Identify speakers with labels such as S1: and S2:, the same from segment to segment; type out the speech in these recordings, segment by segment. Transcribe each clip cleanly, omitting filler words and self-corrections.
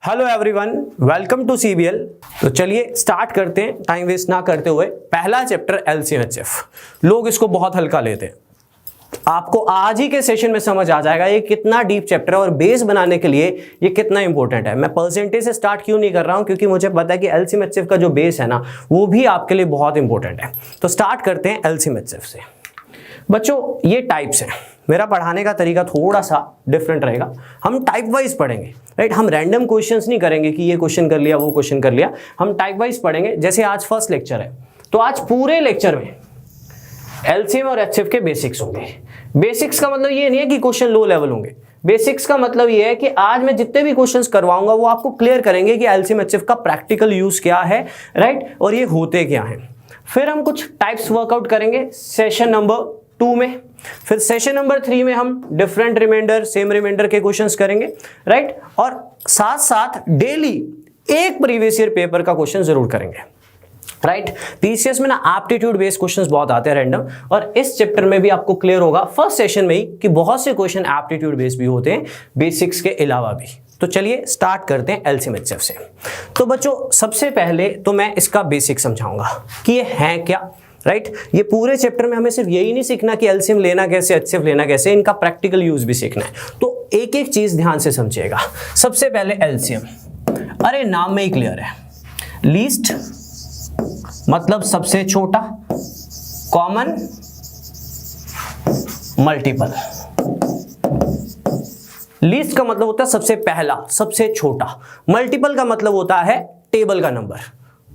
S1: Hello everyone, welcome to CBL. तो चलिए start करते हैं टाइम वेस्ट ना करते हुए। पहला चैप्टर एलसीएम-एचएफ। लोग इसको बहुत हल्का लेते हैं। आपको आज ही के सेशन में समझ आ जाएगा ये कितना डीप चैप्टर है और बेस बनाने के लिए ये कितना इंपॉर्टेंट है। मैं परसेंटेज से स्टार्ट क्यों नहीं कर रहा हूं, क्योंकि मुझे पता है कि एलसीएम-एचएफ का जो बेस है ना वो भी आपके लिए बहुत इंपॉर्टेंट है। तो स्टार्ट करते हैं एलसीएम-एचएफ से। बच्चों ये टाइप्स हैं। मेरा पढ़ाने का तरीका थोड़ा सा डिफरेंट रहेगा। हम टाइप वाइज पढ़ेंगे, राइट। हम रैंडम क्वेश्चंस नहीं करेंगे कि ये क्वेश्चन कर लिया वो क्वेश्चन कर लिया। हम टाइप वाइज पढ़ेंगे। जैसे आज फर्स्ट लेक्चर है तो आज पूरे लेक्चर में एलसीएम और एचसीएफ के बेसिक्स होंगे। बेसिक्स का मतलब ये नहीं है कि क्वेश्चन लो लेवल होंगे। बेसिक्स का मतलब ये है कि आज मैं जितने भी क्वेश्चंस करवाऊंगा वो आपको क्लियर करेंगे कि एलसीएम एचसीएफ का प्रैक्टिकल यूज क्या है, राइट, और ये होते क्या हैं। फिर हम कुछ टाइप्स वर्कआउट करेंगे सेशन नंबर 2 में। फिर सेशन नंबर 3 में हम डिफरेंट रिमाइंडर, सेम रिमाइंडर के क्वेश्चंस करेंगे, राइट, और साथ साथ डेली एक प्रीवियस ईयर पेपर का क्वेश्चन जरूर करेंगे, राइट। पीसीएस में ना एप्टीट्यूड बेस्ड क्वेश्चंस बहुत आते हैं रैंडम, और इस चैप्टर में भी आपको क्लियर होगा फर्स्ट सेशन में ही कि बहुत से क्वेश्चन एप्टीट्यूड बेस्ड भी होते हैं बेसिक्स के अलावा भी। तो चलिए स्टार्ट करते हैं एलसीएम एचसीएफ से। तो बच्चों सबसे पहले तो मैं इसका बेसिक समझाऊंगा कि ये है क्या, राइट। ये पूरे चैप्टर में हमें सिर्फ यही नहीं सीखना कि एलसीएम लेना कैसे, एचसीएफ लेना कैसे, इनका प्रैक्टिकल यूज भी सीखना है। तो एक एक चीज ध्यान से समझिएगा। सबसे पहले एलसीएम, अरे नाम में ही क्लियर है। लीस्ट मतलब सबसे छोटा, कॉमन मल्टीपल। लीस्ट का मतलब होता है सबसे पहला, सबसे छोटा। मल्टीपल का मतलब होता है टेबल का नंबर।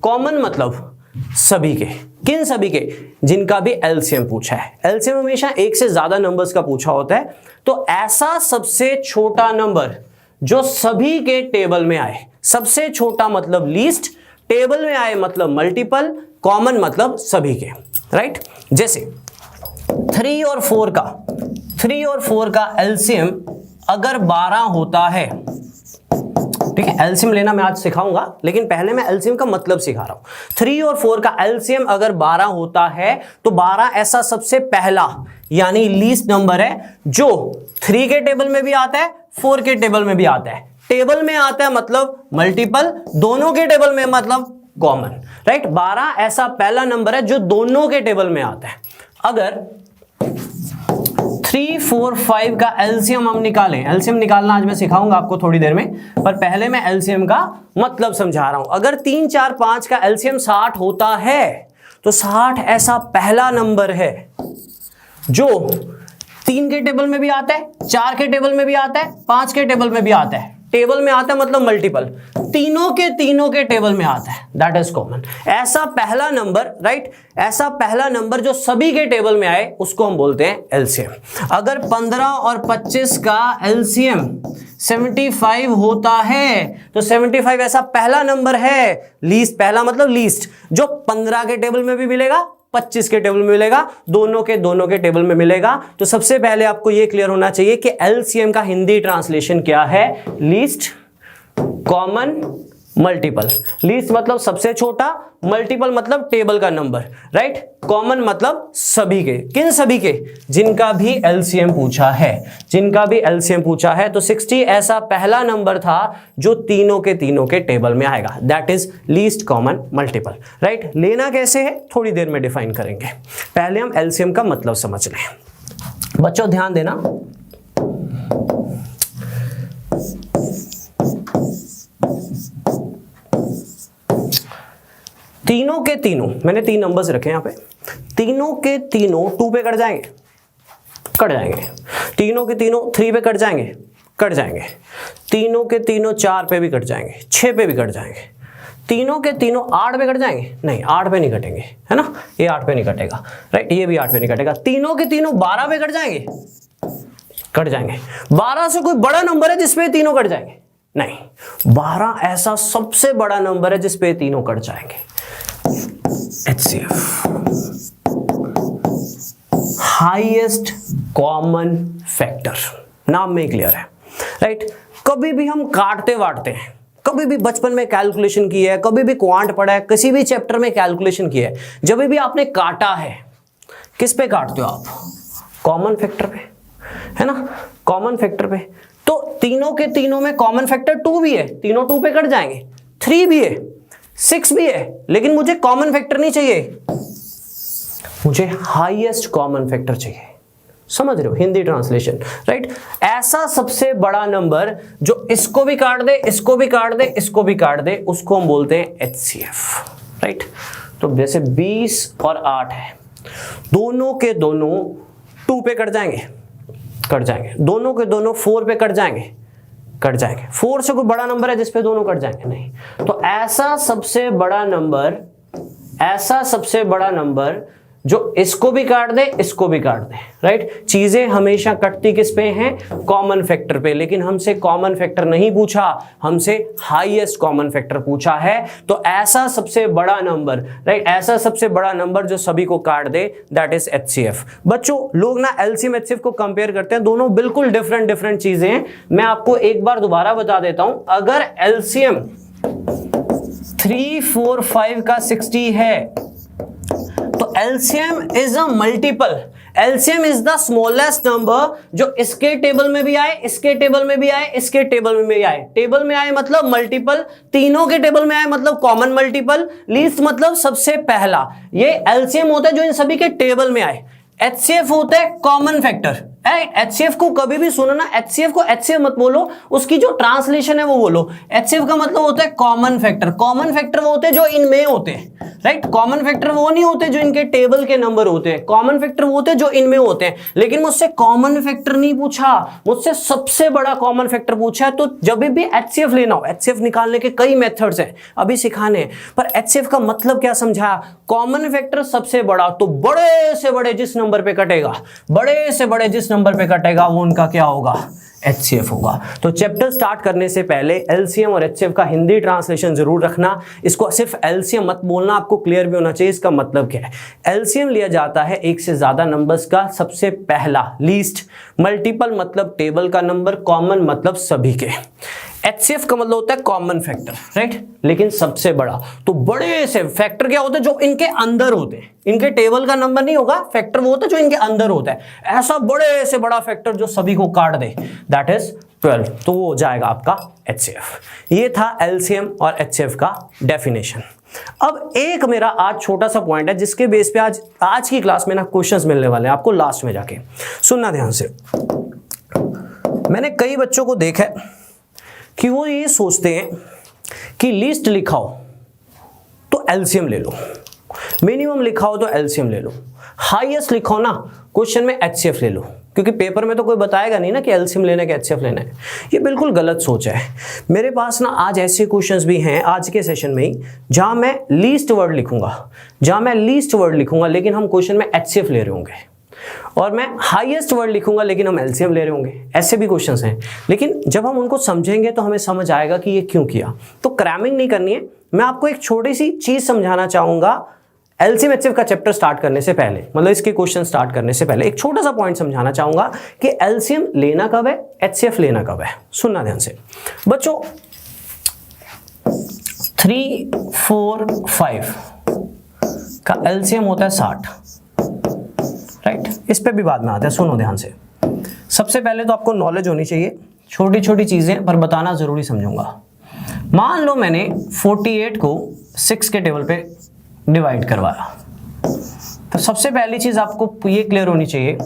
S1: कॉमन मतलब सभी के। किन सभी के? जिनका भी एलसीएम पूछा है। एलसीएम हमेशा एक से ज्यादा नंबर्स का पूछा होता है, तो ऐसा सबसे छोटा नंबर जो सभी के टेबल में आए। सबसे छोटा मतलब लीस्ट, टेबल में आए मतलब मल्टीपल, कॉमन मतलब सभी के, राइट। जैसे 3 और 4 का एलसीएम अगर 12 होता है, ठीक है। एलसीएम लेना मैं आज सिखाऊंगा, लेकिन पहले मैं एलसीएम का मतलब सिखा रहा हूं। 3 और 4 का एलसीएम अगर 12 होता है तो 12 ऐसा सबसे पहला यानी लीस्ट नंबर है जो 3 के टेबल में भी आता है, 4 के टेबल में भी आता है। टेबल में आता है मतलब मल्टीपल, दोनों के टेबल में मतलब कॉमन, राइट। 12 ऐसा पहला नंबर है जो दोनों के टेबल में आता है। अगर 3, 4, 5 का एलसीएम हम निकालें, एलसीएम निकालना आज मैं सिखाऊंगा आपको थोड़ी देर में, पर पहले मैं एलसीएम का मतलब समझा रहा हूं। अगर 3, 4, 5 का एलसीएम 60 होता है तो 60 ऐसा पहला नंबर है जो 3 के टेबल में भी आता है, 4 के टेबल में भी आता है, 5 के टेबल में भी आता है। टेबल में आता है मतलब मल्टीपल, तीनों के टेबल में आता है, दैट इज कॉमन। ऐसा पहला नंबर, राइट, ऐसा पहला नंबर जो सभी के टेबल में आए उसको हम बोलते हैं एलसीएम। अगर 15 और 25 का एलसीएम 75 होता है तो 75 ऐसा पहला नंबर है, लीस्ट, पहला मतलब लीस्ट, जो 15 के टेबल में भी मिलेगा, 25 के टेबल में मिलेगा, दोनों के टेबल में मिलेगा। तो सबसे पहले आपको यह क्लियर होना चाहिए कि एलसीएम का हिंदी ट्रांसलेशन क्या है। Least, common, multiple. लीस्ट मतलब सबसे छोटा, मल्टीपल मतलब टेबल का नंबर, राइट, कॉमन मतलब सभी के। किन सभी के? जिनका भी एलसीएम पूछा है, जिनका भी एलसीएम पूछा है। तो 60 ऐसा पहला नंबर था जो तीनों के टेबल में आएगा, that is least, common, multiple, right. लेना कैसे है थोड़ी देर में डिफाइन करेंगे, पहले हम एलसीएम का मतलब समझ लें। बच्चों ध्यान देना, तीनों के तीनों, मैंने 3 नंबर्स रखे यहां पे, तीनों के तीनों 2 पे कट जाएंगे, कट जाएंगे। तीनों के तीनों 3 पे कट जाएंगे, कट जाएंगे। तीनों के तीनों 4 पे भी कट जाएंगे, 6 पे भी कट जाएंगे। तीनों के तीनों 8 पे कट जाएंगे, नहीं 8 पे नहीं कटेंगे, है ना, ये 8 पे नहीं कटेगा, राइट, ये भी 8 पे नहीं कटेगा। तीनों के तीनों 12 पे कट जाएंगे, कट जाएंगे। 12 से कोई बड़ा नंबर है जिसपे तीनों कट जाएंगे? नहीं, 12 ऐसा सबसे बड़ा नंबर है जिसपे तीनों कट जाएंगे। HCF, हाईएस्ट कॉमन फैक्टर, नाम में क्लियर है, राइट। कभी भी हम काटते वाटते हैं, कभी भी बचपन में कैलकुलेशन की है, कभी भी क्वांट पढ़ा है, किसी भी चैप्टर में कैलकुलेशन की है, जब भी आपने काटा है किस पे काटते हो आप? कॉमन फैक्टर पे, है ना, कॉमन फैक्टर पे। तो तीनों के तीनों में कॉमन फैक्टर 2 भी है, तीनों 2 पे कट जाएंगे, 3 भी है, 6 भी है, लेकिन मुझे कॉमन फैक्टर नहीं चाहिए, मुझे हाईएस्ट कॉमन फैक्टर चाहिए। समझ रहे हो हिंदी ट्रांसलेशन, राइट? ऐसा सबसे बड़ा नंबर जो इसको भी काट दे, इसको भी काट दे, इसको भी काट दे, उसको हम बोलते हैं HCF, राइट? तो जैसे 20 और 8 है, दोनों के दोनों 2 पे कट जाएंगे, कट जाएंगे, दोनों के दोनों 4 पे कट जाएंगे, कट जाएंगे। 4 से कोई बड़ा नंबर है जिसपे दोनों कट जाएंगे? नहीं। तो ऐसा सबसे बड़ा नंबर, ऐसा सबसे बड़ा नंबर जो इसको भी काट दे, इसको भी काट दे, राइट? चीजें हमेशा कटती किस पे हैं? कॉमन फैक्टर पे। लेकिन हमसे कॉमन फैक्टर नहीं पूछा, हमसे हाईएस्ट कॉमन फैक्टर पूछा है। तो ऐसा सबसे बड़ा नंबर, राइट, ऐसा सबसे बड़ा नंबर जो सभी को काट दे, दैट इज HCF। बच्चों, लोग ना LCM HCF को कंपेयर करते हैं, दोनों बिल्कुल डिफरेंट चीजें हैं। मैं आपको एक बार दोबारा बता देता हूं, अगर LCM 3, 4, 5 का 60 है तो LCM is a multiple, LCM is the smallest number जो इसके टेबल में भी आए, इसके टेबल में भी आए, इसके टेबल में भी आए। टेबल में आए मतलब मल्टीपल, तीनों के टेबल में आए मतलब कॉमन मल्टीपल, लीस्ट मतलब सबसे पहला। ये LCM होता है जो इन सभी के टेबल में आए। HCF होता है कॉमन फैक्टर। HCF को कभी भी सुनो ना, HCF को HCF मत बोलो, उसकी जो ट्रांसलेशन है वो बोलो। HCF का मतलब होता है कॉमन फैक्टर। कॉमन फैक्टर वो होते हैं जो इनमें होते हैं, राइट? कॉमन फैक्टर वो नहीं होते जो इनके टेबल के नंबर होते हैं, कॉमन फैक्टर वो होते हैं जो इनमें होते हैं। लेकिन मुझसे कॉमन फैक्टर नहीं पूछा, मुझसे सबसे बड़ा कॉमन फैक्टर पूछा है। तो जब भी HCF लेना हो, HCF निकालने के कई मेथड्स हैं, अभी सिखाने हैं, पर HCF का मतलब क्या समझाया? कॉमन फैक्टर सबसे बड़ा, तो बड़े से बड़े जिस नंबर पे कटेगा, बड़े से बड़े जिस नंबर पे कटेगा वो उनका क्या होगा? HCF होगा। तो चैप्टर स्टार्ट करने से पहले LCM और HCF का हिंदी ट्रांसलेशन जरूर रखना। इसको सिर्फ LCM मत बोलना, आपको क्लियर भी होना चाहिए इसका मतलब क्या है। LCM लिया जाता है एक से ज्यादा नंबर्स का सबसे पहला, लीस्ट। मल्टीपल मतलब टेबल का नंबर, कॉमन मतलब सभी के। HCF का मतलब होता है कॉमन फैक्टर, राइट? लेकिन सबसे बड़ा। तो बड़े से फैक्टर क्या होते हैं? जो इनके अंदर होते हैं, इनके टेबल का नंबर नहीं होगा, फैक्टर वो होता है जो इनके अंदर होता है। ऐसा बड़े से बड़ा फैक्टर जो सभी को काट दे, दैट इज 12। तो वो हो जाएगा आपका HCF। ये था LCM और HCF का डेफिनेशन। अब एक मेरा आज छोटा सा पॉइंट है जिसके बेस पे आज की क्लास में ना क्वेश्चंस मिलने वाले हैं आपको लास्ट में जाके। सुनना ध्यान से। मैंने कई बच्चों को देखा है कि वो ये सोचते हैं कि लिस्ट लिखा हो तो LCM ले लो, मिनिमम लिखा हो तो LCM ले लो, हाईएस्ट लिखा हो ना क्वेश्चन में HCF ले लो, क्योंकि पेपर में तो कोई बताएगा नहीं ना कि LCM लेना है कि HCF लेना है। ये बिल्कुल गलत सोच है। मेरे पास ना आज ऐसे क्वेश्चंस भी हैं आज के सेशन में ही जहां मैं लीस्ट वर्ड लिखूंगा, लेकिन हम क्वेश्चन में HCF ले रहे होंगे, और मैं हाईएस्ट वर्ड लिखूंगा लेकिन हम LCM ले रहे होंगे। ऐसे भी क्वेश्चंस हैं, लेकिन जब हम उनको समझेंगे तो हमें समझ आएगा कि ये क्यों किया। तो क्रैमिंग नहीं करनी है। मैं आपको एक छोटी सी चीज समझाना चाहूंगा LCM HCF का चैप्टर स्टार्ट करने से पहले, मतलब इसके क्वेश्चन स्टार्ट करने से पहले एक छोटा सा पॉइंट समझाना चाहूंगा कि LCM लेना कब है, HCF लेना कब है। सुनना ध्यान से बच्चों। 3, 4, 5 का LCM होता है 60, राइट? इस पे भी बाद में आते हैं, सुनो ध्यान से। सबसे पहले तो आपको नॉलेज होनी चाहिए, छोटी छोटी चीजें पर बताना जरूरी समझूंगा। मान लो मैंने 48 को 6 के टेबल पे डिवाइड करवाया, तो सबसे पहली चीज आपको ये क्लियर होनी चाहिए,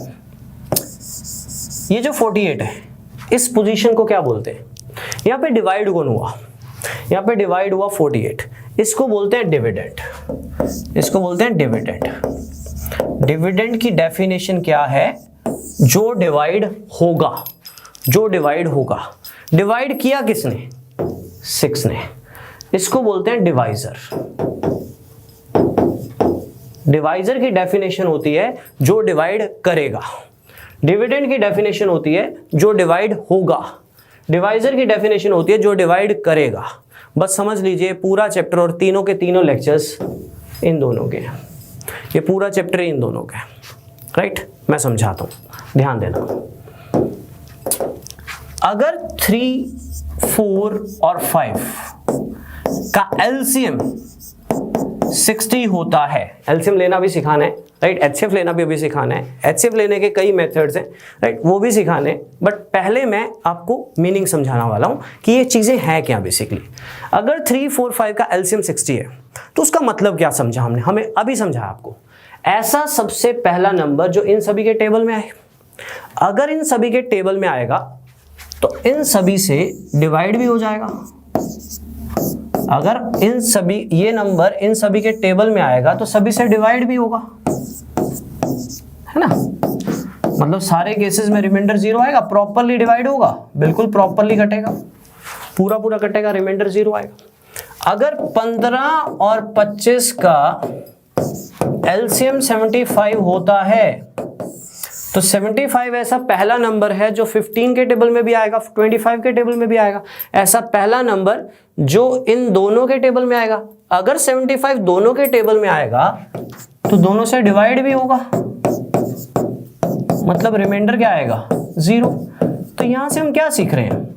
S1: ये जो 48 है इस पोजीशन को क्या बोलते हैं? यहाँ पे डिवाइड कौन हुआ? यहाँ पे डिवाइड हुआ 48, इसको बोलते हैं डिविडेंड, इसको बोलते हैं डिविडेंड। डिविडेंड की डेफिनेशन क्या है? जो डिवाइड होगा, जो डिवाइड होगा। डिवाइड किया किसने? 6 ने। इसको बोलते हैं डिवाइजर। डिवाइजर की डेफिनेशन होती है जो डिवाइड करेगा, डिविडेंड की डेफिनेशन होती है जो डिवाइड होगा, डिवाइजर की डेफिनेशन होती है जो डिवाइड करेगा। बस समझ लीजिए पूरा चैप्टर और तीनों के तीनों लेक्चर्स इन दोनों के, ये पूरा चैप्टर इन दोनों का, राइट? मैं समझाता हूं, ध्यान देना। अगर 3, 4 और 5 का LCM 60 होता है, LCM लेना भी सिखाना है, राइट। HCF लेना भी अभी सिखाना है, HCF लेने के कई मेथड्स हैं, राइट, वो भी सिखाने हैं, बट पहले मैं आपको मीनिंग समझाना वाला हूँ कि ये चीज़ें हैं क्या बेसिकली। अगर 3, 4, 5 का LCM 60 है तो उसका मतलब क्या समझा हमने, हमें अभी समझाया आपको, ऐसा सबसे पहला नंबर जो इन सभी के टेबल में आए, अगर इन सभी के टेबल में आएगा तो इन सभी से डिवाइड भी हो जाएगा। अगर इन सभी ये नंबर इन सभी के टेबल में आएगा तो सभी से डिवाइड भी होगा, है ना। मतलब सारे केसेस में रिमाइंडर 0 आएगा, प्रॉपरली डिवाइड होगा, बिल्कुल प्रॉपरली कटेगा, पूरा पूरा कटेगा, रिमाइंडर 0 आएगा। अगर 15 और 25 का LCM 75 होता है तो 75 ऐसा पहला नंबर है जो 15 के टेबल में भी आएगा, 25 के टेबल में भी आएगा, ऐसा पहला नंबर जो इन दोनों के टेबल में आएगा। अगर 75 दोनों के टेबल में आएगा तो दोनों से डिवाइड भी होगा, मतलब रिमाइंडर क्या आएगा 0। तो यहां से हम क्या सीख रहे हैं,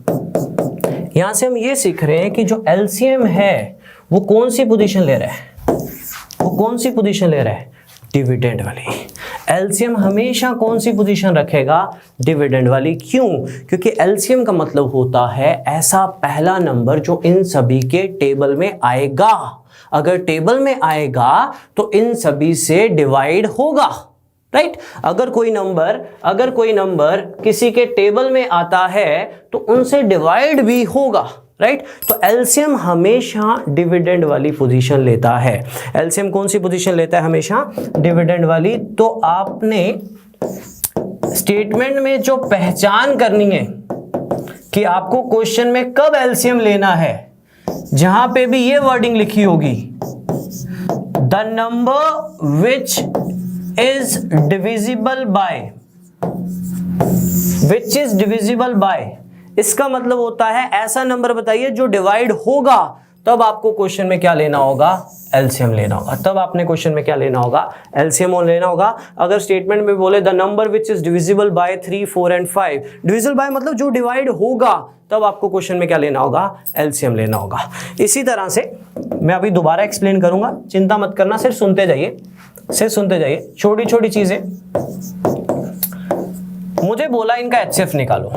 S1: यहां से हम ये सीख रहे हैं कि जो LCM है वो कौन सी पोजीशन ले रहा है, वो कौन सी पोजीशन ले रहा है, डिविडेंड वाली। LCM हमेशा कौन सी पोजीशन रखेगा, डिविडेंड वाली। क्यों? क्योंकि LCM का मतलब होता है ऐसा पहला नंबर जो इन सभी के टेबल में आएगा। अगर टेबल में आएगा तो इन सभी से डिवाइड होगा, राइट। अगर कोई नंबर किसी के टेबल में आता है तो उनसे डिवाइड भी होगा, राइट। तो LCM हमेशा डिविडेंड वाली पोजीशन लेता है। LCM कौन सी पोजीशन लेता है, हमेशा डिविडेंड वाली। तो आपने स्टेटमेंट में जो पहचान करनी है कि आपको क्वेश्चन में कब LCM लेना है, जहां पे भी ये वर्डिंग लिखी होगी, the number which is divisible by, इसका मतलब होता है ऐसा नंबर बताइए जो डिवाइड होगा, तब आपको क्वेश्चन में क्या लेना होगा, LCM लेना होगा। तब आपने क्वेश्चन में क्या लेना होगा, LCM लेना होगा। अगर स्टेटमेंट में बोले the number which is divisible by 3, 4 and 5, divisible by मतलब जो डिवाइड होगा, तब आपको क्वेश्चन में क्या लेना होगा, LCM लेना होगा। इसी तरह से मैं अभी दोबारा एक्सप्लेन करूंगा, चिंता मत करना, सिर्फ सुनते जाइए, छोटी छोटी चीजें। मुझे बोला इनका HCF निकालो,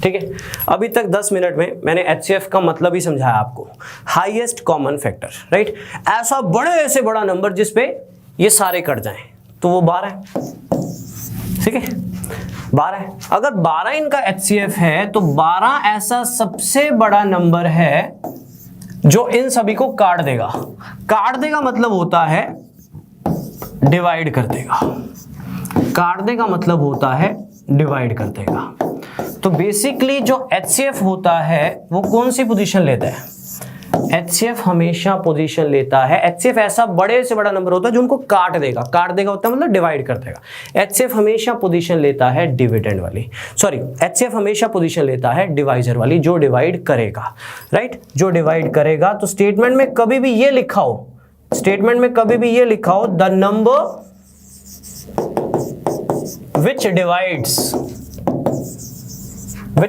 S1: ठीक है। अभी तक 10 मिनट में मैंने HCF का मतलब ही समझाया आपको, हाईएस्ट कॉमन फैक्टर, राइट। ऐसा बड़े से बड़ा नंबर जिसपे ये सारे कट जाएं, तो वो 12 है, ठीक है, 12 है। अगर 12 इनका HCF है तो 12 ऐसा सबसे बड़ा नंबर है जो इन सभी को काट देगा मतलब होता है डिवाइड कर देगा, काटने का मतलब होता है डिवाइड कर देगा। तो बेसिकली जो HCF होता है वो कौन सी पोजीशन लेता है, HCF हमेशा पोजीशन लेता है, HCF ऐसा बड़े से बड़ा नंबर होता है जो उनको काट देगा होता है मतलब डिवाइड कर देगा। HCF हमेशा पोजीशन लेता है डिविडेंड वाली, सॉरी, HCF हमेशा पोजीशन लेता है डिवाइजर वाली, जो डिवाइड करेगा, राइट, जो डिवाइड करेगा। तो स्टेटमेंट में कभी भी ये लिखा हो, द नंबर विच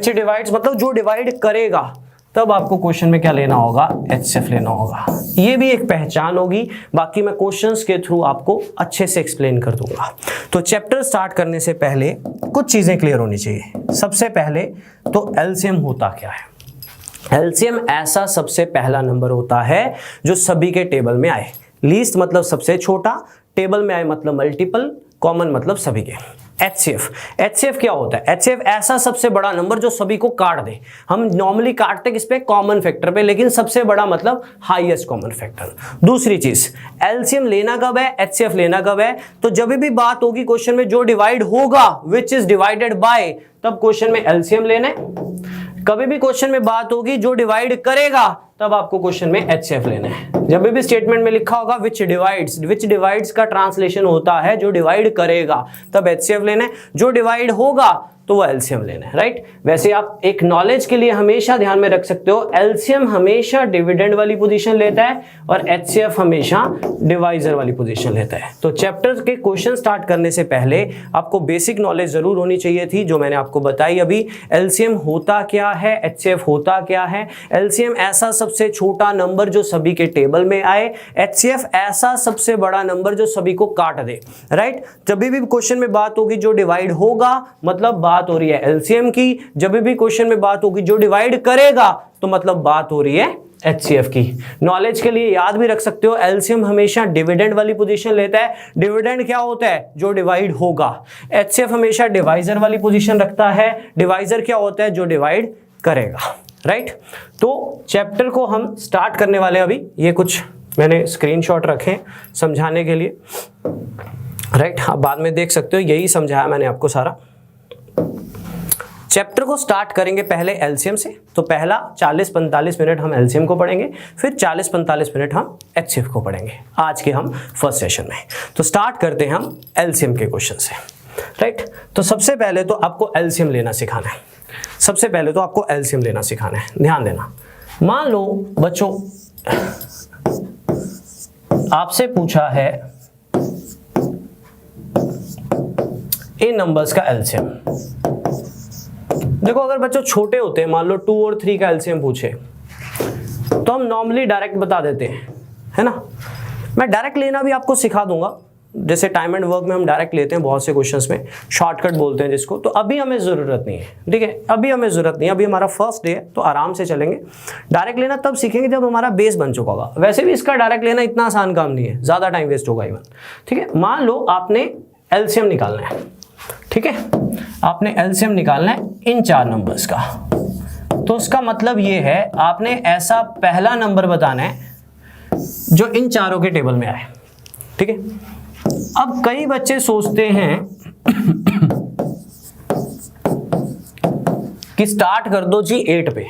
S1: डिवाइड्स मतलब जो डिवाइड करेगा, तब आपको क्वेश्चन में क्या लेना होगा, HCF लेना होगा। ये भी एक पहचान होगी, बाकी मैं क्वेश्चंस के थ्रू आपको अच्छे से एक्सप्लेन कर दूंगा। तो चैप्टर स्टार्ट करने से पहले कुछ चीजें क्लियर होनी चाहिए। सबसे पहले तो LCM होता क्या है। LCM ऐसा सबसे पहला नंबर होता है जो सभी के टेबल में आए, लीस्ट मतलब सबसे छोटा, टेबल में आए मतलब मल्टीपल, कॉमन मतलब सभी के। HCF क्या होता है, HCF ऐसा सबसे बड़ा नंबर जो सभी को काट दे। हम नॉर्मली काटते किस पे, कॉमन फैक्टर पे, लेकिन सबसे बड़ा मतलब हाईएस्ट कॉमन फैक्टर। दूसरी चीज, LCM लेना कब है, HCF लेना कब है, तो जब भी बात होगी क्वेश्चन में जो डिवाइड होगा, विच इज डिवाइडेड बाय, तब क्वेश्चन में LCM लेना है। कभी भी क्वेश्चन में बात होगी जो डिवाइड करेगा, तब आपको क्वेश्चन में HCF लेना है। जब भी स्टेटमेंट में लिखा होगा विच डिवाइड्स का ट्रांसलेशन होता है जो डिवाइड करेगा, तब HCF लेना है। जो डिवाइड होगा तो वो एलसीएम लेना है, राइट। वैसे आप एक नॉलेज के लिए हमेशा ध्यान में रख सकते हो, एलसीएम हमेशा डिविडेंड वाली पोजीशन लेता है और एचसीएफ हमेशा डिवाइजर वाली पोजीशन लेता है। तो चैप्टर के क्वेश्चन स्टार्ट करने से पहले आपको बेसिक नॉलेज जरूर होनी चाहिए थी, जो मैंने आपको बताई अभी। एलसीएम होता क्या है, एचसीएफ होता क्या है। एलसीएम ऐसा सबसे छोटा नंबर जो सभी के टेबल में आए, एचसीएफ ऐसा सबसे बड़ा नंबर जो सभी को काट दे, राइट। जब भी क्वेश्चन में बात होगी जो डिवाइड होगा, मतलब बात हो रही है एलसीएम की। जब भी क्वेश्चन में बात होगी जो डिवाइड करेगा, तो मतलब बात हो रही है एचसीएफ की। नॉलेज के लिए याद भी रख सकते हो, एलसीएम हमेशा डिविडेंड वाली पोजीशन लेता है। डिविडेंड क्या होता है, जो डिवाइड होगा। एचसीएफ हमेशा डिवाइजर वाली पोजीशन रखता है। डिवाइजर क्या होता है, जो डिवाइड करेगा, राइट। तो चैप्टर को हम स्टार्ट करने वाले हैं अभी। ये कुछ मैंने स्क्रीनशॉट रखे समझाने के लिए, राइट। आप बाद में देख सकते हो, यही समझाया मैंने आपको सारा। चैप्टर को स्टार्ट करेंगे पहले एलसीएम से। तो पहला 40-45 मिनट हम एलसीएम को पढ़ेंगे, फिर 40-45 मिनट हम एचसीएफ को पढ़ेंगे आज के हम फर्स्ट सेशन में। तो स्टार्ट करते हैं हम एलसीएम के क्वेश्चन से, राइट। तो सबसे पहले तो आपको एलसीएम लेना सिखाना है। सबसे पहले तो आपको एलसीएम लेना सिखाना है, ध्यान देना। मान लो बच्चों आपसे पूछा है इन नंबर्स का एलसीएम। देखो अगर बच्चों छोटे होते हैं, मान लो 2 और 3 का एलसीएम पूछे, तो हम नॉर्मली डायरेक्ट बता देते हैं, है ना। मैं डायरेक्ट लेना भी आपको सिखा दूंगा, जैसे टाइम एंड वर्क में हम डायरेक्ट लेते हैं बहुत से क्वेश्चंस में, शॉर्टकट बोलते हैं जिसको। तो अभी हमें ज़रूरत नहीं है, ठीक है, अभी हमें ज़रूरत नहीं है। अभी हमारा फर्स्ट डे है, तो आराम से चलेंगे। डायरेक्ट लेना तब सीखेंगे जब हमारा बेस बन चुका होगा। वैसे भी इसका डायरेक्ट लेना इतना आसान काम नहीं है, ज़्यादा टाइम वेस्ट होगा इवन, ठीक है। मान लो आपने एलसीएम निकालना है, ठीक है, आपने एलसीएम निकालना है इन 4 नंबर्स का। तो उसका मतलब ये है आपने ऐसा पहला नंबर बताना है जो इन चारों के टेबल में आए, ठीक है। अब कई बच्चे सोचते हैं कि स्टार्ट कर दो जी 8 पे,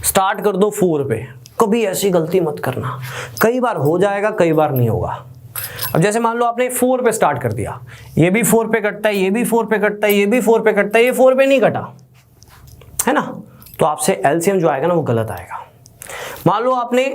S1: स्टार्ट कर दो 4 पे। कभी ऐसी गलती मत करना, कई बार हो जाएगा, कई बार नहीं होगा। अब जैसे मान लो आपने 4 पे स्टार्ट कर दिया, ये भी 4 पे कटता है, ये भी 4 पे कटता है, ये भी 4 पे कटता है, ये 4 पे नहीं कटा, है ना। तो आपसे एलसीएम जो आएगा ना वो गलत आएगा। मान लो आपने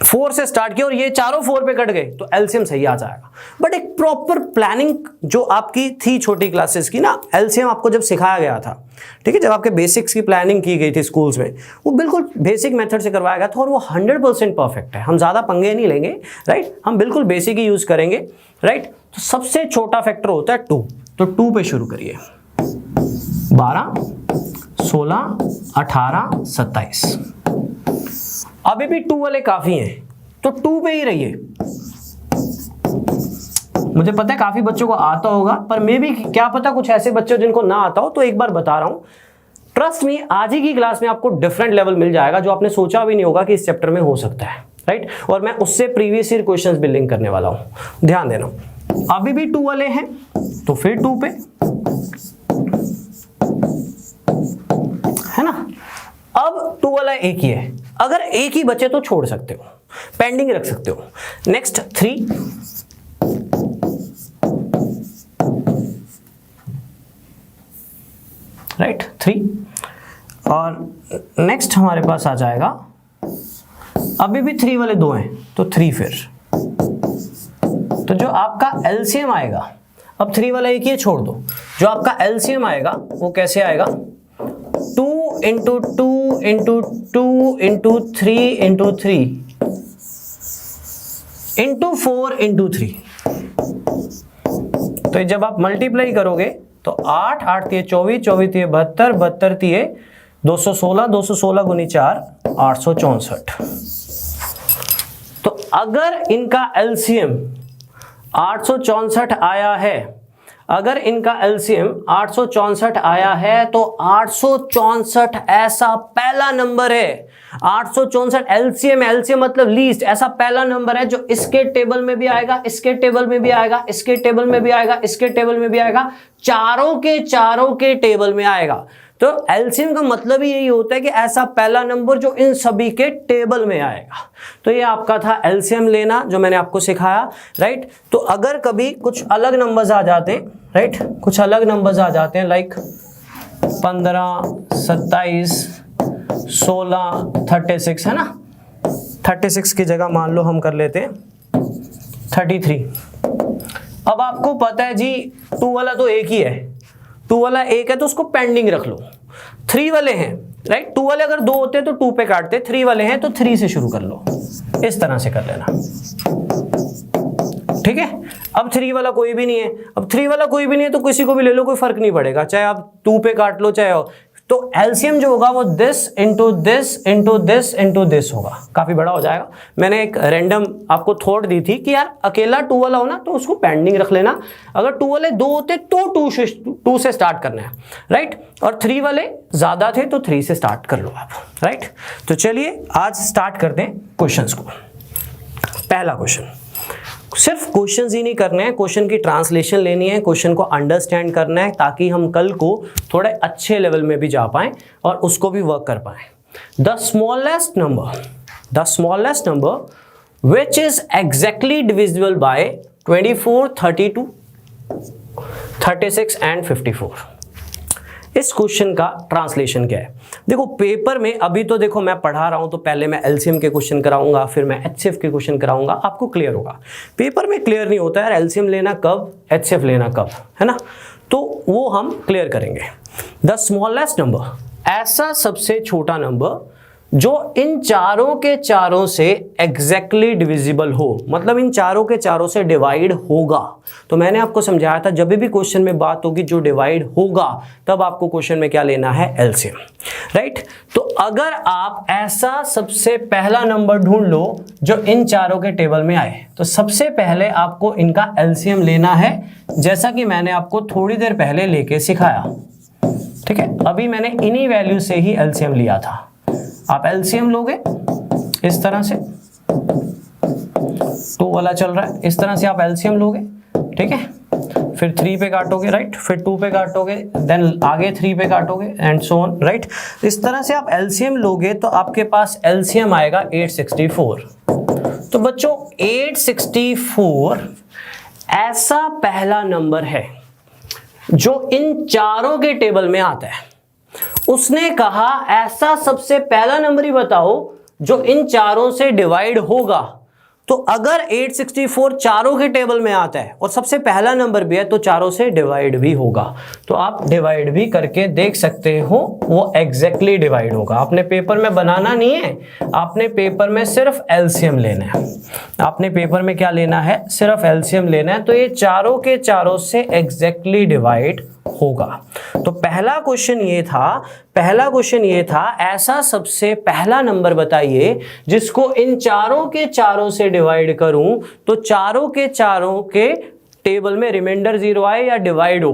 S1: 4 से स्टार्ट किया और ये चारों 4 पे कट गए, तो एलसीएम सही आ जाएगा। बट एक प्रॉपर प्लानिंग जो आपकी थी छोटी क्लासेस की ना, एलसीएम आपको जब सिखाया गया था, ठीक है, जब आपके बेसिक्स की प्लानिंग की गई थी स्कूल्स में, वो बिल्कुल बेसिक मेथड से करवाया गया था और वो 100% परफेक्ट है। हम ज़्यादा पंगे नहीं लेंगे, राइट, हम बिल्कुल बेसिक ही यूज़ करेंगे, राइट। तो सबसे छोटा फैक्टर होता है 2, तो 2 पे शुरू करिए। 12, 16, 18, 27। अभी भी 2 वाले काफ़ी हैं, तो 2 पे ही रहिए। मुझे पता है काफ़ी बच्चों को आता होगा, पर मे भी क्या पता कुछ ऐसे बच्चे जिनको ना आता हो, तो एक बार बता रहा हूँ। ट्रस्ट मी, आज ही की क्लास में आपको डिफरेंट लेवल मिल जाएगा जो आपने सोचा भी नहीं होगा कि इस चैप्टर में हो सकता है, राइट। और मैं उससे प्रीवियस ईयर क्वेश्चंस भी लिंक करने वाला हूँ, ध्यान देना। अभी भी 2 वाले हैं, तो फिर 2 पे, है ना। अब 2 वाला एक ही है, अगर एक ही बचे तो छोड़ सकते हो, पेंडिंग रख सकते हो। Next 3, right, 3। और नेक्स्ट हमारे पास आ जाएगा, अभी भी 3 वाले 2 हैं, तो 3 फिर। तो जो आपका एलसीएम आएगा, अब 3 वाला एक ही छोड़ दो, जो आपका एलसीएम आएगा वो कैसे आएगा, 2 × 2 × 2 × 3 × 3 × 4 × 3। तो जब आप मल्टीप्लाई करोगे तो 8, 8 × 24, 24 × 72, 72 × 216, 216 × 4, 864। तो अगर इनका एलसीएम 864 आया है, अगर इनका एलसीएम 864 आया है, तो 864 ऐसा पहला नंबर है। 864 एलसीएम, एलसीएम मतलब लीस्ट, ऐसा पहला नंबर है जो इसके टेबल में भी आएगा, इसके टेबल में भी आएगा, इसके टेबल में भी आएगा, इसके टेबल में भी आएगा, चारों के टेबल में आएगा। तो एलसीएम का मतलब ही यही होता है कि ऐसा पहला नंबर जो इन सभी के टेबल में आएगा। तो ये आपका था एलसीएम लेना, जो मैंने आपको सिखाया, राइट। तो अगर कभी कुछ अलग नंबर्स आ जाते, राइट। कुछ अलग नंबर्स आ जाते हैं लाइक 15, 27, 16, 36 है ना। 36 की जगह मान लो हम कर लेते हैं 33। अब आपको पता है जी 2 वाला तो एक ही है, 2 वाला एक है तो उसको पेंडिंग रख लो। 3 वाले हैं राइट, 2 वाले अगर 2 होते तो 2 पे काटते, 3 वाले हैं तो 3 से शुरू कर लो, इस तरह से कर लेना, ठीक है। अब 3 वाला कोई भी नहीं है, अब 3 वाला कोई भी नहीं है तो किसी को भी ले लो, कोई फर्क नहीं पड़ेगा, चाहे आप 2 पे काट लो चाहे। तो एलसीएम जो होगा वो this into this into this into this होगा, काफी बड़ा हो जाएगा। मैंने एक रैंडम आपको थॉट दी थी कि यार अकेला 2 वाला हो ना तो उसको पेंडिंग रख लेना, अगर 2 वाले 2 होते तो 2 से स्टार्ट करना है राइट, और 3 वाले ज्यादा थे तो 3 से स्टार्ट कर लो आप राइट। तो चलिए आज स्टार्ट करते हैं क्वेश्चंस को। पहला क्वेश्चन, सिर्फ क्वेश्चंस ही नहीं करने हैं, क्वेश्चन की ट्रांसलेशन लेनी है, क्वेश्चन को अंडरस्टैंड करना है ताकि हम कल को थोड़े अच्छे लेवल में भी जा पाएं और उसको भी वर्क कर पाएं। The smallest number which is exactly divisible by 24, 32, 36 and 54। इस क्वेश्चन का ट्रांसलेशन क्या है? देखो पेपर में अभी तो देखो मैं पढ़ा रहा हूं तो पहले मैं एलसीएम के क्वेश्चन कराऊंगा, फिर मैं एचसीएफ के क्वेश्चन कराऊंगा, आपको क्लियर होगा। पेपर में क्लियर नहीं होता यार एलसीएम लेना कब, एचसीएफ लेना कब, है ना, तो वो हम क्लियर करेंगे। द स्मॉलेस्ट नंबर, ऐसा सबसे छोटा नंबर जो इन चारों के चारों से एग्जैक्टली डिविजिबल हो, मतलब इन चारों के चारों से डिवाइड होगा। तो मैंने आपको समझाया था जब भी क्वेश्चन में बात होगी जो डिवाइड होगा तब आपको क्वेश्चन में क्या लेना है, एलसीएम राइट। तो अगर आप ऐसा सबसे पहला नंबर ढूंढ लो जो इन चारों के टेबल में आए तो सबसे पहले आपको इनका एलसीएम लेना है, जैसा कि मैंने आपको थोड़ी देर पहले लेके सिखाया, ठीक है। अभी मैंने इन्हीं वैल्यू से ही एलसीएम लिया था। आप एलसीएम लोगे इस तरह से, 2 वाला चल रहा है, इस तरह से आप एलसीएम लोगे, ठीक है। फिर 3 पे काटोगे राइट, फिर 2 पे काटोगे, देन आगे 3 पे काटोगे एंड सो ऑन राइट। इस तरह से आप एलसीएम लोगे तो आपके पास एलसीएम आएगा 864। तो बच्चों 864 ऐसा पहला नंबर है जो इन चारों के टेबल में आता है। उसने कहा ऐसा सबसे पहला नंबर ही बताओ जो इन चारों से डिवाइड होगा। तो अगर 864 चारों के टेबल में आता है और सबसे पहला नंबर भी है तो चारों से डिवाइड भी होगा। तो आप डिवाइड भी करके देख सकते हो, वो एग्जैक्टली डिवाइड होगा। आपने पेपर में बनाना नहीं है, आपने पेपर में सिर्फ एलसीएम लेना है। आपने पेपर में क्या लेना है, सिर्फ एलसीएम लेना है। तो ये चारों के चारों से एग्जैक्टली डिवाइड होगा। तो पहला क्वेश्चन ये था ऐसा सबसे पहला नंबर बताइए जिसको इन चारों के चारों से डिवाइड करूं तो चारों के टेबल में रिमाइंडर 0 आए या डिवाइड हो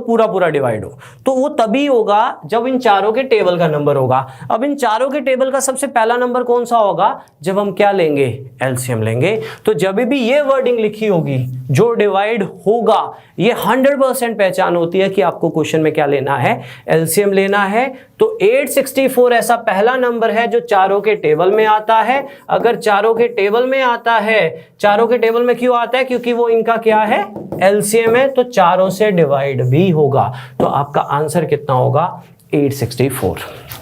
S1: पूरा डिवाइड हो। तो वो तभी होगा जब इन चारों के टेबल का नंबर होगा। अब इन चारों के टेबल का सबसे पहला नंबर कौन सा होगा, जब हम क्या लेंगे, एलसीएम लेंगे। तो जब भी ये वर्डिंग लिखी होगी जो डिवाइड होगा, ये 100% पहचान होती है कि आपको क्वेश्चन में क्या लेना है, एलसीएम लेना है। तो 864 ऐसा पहला नंबर है जो चारों के टेबल में आता है। अगर चारों के टेबल में आता है, चारों के टेबल में क्यों आता है, क्योंकि वो इनका क्या है, एलसीएम है, तो चारों से डिवाइड भी होगा। तो आपका आंसर कितना होगा, 864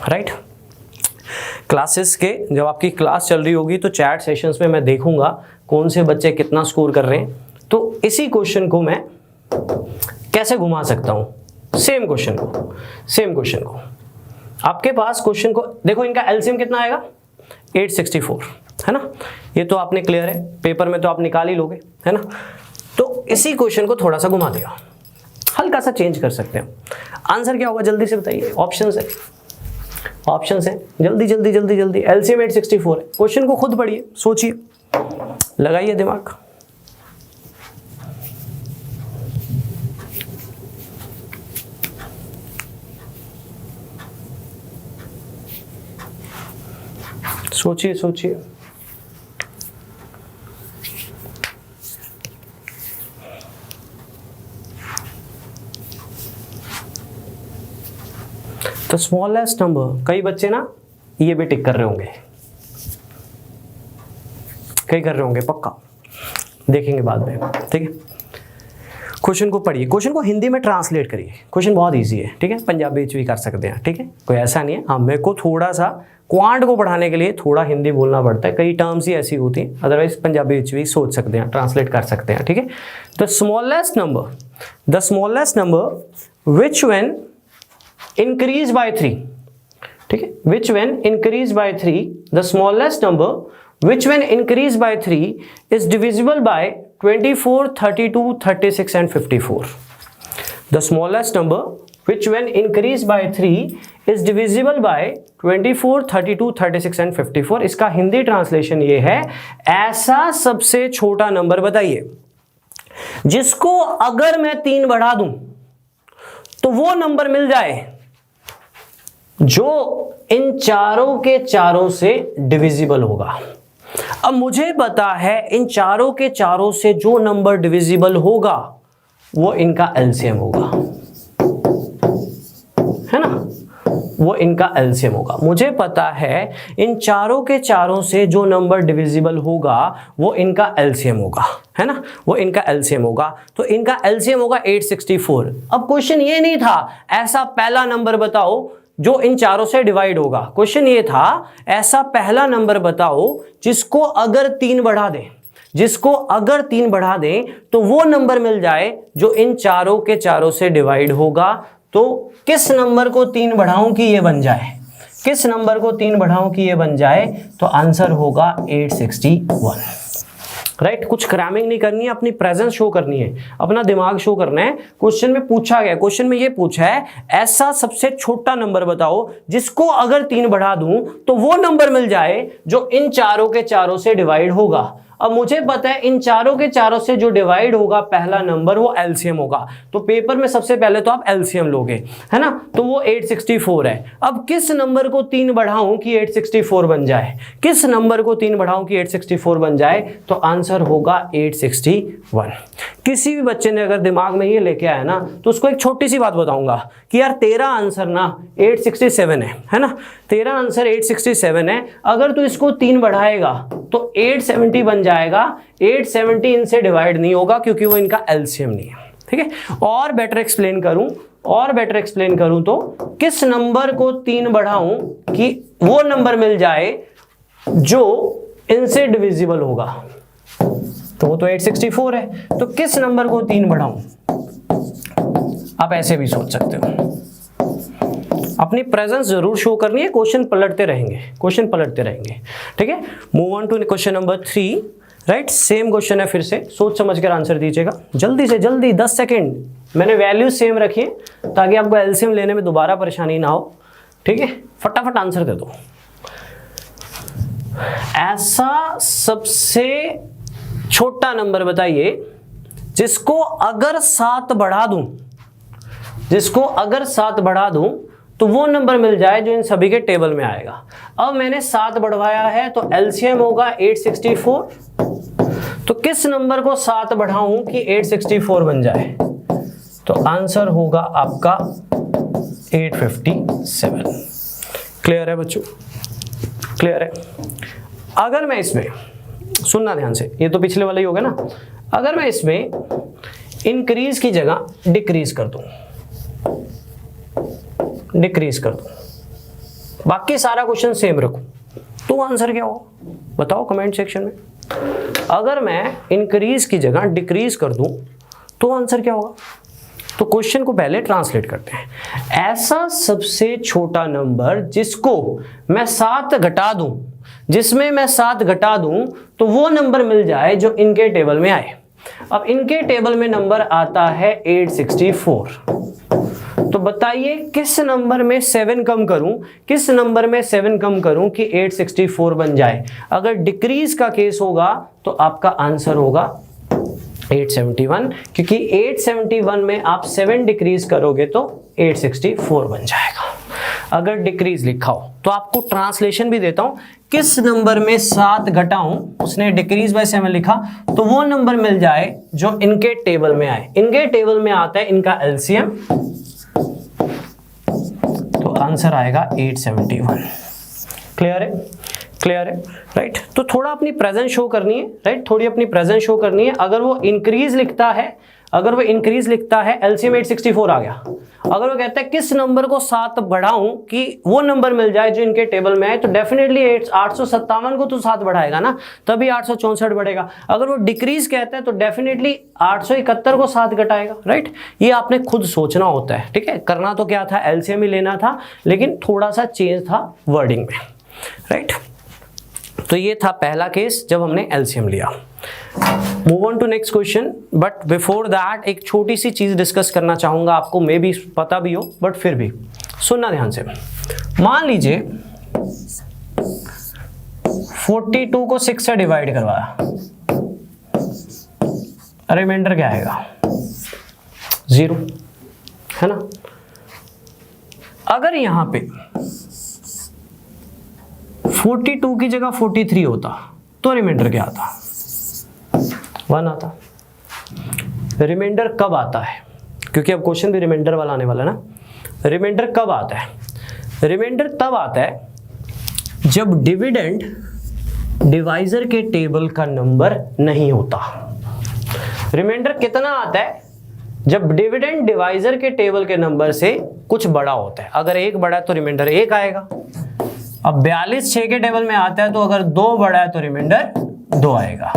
S1: राइट। क्लासेस के जब आपकी क्लास चल रही होगी तो चैट सेशंस में मैं देखूंगा कौन से बच्चे कितना स्कोर कर रहे हैं। तो इसी क्वेश्चन को मैं कैसे घुमा सकता हूं, सेम क्वेश्चन को आपके पास क्वेश्चन को देखो, इनका एलसीएम कितना आएगा, 864 है ना। ये तो आपने क्लियर है, पेपर में तो आप निकाल ही लोगे, है ना। तो इसी क्वेश्चन को थोड़ा सा घुमा दिया, हल्का सा चेंज कर सकते हैं। आंसर क्या होगा जल्दी से बताइए, ऑप्शंस है, जल्दी। एलसीएम 864 है। क्वेश्चन को खुद पढ़िए, सोचिए, लगाइए दिमाग। सोचिए। तो स्मॉलेस्ट नंबर, कई बच्चे ना ये भी टिक कर रहे होंगे, पक्का देखेंगे बाद में, ठीक है। क्वेश्चन को पढ़िए, क्वेश्चन को हिंदी में ट्रांसलेट करिए। क्वेश्चन बहुत इजी है, ठीक है, पंजाबी भी कर सकते हैं, ठीक है, कोई ऐसा नहीं है। हाँ, मेरे को थोड़ा सा क्वांट को पढ़ाने के लिए थोड़ा हिंदी बोलना पड़ता है, कई टर्म्स ही ऐसी होती हैं, अदरवाइज पंजाबी भी सोच सकते हैं, ट्रांसलेट कर सकते हैं, ठीक है। The smallest number which when increase by 3, ठीक है, विच when increase by 3, the smallest number which when increase by 3 is divisible by 24, 32, 36 and 54. The smallest number which when increased by 3 is divisible by 24, 32, 36 and 54. इसका Hindi translation ये है, ऐसा सबसे छोटा number बताइए जिसको अगर मैं 3 बढ़ा दूं तो वो नंबर मिल जाए जो इन चारों के चारों से डिविजिबल होगा। अब मुझे पता है इन चारों के चारों से जो नंबर डिविजिबल होगा वो इनका एलसीएम होगा, है ना, वो इनका एलसीएम होगा। मुझे पता है इन चारों के चारों से जो नंबर डिविजिबल होगा वो इनका एलसीएम होगा, है ना, वो इनका एलसीएम होगा। तो इनका एलसीएम होगा 864। अब क्वेश्चन ये नहीं था ऐसा पहला नंबर बताओ जो इन चारों से डिवाइड होगा, क्वेश्चन ये था ऐसा पहला नंबर बताओ जिसको अगर 3 बढ़ा दें, जिसको अगर 3 बढ़ा दें तो वो नंबर मिल जाए जो इन चारों के चारों से डिवाइड होगा। तो किस नंबर को 3 बढ़ाऊं कि ये बन जाए, किस नंबर को 3 बढ़ाऊं कि ये बन जाए, तो आंसर होगा 861, राइट। कुछ क्रैमिंग नहीं करनी है, अपनी प्रेजेंस शो करनी है, अपना दिमाग शो करना है। क्वेश्चन में पूछा गया, क्वेश्चन में ये पूछा है ऐसा सबसे छोटा नंबर बताओ जिसको अगर 3 बढ़ा दूं तो वो नंबर मिल जाए जो इन चारों के चारों से डिवाइड होगा। अब मुझे पता है इन चारों के चारों से जो डिवाइड होगा पहला नंबर वो एलसीएम होगा, तो पेपर में सबसे पहले तो आप एलसीएम लोगे, है ना, तो वो 864 है। अब किस नंबर को 3 बढ़ाऊं कि 864 बन जाए, किस नंबर को 3 बढ़ाऊं कि 864 बन जाए, तो आंसर होगा 861। किसी भी बच्चे ने अगर दिमाग में ये लेके आया ना तो उसको एक छोटी सी बात बताऊंगा कि यार तेरा आंसर ना 867 है ना, तेरा आंसर 867 है। अगर तू इसको 3 बढ़ाएगा तो 870 बन जाएगा। 870 इनसे डिवाइड नहीं होगा क्योंकि वो इनका एलसीएम नहीं है, ठीक है। और बेटर एक्सप्लेन करूं तो किस नंबर को 3 बढ़ाऊं कि वो नंबर मिल जाए जो इनसे डिविजिबल होगा, तो वो तो 864 है। तो किस नंबर को 3 बढ़ाऊं, आप ऐसे भी सोच सकते हो। अपनी प्रेजेंस जरूर शो करनी है, क्वेश्चन पलटते रहेंगे, ठीक है। Move on to question number 3, right. Same question है, फिर से सोच समझ कर आंसर दीजिएगा, जल्दी से जल्दी, 10 सेकेंड। मैंने वैल्यू सेम रखी है ताकि आपको एलसीएम लेने में दोबारा परेशानी ना हो, ठीक है। फटाफट आंसर दे दो। ऐसा सबसे छोटा नंबर बताइए जिसको अगर 7 बढ़ा दूं तो वो नंबर मिल जाए जो इन सभी के टेबल में आएगा। अब मैंने 7 बढ़वाया है तो एलसीएम होगा 864। तो किस नंबर को 7 बढ़ाऊं कि 864 बन जाए, तो आंसर होगा आपका 857। क्लियर है बच्चों, क्लियर है। अगर मैं इसमें, सुनना ध्यान से, ये तो पिछले वाला ही होगा ना, अगर मैं इसमें इंक्रीज की जगह डिक्रीज कर दूं, बाकी सारा क्वेश्चन सेम रखूं, तो आंसर क्या होगा बताओ कमेंट सेक्शन में। अगर मैं इंक्रीज की जगह डिक्रीज कर दूं तो आंसर क्या होगा। तो क्वेश्चन को पहले ट्रांसलेट करते हैं। ऐसा सबसे छोटा नंबर जिसको मैं 7 घटा दूं, जिसमें मैं 7 घटा दूं तो वो नंबर मिल जाए जो इनके टेबल में आए। अब इनके टेबल में नंबर आता है 864। तो बताइए किस नंबर में 7 कम करूं, किस नंबर में 7 कम करूं कि 864 बन जाए। अगर डिक्रीज का केस होगा तो आपका आंसर होगा 871, क्योंकि 871 में आप 7 डिक्रीज करोगे तो 864 बन जाएगा। अगर डिक्रीज लिखा हो तो आपको ट्रांसलेशन भी देता हूं, किस नंबर में 7 घटाऊं, उसने डिक्रीज बाय 7 लिखा, तो वो नंबर मिल जाए जो इनके टेबल में आए। इनके टेबल में आता है इनका एलसीएम, तो आंसर आएगा 871। क्लियर है, क्लियर है, राइट। तो थोड़ा अपनी प्रेजेंस शो करनी है, राइट, थोड़ी अपनी प्रेजेंस शो करनी है। अगर वो इंक्रीज लिखता है अगर वो इंक्रीज लिखता है एलसीएम 864 आ गया। अगर वो कहता है किस नंबर को 7 बढ़ाऊं कि वो नंबर मिल जाए जो इनके टेबल में है, तो डेफिनेटली 857 को तो 7 बढ़ाएगा ना, तभी 864 बढ़ेगा। अगर वो डिक्रीज कहता है तो डेफिनेटली 871 को 7 घटाएगा, राइट। ये आपने खुद सोचना होता है, ठीक है। करना तो क्या था, एलसीएम ही लेना था, लेकिन थोड़ा सा चेंज था वर्डिंग में, राइट। तो ये था पहला केस जब हमने एलसीएम लिया। Move on to next question, but before that एक छोटी सी चीज डिस्कस करना चाहूंगा, आपको मे भी पता भी हो बट फिर भी सुनना ध्यान से। मान लीजिए 42 को 6 से डिवाइड करवाया, रिमाइंडर क्या आएगा, 0, है ना। अगर यहां पे 42 की जगह 43 होता तो रिमाइंडर क्या आता, 1 आता। रिमाइंडर कब आता है, क्योंकि अब क्वेश्चन भी रिमाइंडर वाला आने वाला है ना। रिमाइंडर कब आता है, रिमाइंडर तब आता है जब डिविडेंड डिवाइजर के टेबल का नंबर नहीं होता। रिमाइंडर कितना आता है, जब डिविडेंड डिवाइजर के टेबल के नंबर से कुछ बड़ा होता है। अगर 1 बड़ा है तो रिमाइंडर 1 आएगा। अब 42 6 के टेबल में आता है, तो अगर 2 बड़ा है तो रिमाइंडर 2 आएगा।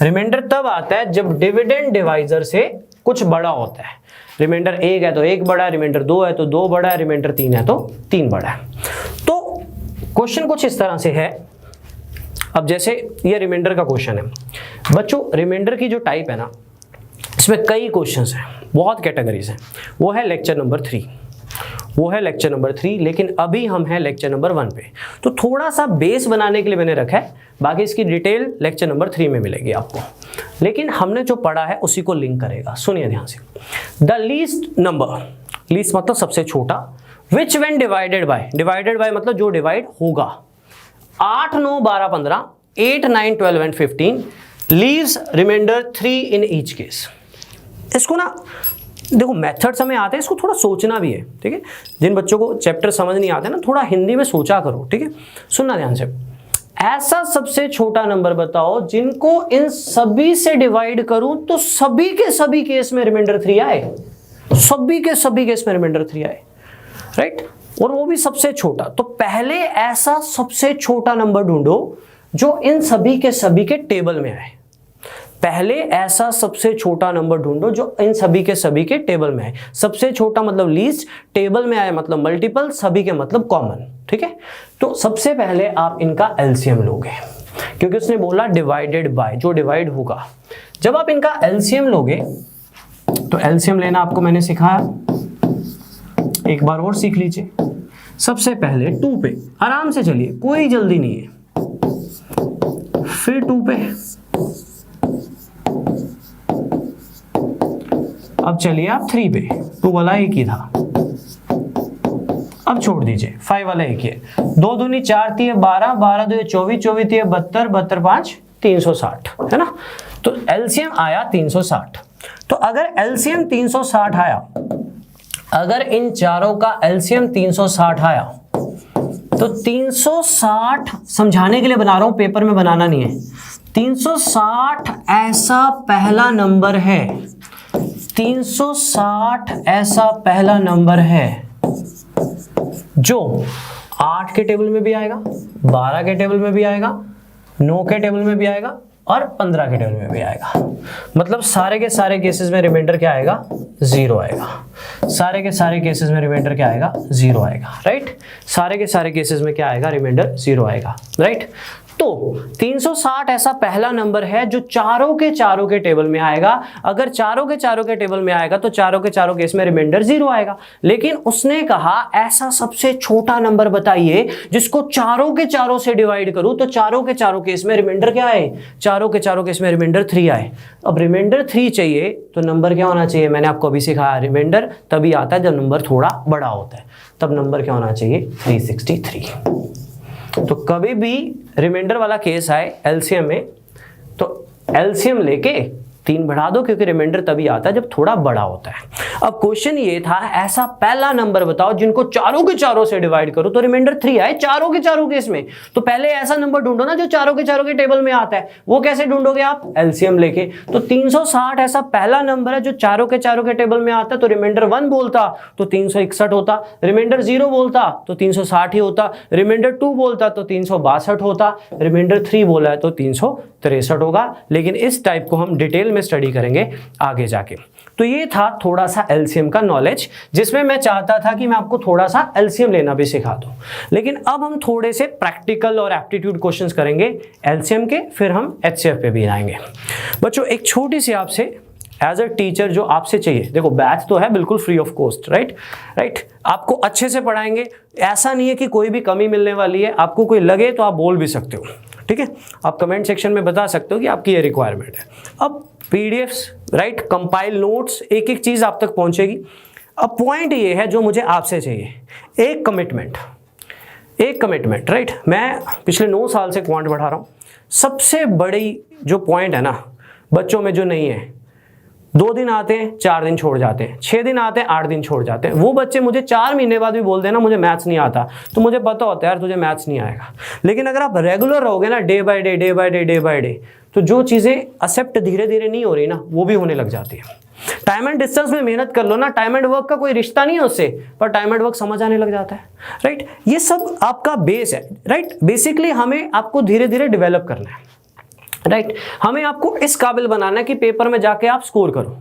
S1: रिमाइंडर तब आता है जब डिविडेंड डिवाइजर से कुछ बड़ा होता है। रिमाइंडर 1 है तो 1 बड़ा है, रिमाइंडर 2 है तो 2 बड़ा है, रिमाइंडर 3 है तो 3 बड़ा है। तो क्वेश्चन कुछ इस तरह से है। अब जैसे ये रिमाइंडर का क्वेश्चन है बच्चों, रिमाइंडर की जो टाइप है ना, इसमें कई क्वेश्चंस हैं, बहुत कैटेगरीज हैं। वो है लेक्चर नंबर 3, वो है लेक्चर नंबर 3, लेकिन अभी हम हैं लेक्चर नंबर 1 पे। तो थोड़ा सा बेस बनाने के लिए मैंने रखा है, बाकी इसकी डिटेल लेक्चर नंबर 3 में मिलेगी आपको, लेकिन हमने जो पढ़ा है उसी को लिंक करेगा। सुनिए ध्यान से। द लीस्ट नंबर, लीस्ट मतलब सबसे छोटा, विच when divided bye, divided by मतलब जो डिवाइड होगा, 8 9 12 15 8 9 12 and 15 leaves remainder 3 in each case. इसको ना देखो मेथड्स हमें आते हैं, इसको थोड़ा सोचना भी है, ठीक है। जिन बच्चों को चैप्टर समझ नहीं आते ना, थोड़ा हिंदी में सोचा करो, ठीक है। सुनना ध्यान से। ऐसा सबसे छोटा नंबर बताओ जिनको इन सभी से डिवाइड करूं तो सभी के सभी केस में रिमाइंडर 3 आए, सभी के सभी केस में रिमाइंडर 3 आए, राइट। और वो भी सबसे छोटा। तो पहले ऐसा सबसे छोटा नंबर ढूंढो जो इन सभी के टेबल में आए। पहले ऐसा सबसे छोटा नंबर ढूंढो जो इन सभी के टेबल में आए। सबसे छोटा मतलब लीस्ट, टेबल में आए मतलब मल्टीपल, सभी के मतलब कॉमन, ठीक है। तो सबसे पहले आप इनका एलसीएम लोगे, क्योंकि उसने बोला डिवाइडेड बाय, जो डिवाइड होगा। जब आप इनका एलसीएम लोगे तो एलसीएम लेना आपको मैंने सिखाया, एक बार और सीख लीजिए। सबसे पहले 2 पे आराम से चलिए, कोई जल्दी नहीं है, फिर 2 पे, अब चलिए आप 3 पे, 2 वाला एक ही था, अब छोड़ दीजिए, 5 वाला एक ही है। 2 दूनी 4 थी 12, 12 2 24, 24 थी 72, 72 5 360, है ना। तो एलसीएम आया 360। तो अगर एलसीएम 360 आया, अगर इन चारों का एलसीएम 360 आया, तो 360 समझाने के लिए बना रहा हूं, पेपर में बनाना नहीं है। 360 ऐसा पहला नंबर है, 360 ऐसा पहला नंबर है जो 8 के टेबल में भी आएगा, 12 के टेबल में भी आएगा, 9 के टेबल में भी आएगा और 15 के टेबल में भी आएगा। मतलब सारे के सारे केसेस में रिमाइंडर क्या आएगा, 0 आएगा। सारे के सारे केसेस में रिमाइंडर क्या आएगा, 0 आएगा, राइट। सारे के सारे केसेस में क्या आएगा, रिमाइंडर 0 आएगा, राइट। तो 360 ऐसा पहला नंबर है जो चारों के टेबल में आएगा। अगर चारों के टेबल में आएगा तो चारों के चारों केस में रिमाइंडर 0 आएगा। लेकिन उसने कहा ऐसा सबसे छोटा नंबर बताइए जिसको चारों के चारों से डिवाइड करूं तो चारों के चारों केस में रिमाइंडर क्या आए, चारों के चारों केस में रिमाइंडर 3 आए। अब रिमाइंडर 3 चाहिए तो नंबर क्या होना चाहिए, मैंने आपको अभी सिखाया, रिमाइंडर तभी आता है जब नंबर थोड़ा बड़ा होता है, तब नंबर क्या होना चाहिए, 363। तो कभी भी रिमाइंडर वाला केस आए एलसीएम में, तो एलसीएम लेके 3 बढ़ा दो, क्योंकि रिमाइंडर तभी आता है जब थोड़ा बड़ा होता है। अब क्वेश्चन ये था, ऐसा पहला नंबर बताओ जिनको चारों के चारों से डिवाइड करो तो रिमाइंडर 3 आए, चारों के चारों केस में। तो पहले ऐसा नंबर ढूंढो ना जो चारों के चारों के टेबल में आता है। वो कैसे ढूंढोगे आप? एलसीएम लेके। तो 360 ऐसा पहला नंबर है जो चारों के टेबल में आता है, तो रिमाइंडर 1 बोलता तो 361 होता, रिमाइंडर 0 बोलता तो 360 ही होता, रिमाइंडर 2 बोलता तो 362 होता, रिमाइंडर 3 बोला है तो 363 होगा। लेकिन इस टाइप को हम डिटेल में स्टडी करेंगे आगे जाके। तो ये था थोड़ा सा एलसीएम का नॉलेज, जिसमें मैं चाहता था कि मैं आपको थोड़ा सा एलसीएम लेना भी सिखा दूं। लेकिन अब हम थोड़े से प्रैक्टिकल और एप्टीट्यूड क्वेश्चंस करेंगे एलसीएम के, फिर हम एचसीएफ पे भी आएंगे। बच्चों एक छोटी सी आपसे एज अ टीचर जो आपसे चाहिए, देखो बैच तो है बिल्कुल फ्री ऑफ कॉस्ट, राइट, आपको अच्छे से पढ़ाएंगे, ऐसा नहीं है कि कोई भी कमी मिलने वाली है। आपको कोई लगे तो आप बोल भी सकते हो, ठीक है, आप कमेंट सेक्शन में बता सकते हो कि आपकी ये रिक्वायरमेंट है। अब पीडीएफ्स, राइट, कंपाइल नोट्स, एक एक चीज आप तक पहुंचेगी। अब पॉइंट ये है जो मुझे आपसे चाहिए, एक कमिटमेंट, राइट। मैं पिछले 9 साल से क्वांट बढ़ा रहा हूं। सबसे बड़ी जो पॉइंट है ना बच्चों में जो नहीं है, 2 दिन आते हैं 4 दिन छोड़ जाते हैं, 6 दिन आते हैं 8 दिन छोड़ जाते हैं। वो बच्चे मुझे 4 महीने बाद भी बोल देना मुझे मैथ्स नहीं आता, तो मुझे पता होता है यार तुझे मैथ्स नहीं आएगा। लेकिन अगर आप रेगुलर रहोगे ना, डे बाय डे, तो जो चीजें एक्सेप्ट धीरे धीरे नहीं हो रही ना, वो भी होने लग जाती है। टाइम एंड डिस्टेंस में मेहनत कर लो ना, टाइम एंड वर्क का कोई रिश्ता नहीं है उससे, पर टाइम एंड वर्क समझ आने लग जाता है, राइट। ये सब आपका बेस है, राइट। बेसिकली हमें आपको धीरे धीरे डेवलप करना है, राइट। हमें आपको इस काबिल बनाना है कि पेपर में जाके आप स्कोर करो।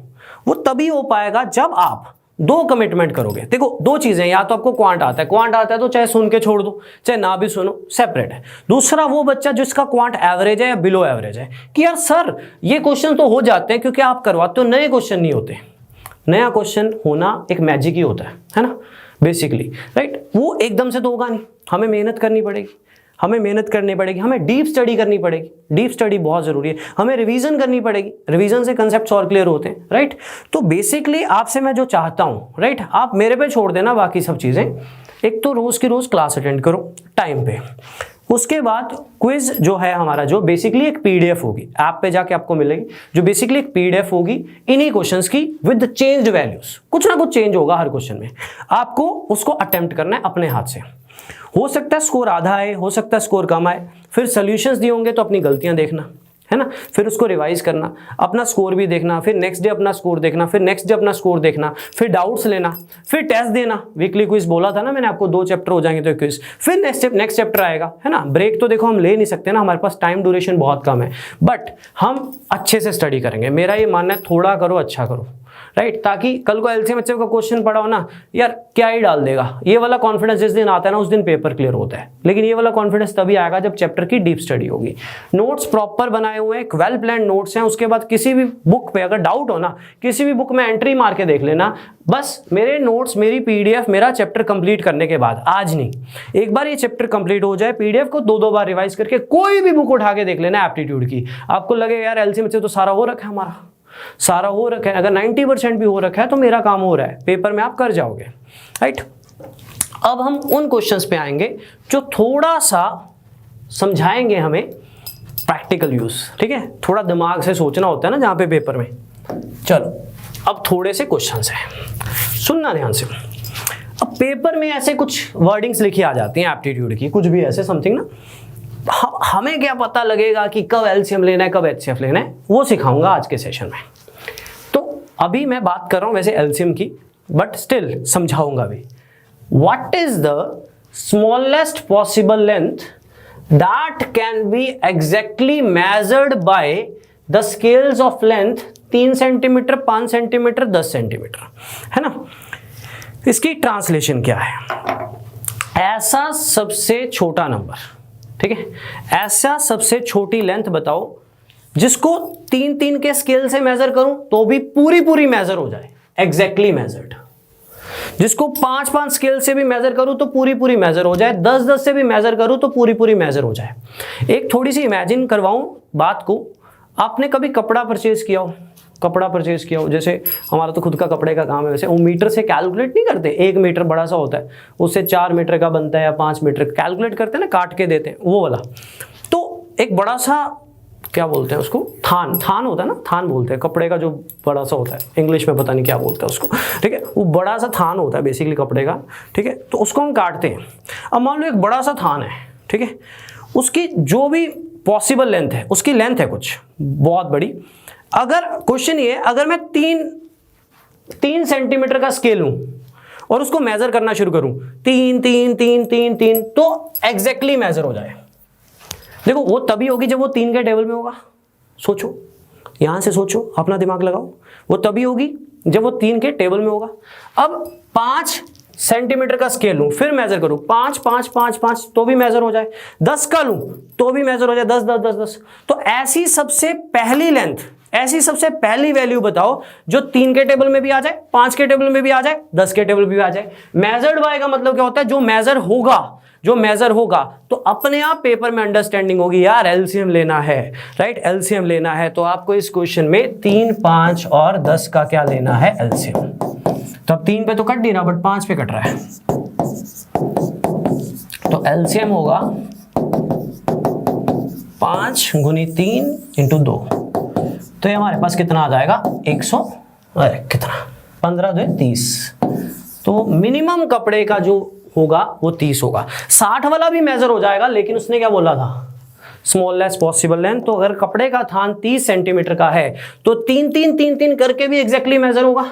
S1: वो तभी हो पाएगा जब आप 2 कमिटमेंट करोगे। देखो 2 चीजें, या तो आपको क्वांट आता है तो चाहे सुन के छोड़ दो, चाहे ना भी सुनो, सेपरेट है। दूसरा वो बच्चा जिसका क्वांट एवरेज है या बिलो एवरेज है, कि यार सर ये क्वेश्चन तो हो जाते हैं क्योंकि आप करवाते हो, नए क्वेश्चन नहीं होते। नया क्वेश्चन होना एक मैजिक ही होता है ना, बेसिकली, राइट। वो एकदम से तो होगा नहीं, हमें मेहनत करनी पड़ेगी, हमें डीप स्टडी करनी पड़ेगी। डीप स्टडी बहुत जरूरी है। हमें रिवीजन करनी पड़ेगी, रिवीजन से कंसेप्ट्स और क्लियर होते हैं, राइट। तो बेसिकली आपसे मैं जो चाहता हूं, राइट, आप मेरे पे छोड़ देना बाकी सब चीजें। एक तो रोज की रोज क्लास अटेंड करो टाइम पे। उसके बाद क्विज जो है हमारा, जो बेसिकली एक पीडीएफ होगी, ऐप पे जाके आपको मिलेगी, जो बेसिकली एक पीडीएफ होगी इन्हीं क्वेश्चंस की विद चेंज्ड वैल्यूज। कुछ ना कुछ चेंज होगा हर क्वेश्चन में, आपको उसको अटेम्प्ट करना है अपने हाथ से। हो सकता है स्कोर आधा आए, हो सकता है स्कोर कम आए, फिर सॉल्यूशंस दिए होंगे तो अपनी गलतियां देखना, है ना, फिर उसको रिवाइज करना, अपना स्कोर भी देखना, फिर नेक्स्ट डे अपना स्कोर देखना, फिर नेक्स्ट डे अपना स्कोर देखना, फिर डाउट्स लेना, फिर टेस्ट देना। वीकली क्विज बोला था ना मैंने आपको, 2 चैप्टर हो जाएंगे तो क्विज, फिर नेक्स्ट चैप्टर आएगा, है ना। ब्रेक तो देखो हम ले नहीं सकते ना, हमारे पास टाइम ड्यूरेशन बहुत कम है, बट हम अच्छे से स्टडी करेंगे। मेरा ये मानना है थोड़ा करो अच्छा करो, राइट, ताकि कल को एलसीएम एचसीएफ का क्वेश्चन पढ़ा हो ना, यार क्या ही डाल देगा। ये वाला कॉन्फिडेंस जिस दिन आता है ना उस दिन पेपर क्लियर होता है, लेकिन ये वाला कॉन्फिडेंस तभी आएगा जब चैप्टर की डीप स्टडी होगी। नोट्स प्रॉपर बनाए हुए हैं, वेल प्लान नोट्स हैं। उसके बाद किसी भी बुक पे अगर डाउट हो ना, किसी भी बुक में एंट्री मार के देख लेना। बस मेरे नोट्स, मेरी पीडीएफ, मेरा चैप्टर कंप्लीट करने के बाद, आज नहीं, एक बार ये चैप्टर कंप्लीट हो जाए, पीडीएफ को 2-2 बार रिवाइज करके कोई भी बुक उठा के देख लेना एप्टीट्यूड की। आपको लगे यार एलसीएम एचसीएफ तो सारा हो रखा है, हमारा सारा हो रखा है, अगर 90% भी हो रखा है तो मेरा काम हो रहा है, पेपर में आप कर जाओगे, राइट। अब हम उन क्वेश्चंस पे आएंगे जो थोड़ा सा समझाएंगे हमें प्रैक्टिकल यूज, ठीक है, थोड़ा दिमाग से सोचना होता है ना जहां पे पेपर में। चलो अब थोड़े से क्वेश्चंस हैं, सुनना ध्यान से। अब पेपर में ऐसे कुछ वर्डिंग्स लिखी आ जाती हैं एप्टीट्यूड की, कुछ भी ऐसे समथिंग ना, हमें क्या पता लगेगा कि कब एलसीएम लेना है कब एचसीएफ लेना है, वो सिखाऊंगा आज के सेशन में। तो अभी मैं बात कर रहा हूं वैसे एलसीएम की, बट स्टिल समझाऊंगा भी। What is the smallest possible length that can B exactly measured by the scales of length 3 centimetre, 5 centimetre, 10 centimetre, है ना। इसकी ट्रांसलेशन क्या है? ऐसा सबसे छोटा नंबर, ठीक है, ऐसा सबसे छोटी लेंथ बताओ जिसको 3-3 के स्केल से मेजर करूं तो भी पूरी मेजर हो जाए, एग्जैक्टली मेजर्ड। जिसको 5-5 स्केल से भी मेजर करूं तो पूरी मेजर हो जाए, 10-10 से भी मेजर करूं तो पूरी मेजर हो जाए। एक थोड़ी सी इमेजिन करवाऊं बात को। आपने कभी कपड़ा परचेज किया हो, जैसे हमारा तो खुद का कपड़े का काम है, वैसे वो मीटर से कैलकुलेट नहीं करते, 1 मीटर बड़ा सा होता है, उससे 4 मीटर का बनता है या 5 मीटर कैलकुलेट करते हैं ना, काट के देते हैं, वो वाला। तो एक बड़ा सा क्या बोलते हैं उसको, थान, थान होता है ना, थान बोलते हैं कपड़े का जो बड़ा सा होता है, इंग्लिश में पता नहीं क्या बोलते हैं उसको, ठीक है, वो बड़ा सा थान होता है बेसिकली कपड़े का, ठीक है, तो उसको हम काटते हैं। अब मान लो एक बड़ा सा थान है, ठीक है, उसकी जो भी पॉसिबल लेंथ है, उसकी लेंथ है कुछ बहुत बड़ी, अगर क्वेश्चन ये, अगर मैं 3 सेंटीमीटर का स्केल लूं और उसको मेजर करना शुरू करूं, 3 3 3 3 3, तो एग्जैक्टली मेजर हो जाए। देखो वो तभी होगी जब वो 3 के टेबल में होगा, सोचो, यहां से सोचो, अपना दिमाग लगाओ, वो तभी होगी जब वो 3 के टेबल में होगा। अब 5 सेंटीमीटर का स्केल लूं, फिर मेजर करूं, 5 5 5 5, तो भी मेजर हो जाए, 10 का लूं तो भी मेजर हो जाए, 10 10 10 10। तो ऐसी सबसे पहली लेंथ, ऐसी सबसे पहली वैल्यू बताओ जो 3 के टेबल में भी आ जाए, 5 के टेबल में भी आ जाए, 10 के टेबल में भी आ जाए। मेजर्ड बाय का मतलब क्या होता है, जो मेजर होगा, जो मेजर होगा, तो अपने आप पेपर में अंडरस्टैंडिंग होगी, यार एलसीएम लेना है, राइट, एलसीएम लेना है, तो आपको इस क्वेश्चन में 3 5 और 10 का क्या लेना है, एलसीएम। तो अब 3 पे तो कट नहीं रहा, बट 5 पे कट रहा है, तो एलसीएम होगा 5 गुनी 3 इंटू 2, तो ये हमारे पास कितना आ जाएगा, 100, अरे कितना, 15 2 30। तो मिनिमम कपड़े का जो होगा वो 30 होगा। 60 वाला भी मेजर हो जाएगा, लेकिन उसने क्या बोला था, स्मॉलेस्ट पॉसिबल लेंथ। तो अगर कपड़े का थान 30 सेंटीमीटर का है तो 3 3 3 3 करके भी एग्जैक्टली मेजर होगा,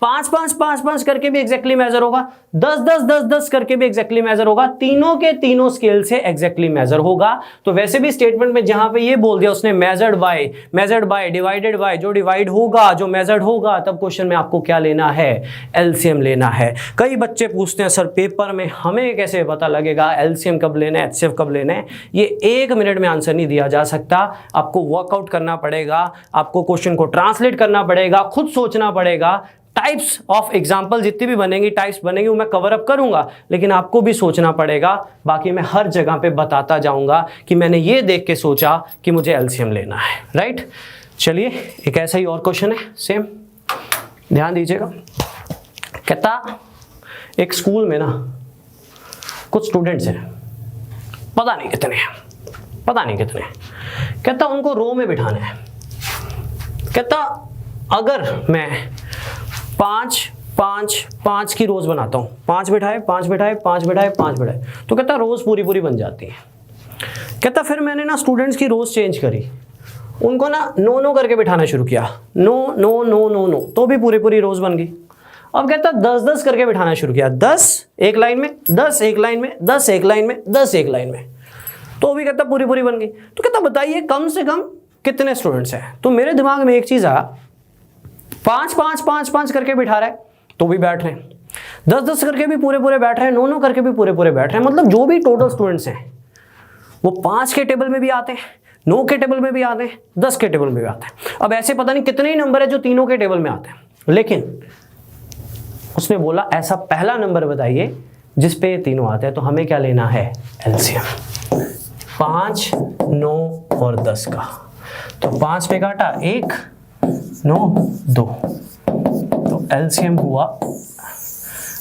S1: 5 5 5 5 करके भी एग्जैक्टली मेजर होगा, 10 10 10 10 करके भी एग्जैक्टली मेजर होगा, तीनों के तीनों स्केल से एग्जैक्टली मेजर होगा। तो वैसे भी स्टेटमेंट में जहां पे ये बोल दिया उसने मेजर्ड बाय डिवाइडेड बाय, जो डिवाइड होगा, जो मेजर्ड होगा, तब क्वेश्चन में आपको क्या लेना है, एलसीएम लेना है। कई बच्चे पूछते हैं सर पेपर में हमें कैसे पता लगेगा एलसीएम कब लेना है, एचसीएफ कब लेना है। ये 1 मिनट में आंसर नहीं दिया जा सकता, आपको वर्कआउट करना पड़ेगा, आपको क्वेश्चन को ट्रांसलेट करना पड़ेगा, खुद सोचना पड़ेगा। टाइप्स ऑफ एग्जाम्पल जितनी भी बनेंगी, टाइप्स बनेंगी, वो मैं कवर अप करूंगा, लेकिन आपको भी सोचना पड़ेगा। बाकी मैं हर जगह पे बताता जाऊंगा कि मैंने ये देख के सोचा कि मुझे एलसीएम लेना है, राइट। चलिए एक ऐसा ही और क्वेश्चन है, सेम ध्यान दीजिएगा। कहता एक स्कूल में ना कुछ स्टूडेंट्स हैं, पता नहीं कितने, कहता उनको रो में बिठाना है। कहता अगर मैं 5 5 5 की रोज बनाता हूं, 5 बिठाए 5 बिठाए 5 बिठाए 5 बिठाए, तो कहता रोज पूरी बन जाती है। कहता फिर मैंने ना स्टूडेंट्स की रोज चेंज करी, उनको ना नो करके बिठाना शुरू किया, नो, तो भी पूरी रोज बन गई। अब कहता 10 करके बिठाना शुरू किया, 10 एक लाइन में, 10 एक लाइन में, 10 एक लाइन में, 10 एक लाइन में, तो भी कहता पूरी बन गई। तो कहता बताइए कम से कम कितने स्टूडेंट्स हैं। तो मेरे दिमाग में एक चीज आया, 5 5 5 5 करके बिठा रहा है तो भी बैठ रहे हैं, 10 10 करके भी पूरे बैठ रहे हैं, 9 करके भी पूरे बैठ रहे हैं, मतलब जो भी टोटल स्टूडेंट्स हैं वो 5 के टेबल में भी आते हैं, 9 के टेबल में भी आते हैं, 10 के टेबल में भी आते हैं। अब ऐसे पता नहीं कितने ही नंबर है जो तीनों के टेबल में आते हैं, लेकिन उसने बोला ऐसा पहला नंबर बताइए जिस पे तीनों आते हैं। तो हमें क्या लेना है, एलसीएम 5 9 और 10 का। तो 5 पे काटा 1 9 2, तो एलसीएम हुआ।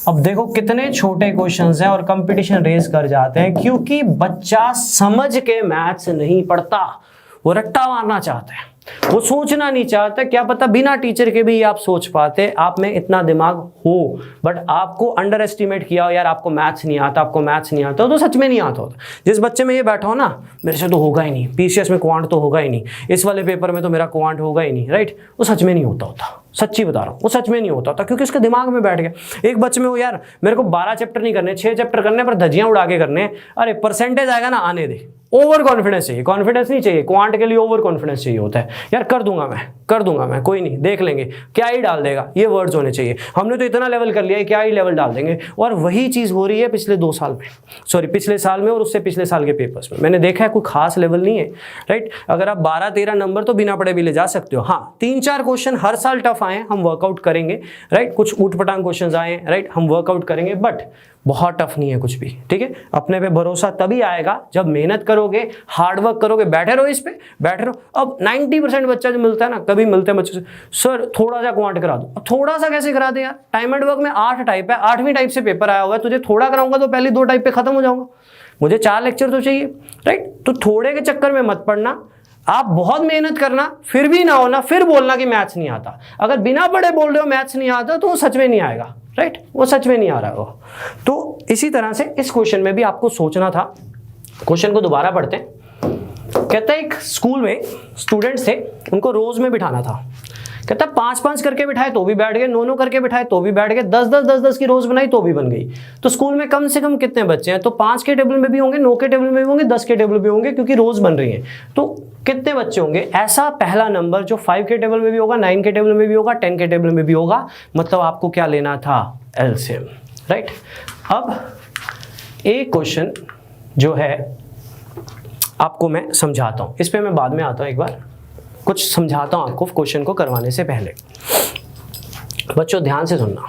S1: अब देखो कितने छोटे क्वेश्चंस हैं और कंपटीशन रेस कर जाते हैं, क्योंकि बच्चा समझ के मैथ्स नहीं पढ़ता, वो रट्टा मारना चाहता है, वो सोचना नहीं चाहता। क्या पता बिना टीचर के भी आप सोच पाते, आप में इतना दिमाग हो, बट आपको अंडर एस्टिमेट किया हो, यार आपको मैथ्स नहीं आता, तो सच में नहीं आता होता। जिस बच्चे में ये बैठा हो ना, मेरे से तो होगा ही नहीं, पीसीएस में क्वांट तो होगा ही नहीं, इस वाले पेपर में तो मेरा क्वांट होगा ही नहीं, राइट, वो सच में नहीं होता, सच्ची बता रहा हूँ, वो सच में नहीं होता, क्योंकि उसके दिमाग में बैठ गया। एक बच्चे में वो, यार मेरे को 12 चैप्टर नहीं करने, 6 चैप्टर करने पर धज्जियां उड़ा के करने, अरे परसेंटेज आएगा ना आने दे, ओवर कॉन्फिडेंस चाहिए, कॉन्फिडेंस नहीं चाहिए, क्वांट के लिए ओवर कॉन्फिडेंस चाहिए होता है। यार कर दूंगा मैं, कोई नहीं, देख लेंगे, क्या ही डाल देगा, ये वर्ड्स होने चाहिए, हमने तो इतना लेवल कर लिया है, क्या ही लेवल डाल देंगे। और वही चीज हो रही है पिछले 2 साल में, पिछले साल में और उससे पिछले साल के पेपर्स में मैंने देखा है, कोई खास लेवल नहीं है, राइट। अगर आप 12-13 नंबर तो बिना पढ़े भी ले जा सकते हो। हाँ 3-4 क्वेश्चन हर साल टफ आए, हम वर्कआउट करेंगे, राइट, कुछ ऊटपटांग क्वेश्चन आए, राइट, हम वर्कआउट करेंगे, बट बहुत टफ नहीं है कुछ भी, ठीक है। अपने पे भरोसा तभी आएगा जब मेहनत करोगे, हार्डवर्क करोगे, बैठे रहो इस पे, बैठे रहो। अब 90% बच्चा जो मिलता है ना, कभी मिलते हैं बच्चे से, सर थोड़ा सा क्वांट करा दो। अब थोड़ा सा कैसे करा दे यार, टाइम एंड वर्क में 8 टाइप है, 8वीं टाइप से पेपर आया हुआ है, तुझे थोड़ा कराऊंगा तो पहले 2 टाइप पे खत्म हो जाऊंगा, मुझे 4 लेक्चर तो चाहिए, राइट। तो थोड़े के चक्कर में मत पड़ना, आप बहुत मेहनत करना, फिर भी ना होना, फिर बोलना कि मैथ्स नहीं आता। अगर बिना पढ़े बोल रहे हो मैथ्स नहीं आता तो वो सच में नहीं आएगा, राइट, वो सच में नहीं आ रहा हो। तो इसी तरह से इस क्वेश्चन में भी आपको सोचना था। क्वेश्चन को दोबारा पढ़ते हैं। कहता है एक स्कूल में स्टूडेंट्स थे, उनको रोज में बिठाना था। कहता 5-5 करके बिठाए तो भी बैठ गए, 9-9 करके बिठाए तो भी बैठ गए, 10-10 की रोज बनाई तो भी बन गई। तो स्कूल में कम से कम कितने बच्चे हैं? तो 5 के टेबल में भी होंगे, 9 के टेबल में भी होंगे, 10 के टेबल भी होंगे, क्योंकि रोज बन रही है। तो कितने बच्चे होंगे? ऐसा पहला नंबर जो 5 के टेबल में भी होगा, 9 के टेबल में भी होगा, 10 के टेबल में भी होगा। मतलब आपको क्या लेना था? LCM, right. अब एक क्वेश्चन जो है आपको मैं समझाता हूं, इस पे मैं बाद में आता हूं, एक बार कुछ समझाता हूं आपको क्वेश्चन को करवाने से पहले। बच्चों ध्यान से सुनना,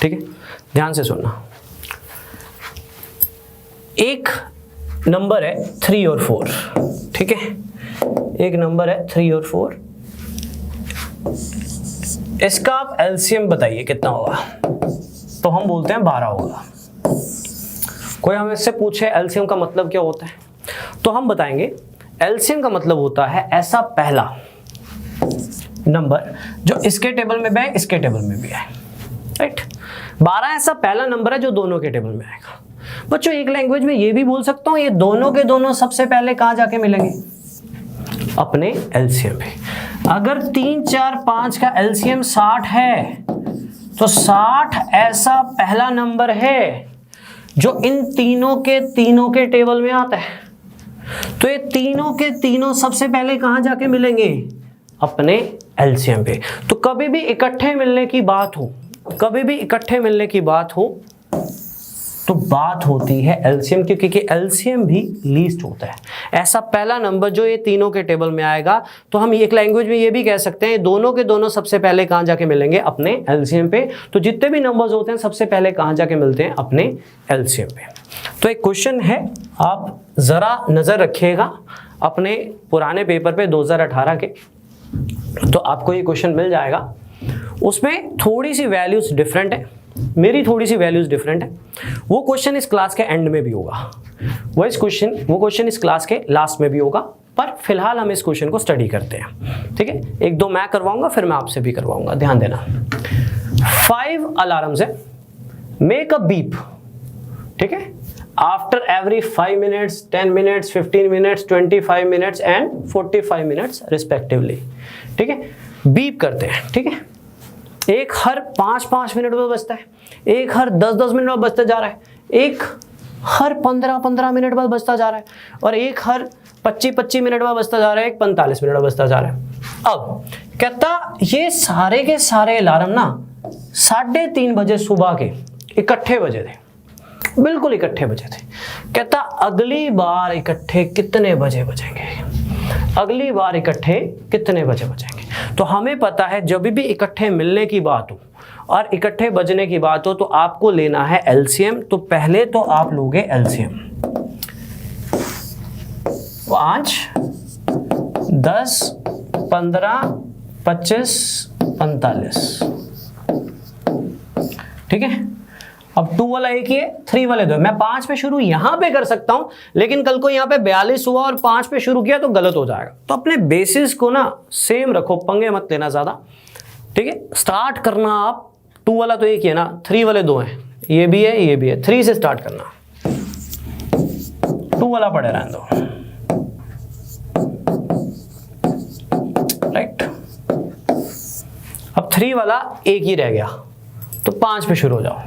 S1: ठीक है, ध्यान से सुनना। एक नंबर है 3 और 4, ठीक है, एक नंबर है 3 और 4। इसका आप एलसीएम बताइए कितना होगा? तो हम बोलते हैं 12 होगा। कोई हमें इससे पूछे एलसीएम का मतलब क्या होता है, तो हम बताएंगे एलसीएम का मतलब होता है ऐसा पहला नंबर जो इसके टेबल में भी है, इसके टेबल में भी है, राइट। 12 ऐसा पहला नंबर है जो दोनों के टेबल में आएगा। बच्चों एक लैंग्वेज में ये भी बोल सकता हूं, ये दोनों के दोनों सबसे पहले कहां जाके मिलेंगे? अपने एलसीएम पे। अगर 3, 4, 5 का एलसीएम 60 है तो 60 ऐसा पहला नंबर है जो इन तीनों के टेबल में आता है। तो ये तीनों के तीनों सबसे पहले कहां जाके मिलेंगे? अपने एलसीएम पे। तो कभी भी इकट्ठे मिलने की बात हो, कभी भी इकट्ठे मिलने की बात हो तो बात होती है एलसीएम की, क्योंकि एलसीएम भी लीस्ट होता है। ऐसा पहला नंबर जो ये तीनों के टेबल में आएगा, तो हम एक लैंग्वेज में ये भी कह सकते हैं दोनों के दोनों सबसे पहले कहां जाके मिलेंगे? अपने एलसीएम पे। तो जितने भी नंबर्स होते हैं सबसे पहले कहां जाके मिलते हैं? अपने एलसीएम पे। तो एक क्वेश्चन है, आप जरा नजर रखिएगा अपने पुराने पेपर पे 2018 के, तो आपको ये क्वेश्चन मिल जाएगा। उसमें थोड़ी सी वैल्यूज डिफरेंट है, मेरी थोड़ी सी वैल्यूज डिफरेंट है। वो क्वेश्चन इस क्लास के एंड में भी होगा, वो क्वेश्चन इस क्लास के लास्ट में भी होगा, पर फिलहाल हम इस क्वेश्चन को स्टडी करते हैं, ठीक है। 1-2 मैं करवाऊंगा, फिर मैं आपसे भी करवाऊंगा, ध्यान देना। 5 अलार्म्स है, मेक अ बीप, ठीक है, after every 5 minutes, 10 minutes, 15 minutes, 25 minutes and 45 minutes respectively, ठीक है। बीप करते हैं, ठीक है। एक हर 5-5 मिनट में बजता है, एक हर 10-10 मिनट में बजता जा रहा है, एक हर 15-15 मिनट बाद बजता जा रहा है, और एक हर 25-25 मिनट बाद बजता जा रहा है, एक 45 मिनट में बजता जा रहा है। अब कहता ये सारे के सारे अलार्म ना 3:30 बजे सुबह के इकट्ठे बजे थे, बिल्कुल इकट्ठे बजे थे। कहता अगली बार इकट्ठे कितने बजे बजेंगे? अगली बार इकट्ठे कितने बजे बजेंगे? तो हमें पता है जब भी इकट्ठे मिलने की बात हो और इकट्ठे बजने की बात हो तो आपको लेना है एलसीएम। तो पहले तो आप लोगे एलसीएम 5, 10, 15, 25, 45, ठीक है। अब 2 वाला एक ही है, 3 वाले 2। मैं 5 पे शुरू यहां पे कर सकता हूं, लेकिन कल को यहां पे 42 हुआ और 5 पे शुरू किया तो गलत हो जाएगा। तो अपने बेसिस को ना सेम रखो, पंगे मत लेना ज्यादा, ठीक है। स्टार्ट करना आप 2 वाला तो एक ही है ना, 3 वाले 2 हैं, ये भी है ये भी है। 3 से स्टार्ट करना, 2 वाला पड़े रहने दो, राइट। अब 3 वाला एक ही रह गया, तो 5 पे शुरू हो जाओ।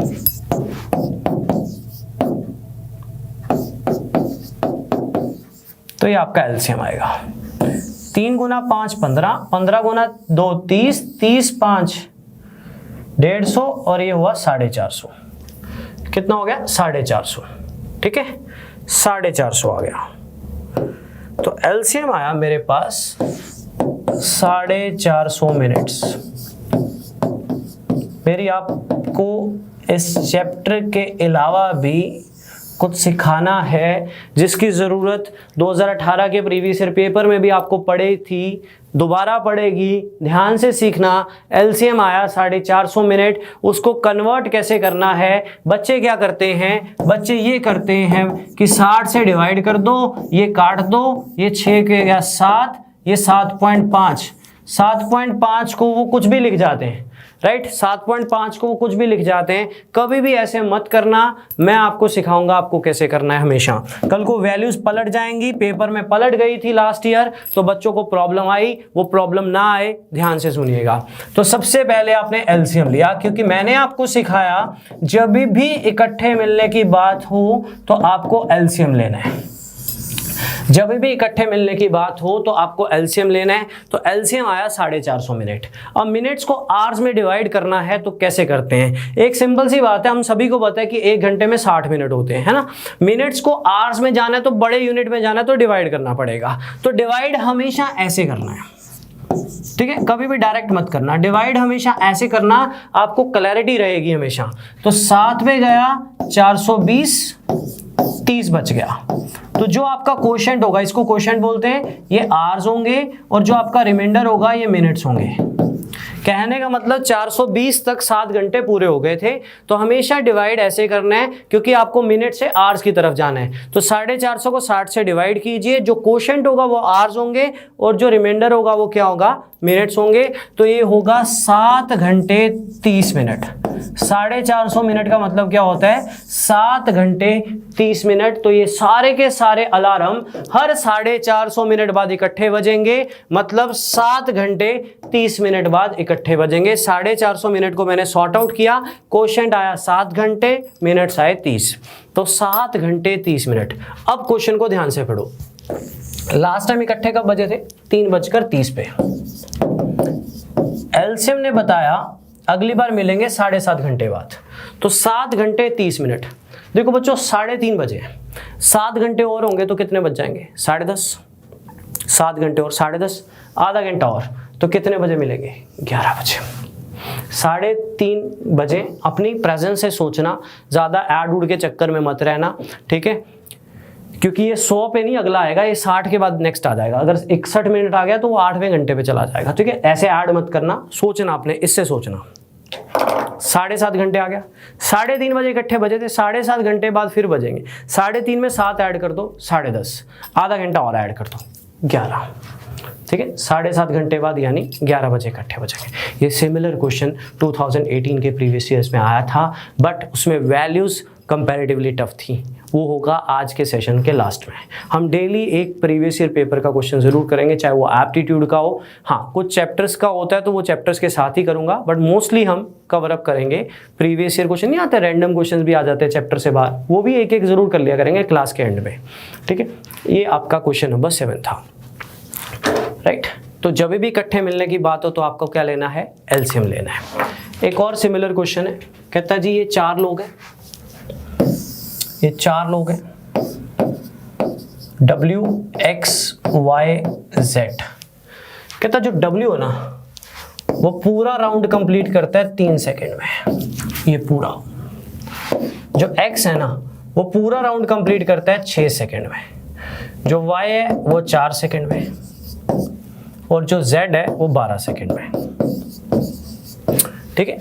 S1: तो ये आपका एलसीएम आएगा 3 गुना 5 15, 15 गुना 2 30, 30 5 150 और ये हुआ 450। कितना हो गया? 450, ठीक है, 450 आ गया। तो एलसीएम आया मेरे पास 450 मिनट्स। मेरी आपको इस चैप्टर के अलावा भी कुछ सिखाना है जिसकी ज़रूरत 2018 के प्रीवियस ईयर पेपर में भी आपको पढ़ी थी, दोबारा पढ़ेगी, ध्यान से सीखना। एलसीएम आया 450 मिनट, उसको कन्वर्ट कैसे करना है। बच्चे क्या करते हैं, बच्चे ये करते हैं कि 60 से डिवाइड कर दो, ये काट दो, ये 6 के या 7, ये 7.5, 7.5 को वो कुछ भी लिख जाते हैं, राइट। 7.5 को वो कुछ भी लिख जाते हैं। कभी भी ऐसे मत करना, मैं आपको सिखाऊंगा आपको कैसे करना है। हमेशा कल को वैल्यूज पलट जाएंगी, पेपर में पलट गई थी लास्ट ईयर, तो बच्चों को प्रॉब्लम आई, वो प्रॉब्लम ना आए, ध्यान से सुनिएगा। तो सबसे पहले आपने एलसीएम लिया, क्योंकि मैंने आपको सिखाया जब भी इकट्ठे मिलने की बात हो तो आपको एलसीएम लेना है। जब भी इकट्ठे मिलने की बात हो तो आपको एलसीएम लेना है। तो एलसीएम आया 450 मिनट। अब मिनट्स को आवर्स में डिवाइड करना है, तो कैसे करते हैं। एक सिंपल सी बात है, हम सभी को पता है कि 1 घंटे में 60 मिनट होते हैं, है ना। मिनट्स को आवर्स में जाना है तो बड़े यूनिट में जाना है तो डिवाइड करना पड़ेगा। तो डिवाइड हमेशा ऐसे करना है, ठीक है, कभी भी डायरेक्ट मत करना, डिवाइड हमेशा ऐसे करना, आपको क्लैरिटी रहेगी हमेशा। तो 7 पे गया 420, 30 बच गया। तो जो आपका क्वोशेंट होगा, इसको क्वोशेंट बोलते हैं, ये आवर्स होंगे, और जो आपका रिमाइंडर होगा ये मिनट्स होंगे। कहने का मतलब 420 तक 7 घंटे पूरे हो गए थे। तो हमेशा डिवाइड ऐसे करना है, क्योंकि आपको मिनट से आवर्स की तरफ जाना है। तो 450 को 60 से डिवाइड कीजिए, जो क्वोशेंट होगा वो आवर्स होंगे, और जो रिमाइंडर होगा वो क्या होगा, मिनट्स होंगे। तो ये होगा 7 घंटे 30 मिनट। 450 मिनट का मतलब क्या होता है, 7 घंटे 30 मिनट। तो ये सारे के सारे अलार्म हर 450 मिनट बाद इकट्ठे बजेंगे, मतलब 7 घंटे 30 मिनट बाद इकट्ठे बजेंगे। 450 मिनट को मैंने सॉर्ट आउट किया, क्वोशेंट आया 7 घंटे, मिनट्स आए 30, तो 7 घंटे 30 मिनट। अब क्वेश्चन को ध्यान से पढ़ो। लास्ट टाइम इकट्ठे कब बजे थे, 3:30 पे। एलसीएम ने बताया अगली बार मिलेंगे 7.5 घंटे बाद, तो 7 घंटे 30 मिनट। देखो बच्चों 3:30 बजे, 7 घंटे और होंगे तो कितने बज जाएंगे, 10:30। 7 घंटे और 10:30, आधा घंटा और, तो कितने बजे मिलेंगे, 11 बजे। 3:30 बजे अपनी प्रेजेंस से सोचना, ज़्यादा ऐड उड़ के चक्कर में मत रहना, ठीक है, क्योंकि ये 100 पे नहीं अगला आएगा, ये 60 के बाद नेक्स्ट आ जाएगा। अगर 61 मिनट आ गया तो वो 8वें घंटे पे चला जाएगा, ठीक है। ऐसे ऐड मत करना, सोचना आपने, इससे सोचना। 7.5 घंटे आ गया, 3:30 बजे इकट्ठे बजे थे, 7.5 घंटे बाद फिर बजेंगे। 3:30 में 7 ऐड कर दो, 10:30, आधा घंटा और ऐड कर दो, 11, ठीक है। 7.5 घंटे बाद यानी 11 बजे इकट्ठे बजेंगे। ये सिमिलर क्वेश्चन 2018 के प्रीवियस ईयर्स में आया था, बट उसमें वैल्यूज कंपैरेटिवली टफ थी। वो होगा आज के सेशन के लास्ट में। हम डेली एक प्रीवियस ईयर पेपर का क्वेश्चन जरूर करेंगे, चाहे वो एप्टीट्यूड का हो, हाँ कुछ चैप्टर्स का होता है तो वो चैप्टर्स के साथ ही करूंगा, बट मोस्टली हम कवर अप करेंगे प्रीवियस ईयर क्वेश्चन। नहीं आते, रैंडम क्वेश्चन भी आ जाते हैं चैप्टर से बाहर, वो भी एक एक जरूर कर लिया करेंगे क्लास के एंड में, ठीक है। ये आपका क्वेश्चन नंबर 7 था, राइट। तो जब भी इकट्ठे मिलने की बात हो तो आपको क्या लेना है, एलसीएम लेना है। एक और सिमिलर क्वेश्चन है, कहता है जी ये 4 लोग हैं, ये 4 लोग हैं, W X Y Z। कहता जो W है ना वो पूरा राउंड कंप्लीट करता है 3 सेकेंड में, ये पूरा। जो X है ना वो पूरा राउंड कंप्लीट करता है 6 सेकेंड में, जो Y है वो 4 सेकेंड में, और जो Z है वो 12 सेकेंड में, ठीक है।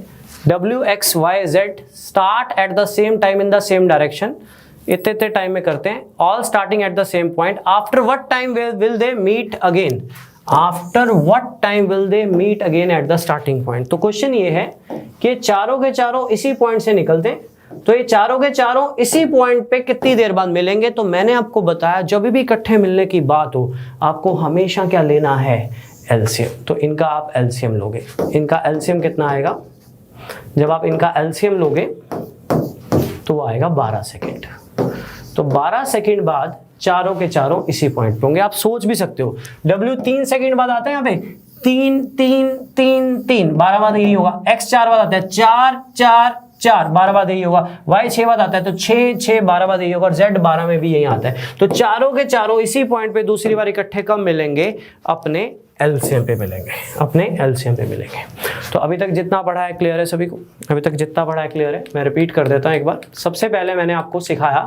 S1: W X Y Z start at the same time in the same direction, इतने टाइम में करते हैं, all starting at the same point. After what time will they meet again, after what time will they meet again at the starting point. तो question ये है कि चारों के चारों इसी पॉइंट से निकलते हैं, तो ये चारों के चारों इसी पॉइंट पे कितनी देर बाद मिलेंगे। तो मैंने आपको बताया जब भी इकट्ठे मिलने की बात हो आपको हमेशा क्या लेना है, एलसीएम। तो इनका आप एलसीएम लोगे, इनका एलसीएम कितना आएगा, जब आप इनका एलसीएम लोगे तो वो आएगा 12 सेकेंड। तो 12 सेकेंड बाद चारों के चारों इसी पॉइंट पे होंगे। आप सोच भी सकते हो W 3 सेकेंड बाद आता है, यहाँ पे 3 3 3 3, 12 बाद यही होगा। X 4 बाद आता है, 4 4 4, 12 बाद यही होगा। Y 6 बाद आता है तो 6 6, 12 बाद यही होगा, और Z 12 में भी यही आता है। तो चारों के चारों इसी पॉइंट पे दूसरी बार इकट्ठे कब मिलेंगे, अपने एलसीएम पे मिलेंगे, अपने एलसीएम पे मिलेंगे। तो अभी तक जितना पढ़ा है क्लियर है सभी को? अभी तक जितना पढ़ा है क्लियर है? मैं रिपीट कर देता हूँ एक बार। सबसे पहले मैंने आपको सिखाया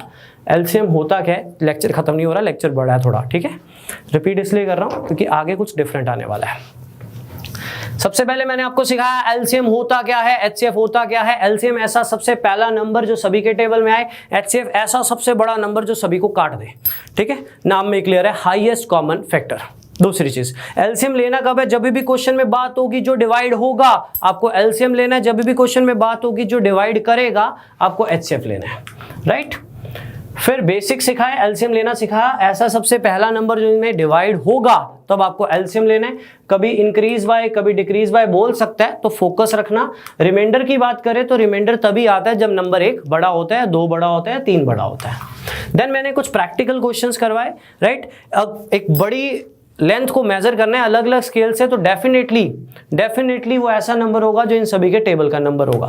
S1: एलसीएम होता क्या है। लेक्चर खत्म नहीं हो रहा, लेक्चर बड़ा है थोड़ा, ठीक है। रिपीट इसलिए कर रहा हूँ क्योंकि आगे कुछ डिफरेंट आने वाला है। सबसे पहले मैंने आपको सिखाया एलसीएम होता क्या है, एचसीएफ होता क्या है। एलसीएम ऐसा सबसे पहला नंबर जो सभी के टेबल में आए, एचसीएफ ऐसा सबसे बड़ा नंबर जो सभी को काट दे, ठीक है। नाम में क्लियर है, हाईएस्ट कॉमन फैक्टर। दूसरी चीज, एलसीएम लेना कब है? जब भी क्वेश्चन में बात होगी जो डिवाइड होगा आपको एलसीएम लेना है, जब भी क्वेश्चन में बात होगी जो डिवाइड करेगा आपको एचसीएफ लेना है, राइट। फिर बेसिक सिखाया, एलसीएम लेना सिखाया, ऐसा सबसे पहला नंबर जो इनमें डिवाइड होगा तब आपको एलसीएम लेना है। कभी इंक्रीज बाय कभी डिक्रीज बाय बोल सकता है, तो फोकस रखना। रिमाइंडर की बात करें तो रिमाइंडर तभी आता है जब नंबर 1 बड़ा होता है, 2 बड़ा होता है, 3 बड़ा होता है। देन मैंने कुछ प्रैक्टिकल क्वेश्चंस करवाए, राइट। अब एक बड़ी लेंथ को मेजर करना है अलग अलग स्केल से, तो डेफिनेटली वो ऐसा नंबर होगा जो इन सभी के टेबल का नंबर होगा,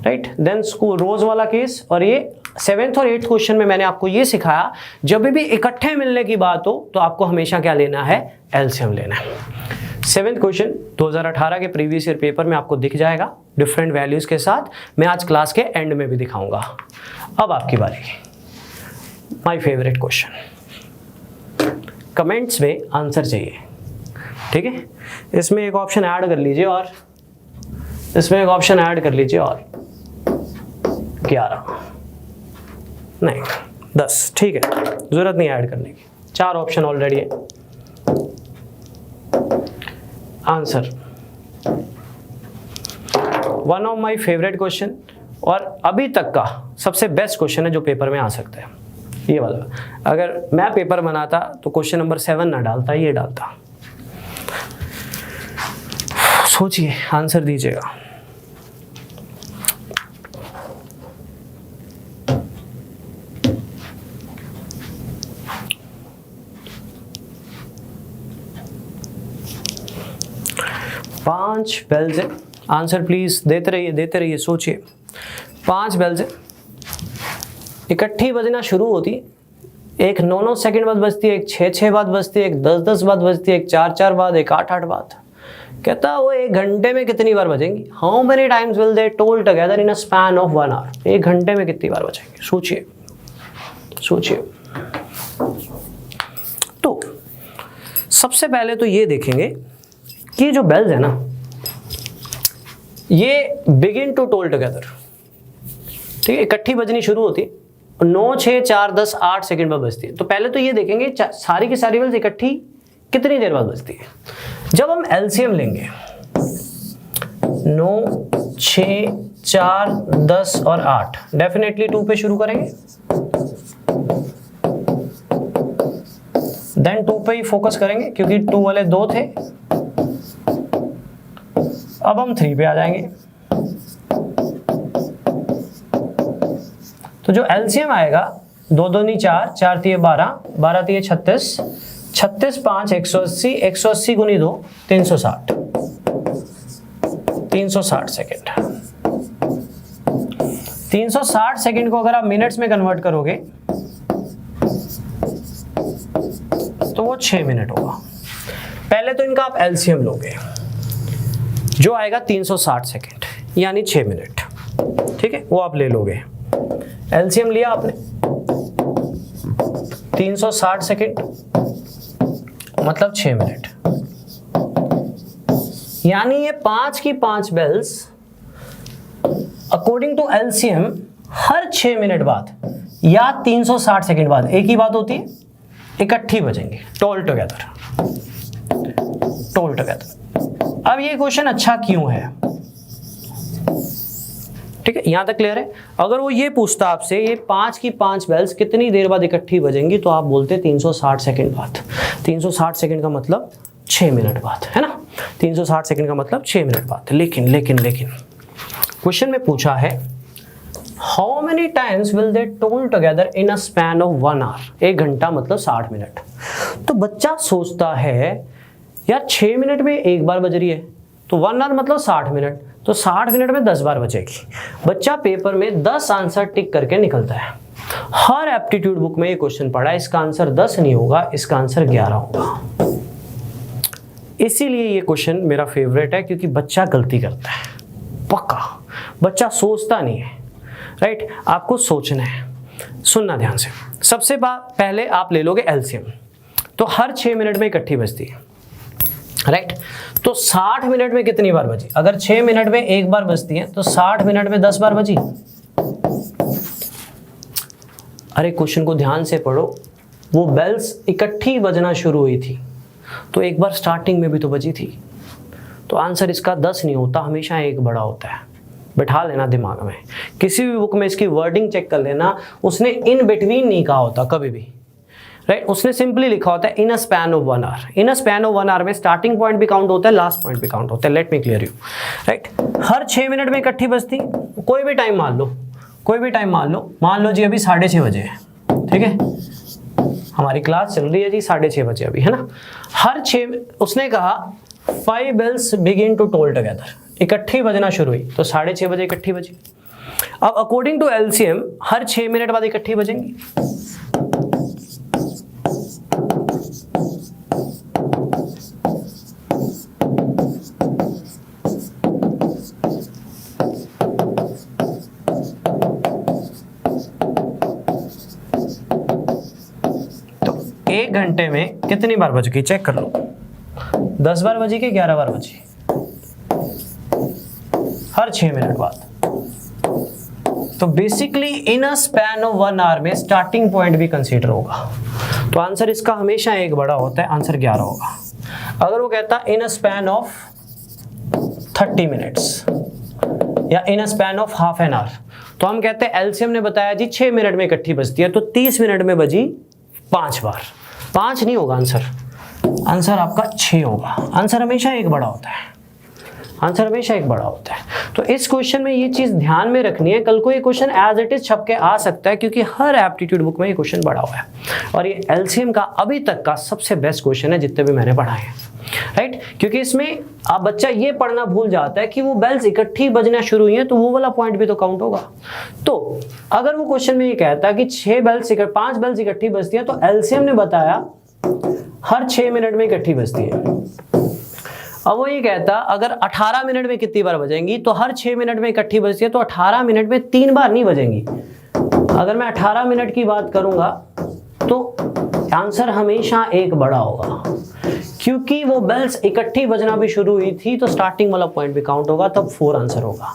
S1: राइट। देन रोज वाला केस, और ये 7th और 8th क्वेश्चन में मैंने आपको ये सिखाया जब भी इकट्ठे मिलने की बात हो तो आपको हमेशा क्या लेना है? एलसीएम लेना है। 7th क्वेश्चन 2018 के प्रीवियस ईयर पेपर में आपको दिख जाएगा डिफरेंट वैल्यूज के साथ। मैं आज क्लास के एंड में भी दिखाऊंगा। अब आपकी बारी, माय फेवरेट क्वेश्चन। कमेंट्स में आंसर चाहिए, ठीक है। इसमें एक ऑप्शन ऐड कर लीजिए, और इसमें एक ऑप्शन ऐड कर लीजिए, और 11 नहीं 10, ठीक है, जरूरत नहीं ऐड करने की, 4 ऑप्शन ऑलरेडी है। Answer, one of my favourite question, और अभी तक का सबसे बेस्ट क्वेश्चन है जो पेपर में आ सकता है, ये वाला। अगर मैं पेपर बनाता तो क्वेश्चन नंबर 7 ना डालता, ये डालता। सोचिए, आंसर दीजिएगा। पांच बेल्स है, आंसर प्लीज देते रहिए, सोचिए। 5 बेल्स है, इकट्ठी बजना शुरू होती, एक 9 सेकंड बाद बजती है, एक 6 बाद बजती है, एक 10 बाद बजती है, एक 4 बाद, एक 8 बाद। कहता वो 1 घंटे में कितनी बार बजेंगी? How many times will they toll together in a span of 1 hour? 1 घंटे में कितनी बार बजेंगे? सोचिए। तो सबसे पहले तो ये देखेंगे कि जो बेल्स है ना, ये बिगिन टू टोल टुगेदर, ठीक है, इकट्ठी बजनी शुरू होती है, 9, 6, 4, 10, 8 सेकंड बाद बजती है। तो पहले तो ये देखेंगे सारी की सारी बेल्स इकट्ठी कितनी देर बाद बजती है। जब हम एलसीएम लेंगे 9, 6, 4, 10 और 8, डेफिनेटली 2 पे शुरू करेंगे, देन 2 पे ही फोकस करेंगे क्योंकि 2 वाले 2 थे। अब हम 3 पे आ जाएंगे, तो जो एलसीएम आएगा 2 दूनी 4, 4 तिये 12, 12 तिये 36, 36 5 180, 180 गुनी 2 360, 360 सेकेंड। 360 सेकेंड को अगर आप मिनट्स में कन्वर्ट करोगे तो वो 6 मिनट होगा। पहले तो इनका आप एलसीएम लोगे, जो आएगा 360 सेकेंड यानी 6 मिनट, ठीक है, वो आप ले लोगे। एलसीएम लिया आपने 360 सेकेंड मतलब 6 मिनट, यानी ये 5 की 5 बेल्स अकॉर्डिंग टू एलसीएम हर 6 मिनट बाद या 360 सेकेंड बाद एक ही बात होती है, इकट्ठी बजेंगी, टोल टुगेदर। अब ये क्वेश्चन अच्छा क्यों है? ठीक है, यहां तक क्लियर है। अगर वो ये पूछता आपसे ये 5 की 5 बेल्स कितनी देर बाद इकट्ठी बजेंगी, तो आप बोलते 360 सेकंड बाद। 360 सेकंड का मतलब 6 मिनट बाद, है ना। 360 सेकंड का मतलब 6 मिनट बाद। लेकिन क्वेश्चन में पूछा है how many times will they toll together in a span of 1 hour? 1 घंटा मतलब 60 मिनट। तो बच्चा सोचता है यार 6 मिनट में 1 बार बज रही है, तो 1 आवर मतलब 60 मिनट, तो 60 मिनट में 10 बार बचेगी। बच्चा पेपर में 10 आंसर टिक करके निकलता है। हर एप्टीट्यूड बुक में ये क्वेश्चन पढ़ा है, इसका आंसर 10 नहीं होगा, इसका आंसर 11 होगा। इसीलिए ये क्वेश्चन मेरा फेवरेट है, क्योंकि बच्चा गलती करता है, पक्का बच्चा सोचता नहीं है, राइट। आपको सोचना है, सुनना ध्यान से। सबसे पहले आप ले लोगे एलसीएम, तो हर 6 मिनट में इकट्ठी बजती है, राइट। तो 60 मिनट में कितनी बार बजी? अगर 6 मिनट में एक बार बजती है तो 60 मिनट में 10 बार बजी। अरे क्वेश्चन को ध्यान से पढ़ो, वो बेल्स इकट्ठी बजना शुरू हुई थी तो एक बार स्टार्टिंग में भी तो बजी थी। तो आंसर इसका 10 नहीं होता, हमेशा एक बड़ा होता है। बैठा लेना दिमाग में, किसी भी बुक में इसकी वर्डिंग चेक कर लेना, उसने इन बिटवीन नहीं कहा होता कभी भी, राइट। उसने सिंपली लिखा होता है in a span of 1 hour. In a span of 1 hour में स्टार्टिंग पॉइंट भी काउंट होता है, लास्ट पॉइंट भी काउंट होता है। Let me clear you, right. हर 6 मिनट में इकट्ठी बजती, कोई भी टाइम मान लो, कोई भी टाइम मान लो जी अभी 6:30 बजे है, ठीक है, हमारी क्लास चल रही है जी 6:30 बजे अभी, है ना। हर 6, उसने कहा 5 bells begin to toll together, इकट्ठी बजना शुरू हुई तो 6:30 बजे इकट्ठी बजी। अब अकॉर्डिंग टू एलसीएम हर 6 मिनट बाद इकट्ठी बजेंगी। तो 1 घंटे में कितनी बार बज गई चेक कर लो, 10 बार बजी कि 11 बार बजी? हर 6 मिनट बाद। तो basically in a span of 1 hour में स्टार्टिंग पॉइंट भी कंसीडर होगा, तो आंसर इसका हमेशा एक बड़ा होता है, आंसर 11 होगा। अगर वो कहता in a span of 30 minutes या in a span of half an hour, तो हम कहते हैं एलसीएम ने बताया जी 6 मिनट में इकट्ठी बजती है, तो 30 मिनट में बजी 5 बार। 5 नहीं होगा आंसर, आंसर आपका 6 होगा। आंसर हमेशा एक बड़ा होता है, आंसर हमेशा एक बड़ा होता है। तो इस क्वेश्चन में ये चीज ध्यान में रखनी है, कल को ये क्वेश्चन एज इट इज छप के आ सकता है, क्योंकि हर एप्टीट्यूड बुक में ये क्वेश्चन बड़ा हुआ है। और ये एलसीएम का अभी तक का सबसे बेस्ट क्वेश्चन है जितने भी मैंने पढ़ाए हैं, राइट। क्योंकि इसमें आप बच्चा ये पढ़ना भूल जाता है कि वो बेल्स इकट्ठी बजना शुरू हुई है तो वो वाला पॉइंट भी तो काउंट होगा। तो अगर वो क्वेश्चन में ये कहता है कि 5 बेल्स इकट्ठी बजती है, तो एलसीएम ने बताया हर 6 मिनट में इकट्ठी बजती है। अब वो ये कहता अगर 18 मिनट में कितनी बार बजेंगी, तो हर 6 मिनट में इकट्ठी बजती है, तो 18 मिनट में 3 बार नहीं बजेंगी। अगर मैं 18 मिनट की बात करूंगा तो आंसर हमेशा एक बड़ा होगा, क्योंकि वो बेल्स इकट्ठी बजना भी शुरू हुई थी तो स्टार्टिंग वाला पॉइंट भी काउंट होगा, तब 4 आंसर होगा।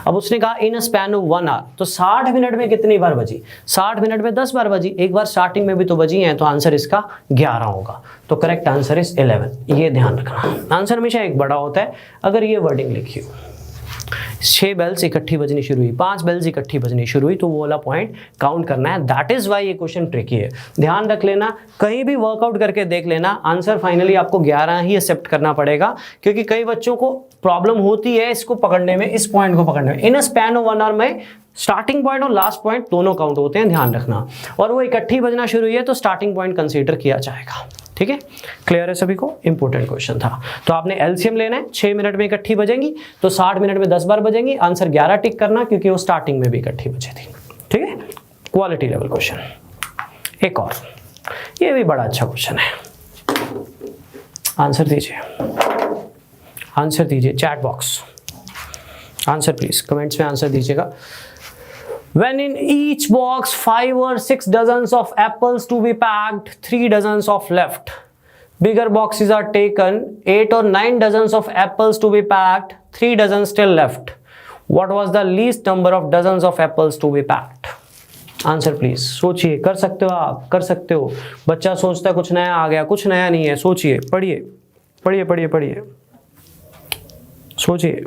S1: अब उसने कहा इन अ स्पैन ऑफ 1 आवर, तो 60 मिनट में कितनी बार बजी? 60 मिनट में 10 बार बजी, एक बार स्टार्टिंग में भी तो बजी है, तो आंसर इसका 11 होगा। तो करेक्ट आंसर इज 11। ये ध्यान रखना, आंसर हमेशा एक बड़ा होता है। अगर ये वर्डिंग लिखी हो 6 बेल्स इकट्ठी बजनी शुरू हुई, 5 बेल्स इकट्ठी बजनी शुरू हुई, तो वो वाला पॉइंट काउंट करना है। दैट इज वाई ये क्वेश्चन ट्रिकी है। ध्यान रख लेना, कहीं भी वर्कआउट करके देख लेना, आंसर फाइनली आपको 11 ही एक्सेप्ट करना पड़ेगा, क्योंकि कई बच्चों को प्रॉब्लम होती है इसको पकड़ने में, इस पॉइंट को पकड़ने में। इन अ स्पैन ऑफ 1 आवर में स्टार्टिंग पॉइंट और लास्ट पॉइंट दोनों काउंट होते हैं, ध्यान रखना। और वो इकट्ठी बजना शुरू हुई है तो स्टार्टिंग पॉइंट कंसीडर किया जाएगा। ठीक है, क्लियर है सभी को? इंपॉर्टेंट क्वेश्चन था। तो आपने एलसीएम लेना है, 6 मिनट में इकट्ठी बजेंगी, तो 60 मिनट में 10 बार बजेंगी। आंसर 11 टिक करना, क्योंकि वो स्टार्टिंग में भी इकट्ठी बजे थी। ठीक है, क्वालिटी लेवल क्वेश्चन। एक और, ये भी बड़ा अच्छा क्वेश्चन है। आंसर दीजिए, आंसर दीजिए, chat box answer please, comments में आंसर दीजिएगा। When in each box 5 or 6 dozens of apples to be packed, 3 dozens of left. Bigger boxes are taken, 8 or 9 dozens of apples to be packed, 3 dozens still left. What was the least number of dozens of apples to be packed? Answer please, सोचिए, कर सकते हो आप, कर सकते हो। बच्चा सोचता है कुछ नया आ गया, कुछ नया नहीं है। सोचिए, पढ़िए पढ़िए पढ़िए पढ़िए, सोचिए।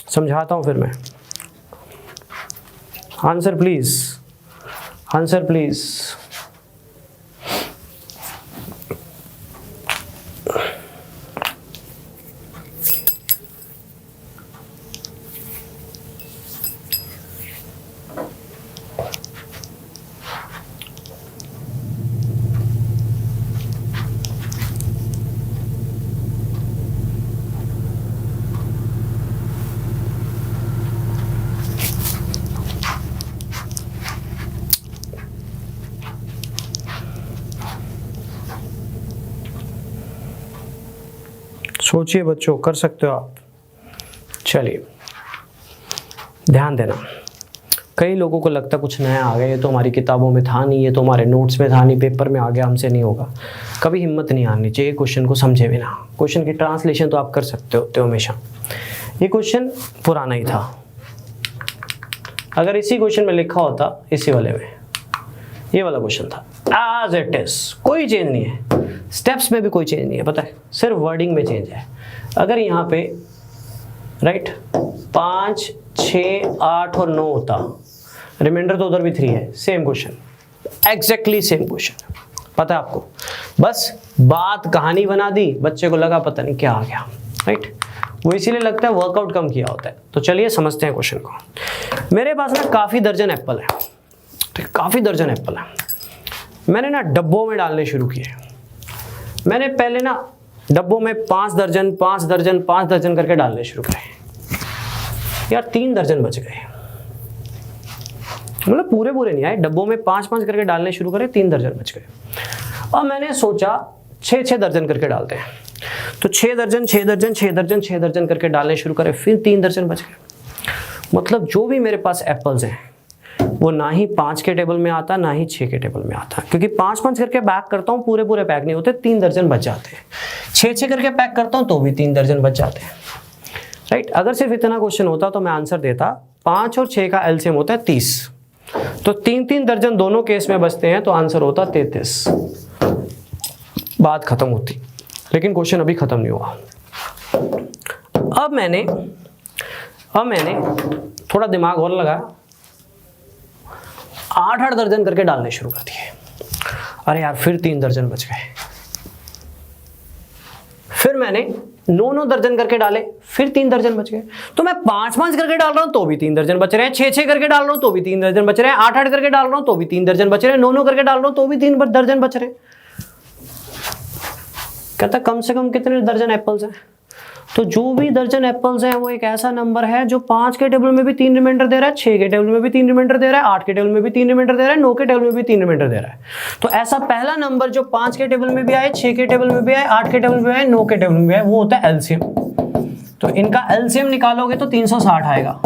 S1: समझाता हूं फिर मैं। Answer please, answer please. सोचिए बच्चों, कर सकते हो आप। चलिए ध्यान देना, कई लोगों को लगता कुछ नया आ गया, ये तो हमारी किताबों में था नहीं, ये तो हमारे नोट्स में था नहीं, पेपर में आ गया, हमसे नहीं होगा। कभी हिम्मत नहीं आनी चाहिए क्वेश्चन को समझे बिना। क्वेश्चन की ट्रांसलेशन तो आप कर सकते होते हो हमेशा। ये क्वेश्चन पुराना ही था, अगर इसी क्वेश्चन में लिखा होता, इसी वाले में, ये वाला क्वेश्चन था एज इट इज, कोई चेंज नहीं है, स्टेप्स में भी कोई चेंज नहीं है, पता है, सिर्फ वर्डिंग में चेंज है। अगर यहाँ पे राइट 5, 6, 8 और 9 होता, रिमाइंडर तो उधर भी 3 है, same question, exactly same question, पता है आपको। बस बात कहानी बना दी, बच्चे को लगा पता नहीं क्या आ गया, राइट। वो इसीलिए लगता है वर्कआउट कम किया होता है। तो चलिए समझते हैं क्वेश्चन को। मेरे पास ना काफ़ी दर्जन एप्पल है, ठीक, काफ़ी दर्जन एप्पल है। मैंने ना डब्बों में डालने शुरू किए। मैंने पहले ना डब्बों में 5 दर्जन 5 दर्जन 5 दर्जन करके डालने शुरू करे। यार 3 दर्जन बच गए, मतलब पूरे पूरे नहीं आए, डब्बों में 5-5 करके डालने शुरू करे, 3 दर्जन बच गए। और मैंने सोचा 6-6 दर्जन करके डालते हैं, तो 6 दर्जन 6 दर्जन 6 दर्जन 6 दर्जन करके डालने शुरू करे, फिर 3 दर्जन बच गए। मतलब जो भी मेरे पास एप्पल्स हैं वो ना ही 5 के टेबल में आता, ना ही 6 के टेबल में आता, क्योंकि 5-5 करके पैक करता हूँ, पूरे पूरे पैक नहीं होते, 3 दर्जन बच जाते हैं। 6-6 करके पैक करता हूँ तो भी 3 दर्जन बच जाते हैं, राइट। अगर सिर्फ इतना क्वेश्चन होता तो मैं आंसर देता, 5 और 6 का एलसीएम होता है 30, तो 3-3 दर्जन दोनों केस में बचते हैं, तो आंसर होता 33। बात खत्म होती, लेकिन क्वेश्चन अभी खत्म नहीं हुआ। अब मैंने थोड़ा दिमाग और लगाया, 8-8 दर्जन करके डालने शुरू कर दिए। अरे यार फिर 3 दर्जन बच गए। फिर मैंने 9-9 दर्जन करके डाले, फिर 3 दर्जन बच गए। तो मैं 5-5 करके डाल रहा हूं तो भी 3 दर्जन बच रहे हैं, 6-6 करके डाल रहा हूं तो भी 3 दर्जन बच रहे हैं, 8-8 करके डाल रहा हूं तो भी 3 दर्जन बच रहे हैं, 9-9 करके डाल रहा हूं तो भी 3 दर्जन बच रहे हैं। कहता कम से कम कितने दर्जन एप्पल्स हैं? तो जो भी दर्जन एप्पल्स हैं वो एक ऐसा नंबर है जो 5 के टेबल में भी 3 रिमाइंडर दे रहा है, 6 के टेबल में भी 3 रिमाइंडर दे रहा है, 8 के टेबल में भी 3 रिमाइंडर दे रहा है, 9 के टेबल में भी 3 रिमाइंडर दे रहा है। तो ऐसा पहला नंबर जो 5 के टेबल में भी आए, 6 के टेबल में भी आए, 8 के टेबल में भी आए, 9 के टेबल में भी आए, वो होता है एलसीएम। तो इनका एलसीएम निकालोगे तो 360 आएगा।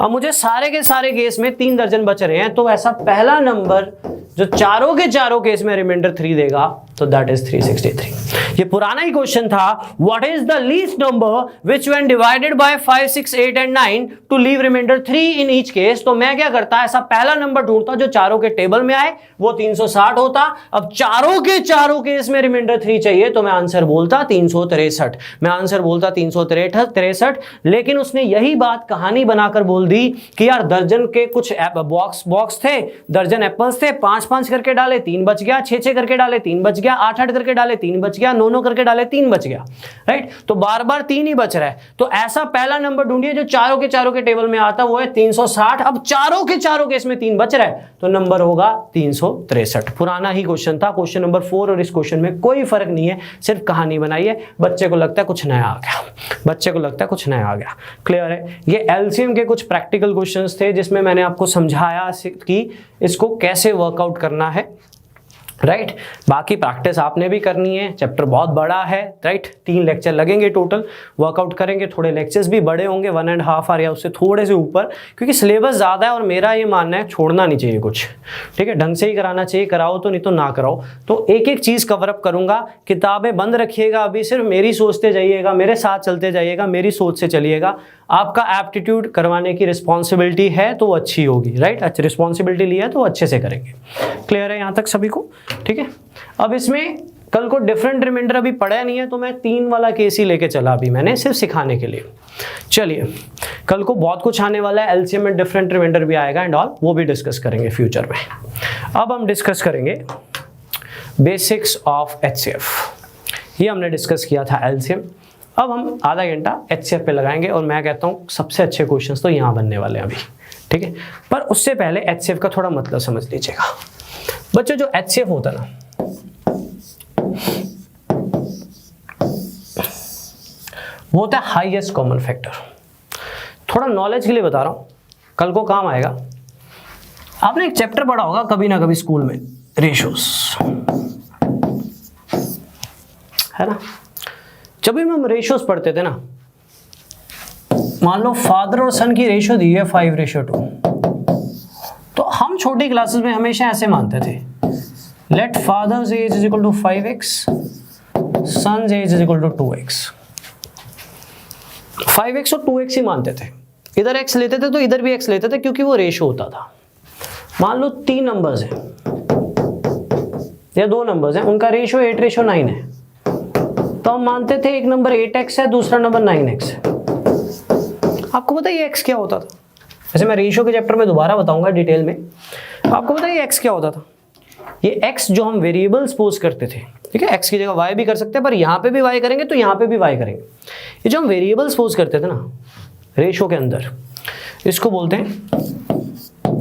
S1: अब मुझे सारे के सारे केस में 3 दर्जन बच रहे हैं, तो ऐसा पहला नंबर जो चारों के चारों केस में रिमाइंडर 3 देगा, तो दैट इज 363। ये पुराना ही क्वेश्चन था, what is the least number which when divided by 5, 6, 8 and 9 to leave remainder 3 in each case. तो मैं क्या करता, ऐसा पहला नंबर ढूंढता जो चारों के टेबल में आए, वो 360 होता। अब चारों के चारों केस में रिमाइंडर 3 चाहिए, तो मैं आंसर बोलता 363। मैं आंसर बोलता 363, लेकिन उसने यही बात कहानी बनाकर बोल दी कि यार दर्जन के कुछ बॉक्स थे, दर्जन एप्पल्स थे, 5-5 करके डाले 3 बच गया, 6-6 करके डाले 3 बच गया, 8-8 करके डाले 3 बच गया, 9-9 करके डाले 3 बच गया, राइट। तो बार बार 3 ही बच रहा है। तो ऐसा पहला नंबर ढूंढिए जो चारों के टेबल में आता, वो है 360। अब चारों के चारों केस में 3 बच रहा है, तो नंबर होगा 363। पुराना ही क्वेश्चन था, क्वेश्चन नंबर 4 और इस क्वेश्चन में कोई फर्क नहीं है, सिर्फ कहानी बनाई है। बच्चे को लगता है कुछ नया आ गया, बच्चे को लगता है कुछ नया आ गया। क्लियर है? ये एलसीएम के कुछ प्रैक्टिकल क्वेश्चंस थे जिसमें मैंने आपको समझाया कि इसको कैसे वर्कआउट करना है, राइट। बाकी प्रैक्टिस आपने भी करनी है, चैप्टर बहुत बड़ा है, राइट। 3 लेक्चर लगेंगे टोटल, वर्कआउट करेंगे। थोड़े लेक्चर्स भी बड़े होंगे, 1.5 आवर या उससे थोड़े से ऊपर, क्योंकि सिलेबस ज़्यादा है और मेरा ये मानना है छोड़ना नहीं चाहिए कुछ, ठीक है। ढंग से ही कराना चाहिए, कराओ तो, नहीं तो ना कराओ। तो एक एक चीज़ कवर अप करूँगा। किताबें बंद रखिएगा, अभी सिर्फ मेरी सोचते जाइएगा, मेरे साथ चलते जाइएगा, मेरी सोच से चलिएगा। आपका एप्टीट्यूड करवाने की रिस्पॉन्सिबिलिटी है तो वो अच्छी होगी, राइट। अच्छी रिस्पॉन्सिबिलिटी ली है तो अच्छे से करेंगे। क्लियर है यहाँ तक सभी को? ठीक है। अब इसमें कल को डिफरेंट रिमाइंडर अभी पढ़ा नहीं है, तो मैं 3 वाला केस ही लेके चला अभी मैंने, सिर्फ सिखाने के लिए। चलिए, कल को बहुत कुछ आने वाला है, एलसीएम में डिफरेंट रिमाइंडर भी आएगा एंड ऑल, वो भी डिस्कस करेंगे फ्यूचर में। अब हम डिस्कस करेंगे बेसिक्स ऑफ एचसीएफ। ये हमने डिस्कस किया था एलसीएम। अब हम आधा घंटा एचसीएफ पे लगाएंगे और मैं कहता हूँ सबसे अच्छे क्वेश्चंस तो यहाँ बनने वाले हैं अभी, ठीक है। पर उससे पहले एचसीएफ का थोड़ा मतलब समझ लीजिएगा बच्चों। जो एचसीएफ होता है ना, वो होता है हाईएस्ट कॉमन फैक्टर। थोड़ा नॉलेज के लिए बता रहा हूं, कल को काम आएगा। आपने एक चैप्टर पढ़ा होगा कभी ना कभी स्कूल में, रेशियोज, है ना। जब भी हम रेशियोज पढ़ते थे ना, मान लो फादर और सन की रेशियो दी है 5:2, तो हम छोटी क्लासेस में हमेशा ऐसे मानते थे, let father's age is equal to 5x, son's age is equal to 2x। 5x और 2x ही मानते थे, इधर x लेते थे तो इधर भी x लेते थे, क्योंकि वो रेशियो होता था। मान लो 3 नंबर्स हैं या 2 नंबर्स हैं, उनका रेशियो 8:9 है, तो हम मानते थे एक नंबर 8x है, दूसरा नंबर 9x है। आपको पता है ये x क्या होता था? वैसे मैं रेशियो के चैप्टर में दोबारा बताऊंगा डिटेल में। आपको पता है ये x क्या होता था? ये x जो हम वेरिएबल सपोज करते थे, ठीक है, x की जगह y भी कर सकते हैं, पर यहाँ पे भी y करेंगे तो यहाँ पे भी y करेंगे। ये जो हम वेरिएबल सपोज करते थे ना रेशियो के अंदर, इसको बोलते हैं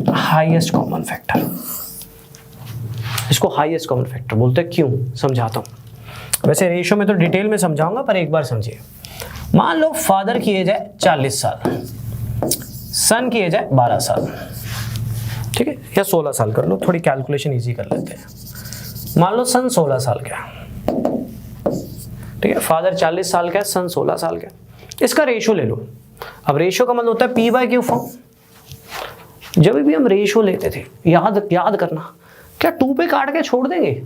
S1: हाईएस्ट कॉमन फैक्टर। इसको हाईएस्ट कॉमन फैक्टर बोलते हैं। क्यों, समझाता हूँ। वैसे रेशियो में तो डिटेल में समझाऊंगा, पर एक बार समझिए। मान लो फादर की एज है 40 साल, सन की एज है 12 साल, ठीक है, या 16 साल कर लो, थोड़ी कैलकुलेशन इजी कर लेते हैं। मान लो सन 16 साल का है, ठीक है, फादर 40 साल का है, सन 16 साल का है। इसका रेशियो ले लो। अब रेशियो का मतलब होता है P/Q फॉर्म। जब भी हम रेशियो लेते थे, याद करना, क्या 2 पे काट के छोड़ देंगे?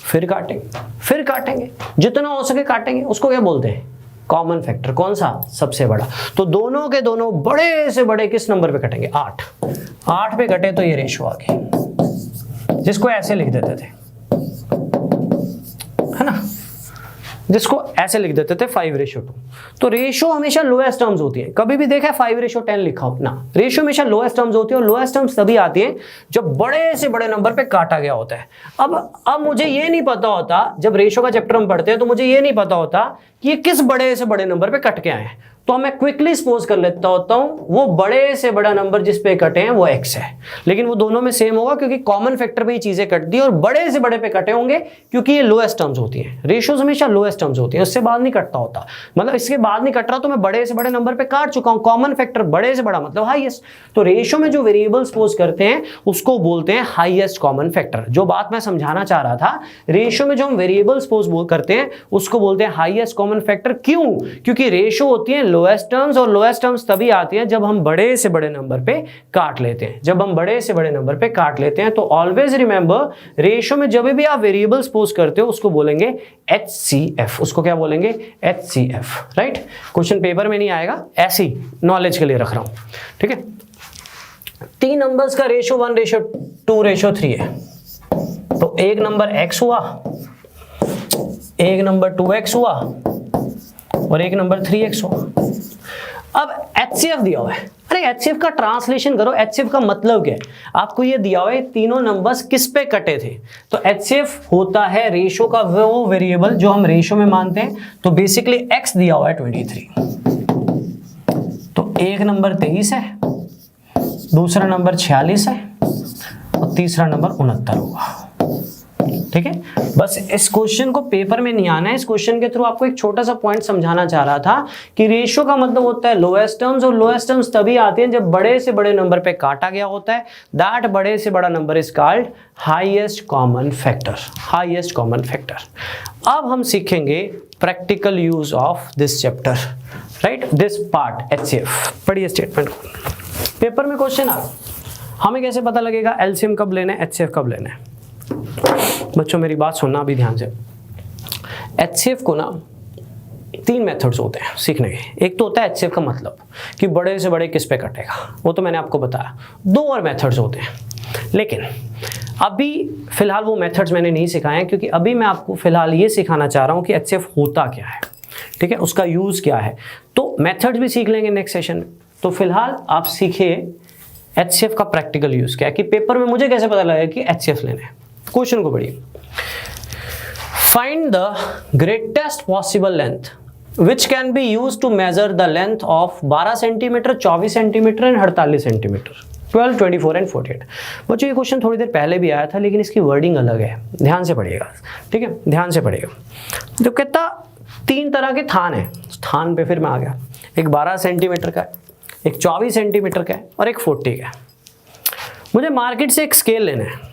S1: फिर काटेंगे, जितना हो सके काटेंगे। उसको क्या बोलते हैं? Common factor. कौन सा? सबसे बड़ा। तो दोनों के दोनों बड़े से बड़े किस नंबर पे कटेंगे? 8 पे कटे तो ये रेशियो आ गई, जिसको ऐसे लिख देते थे, है ना, जिसको ऐसे लिख देते थे 5:2। तो रेशियो हमेशा लोएस्ट टर्म्स होती है। कभी भी देखा है 5:10 लिखा हो ना? रेशियो हमेशा लोएस्ट टर्म्स होती है, और लोएस्ट टर्म्स तभी आती है जब बड़े से बड़े नंबर पे काटा गया होता है। अब मुझे ये नहीं पता होता, जब रेशियो का चैप्टर हम पढ़ते हैं तो मुझे ये नहीं पता होता कि ये किस बड़े से बड़े नंबर पे कट के आए हैं। तो मैं क्विकली सपोज कर लेता होता हूं वो बड़े से बड़ा नंबर जिस पे कटे हैं वो x है, लेकिन वो दोनों में सेम होगा क्योंकि कॉमन फैक्टर में ये चीजें कट दी, और बड़े से बड़े पे कटे होंगे क्योंकि ये लोएस्ट टर्म्स होती हैं। रेशियोज हमेशा लोएस्ट टर्म्स होती हैं, उससे बाद नहीं कटता होता। मतलब इसके बाद नहीं कट रहा तो मैं बड़े से बड़े नंबर पे काट चुका हूं। कॉमन फैक्टर बड़े से बड़ा मतलब हाईएस्ट। तो रेशियो में जो वेरिएबल सपोज करते हैं उसको बोलते हैं हाईएस्ट कॉमन फैक्टर। जो बात मैं समझाना चाह रहा था, रेशियो में जो हम वेरिएबल सपोज करते हैं उसको बोलते हैं हाईएस्ट कॉमन फैक्टर। क्यों? क्योंकि रेशियो होती है लोएस्ट टर्म्स, और लोएस्ट टर्म्स तभी आती है जब हम बड़े से बड़े नंबर पे काट लेते हैं। जब हम बड़े से बड़े नंबर पे काट लेते हैं, तो ऑलवेज रिमेंबर, रेशियो में जब भी आप वेरिएबल सपोज करते हो उसको बोलेंगे HCF। उसको क्या बोलेंगे? HCF, right. क्वेश्चन पेपर में नहीं आएगा, ऐसी नॉलेज के लिए रख रहा हूं, ठीक है। 3 नंबर्स का रेशियो 1:2:3 है, तो एक नंबर x हुआ, एक नंबर 2x हुआ, और एक नंबर 3x हुआ। अब HCF दिया हुआ है। अरे HCF का ट्रांसलेशन करो, HCF का मतलब क्या है? आपको ये दिया हुआ है तीनों नंबर्स किस पे कटे थे, तो HCF होता है रेशियो का वो वेरिएबल जो हम रेशियो में मानते हैं। तो बेसिकली x दिया हुआ है 23, तो एक नंबर 23 है, दूसरा नंबर 46 है, और तीसरा नंबर 69 होगा, ठीक है। बस इस क्वेश्चन को पेपर में नहीं आना है। इस क्वेश्चन के थ्रू आपको एक छोटा सा पॉइंट समझाना चाह रहा था कि रेशियो का मतलब होता है लोएस्ट टर्म्स, और लोएस्ट टर्म्स तभी आते हैं जब बड़े से बड़े नंबर पे काटा गया होता है। दैट बड़े से बड़ा number is called highest common factor. Highest common factor. अब हम सीखेंगे practical use of this chapter, right, this part HCF। पढ़िए स्टेटमेंट को। पेपर में क्वेश्चन आ, हमें कैसे पता लगेगा LCM कब लेना है, HCF कब लेना है? बच्चों मेरी बात सुनना अभी ध्यान से। HCF को ना 3 मेथड्स होते हैं सीखने के। एक तो होता है HCF का मतलब कि बड़े से बड़े किस पे कटेगा, वो तो मैंने आपको बताया। 2 और मेथड्स होते हैं, लेकिन अभी फिलहाल वो मेथड्स मैंने नहीं सिखाए हैं, क्योंकि अभी मैं आपको फिलहाल ये सिखाना चाह रहा हूँ कि HCF होता क्या है, ठीक है, उसका यूज क्या है। तो मेथड्स भी सीख लेंगे नेक्स्ट सेशन में। तो फिलहाल आप सीखिए HCF का प्रैक्टिकल यूज क्या है, कि पेपर में मुझे कैसे पता लगेगा कि HCF लेना है। क्वेश्चन को पढ़िए। Find the greatest possible length which can be use to measure the length of 12 centimetre, 24 centimetre and 48 centimetre, 12, 24 and 48। बच्चों ये क्वेश्चन थोड़ी देर पहले भी आया था, लेकिन इसकी वर्डिंग अलग है। ध्यान से पढ़िएगा, ठीक है, ध्यान से पढ़िएगा। तो कहता 3 तरह के थान है। थान पे फिर मैं आ गया। एक 12 सेंटीमीटर का है, एक 24 सेंटीमीटर का है, और एक 40 का है। मुझे मार्केट से एक स्केल लेना है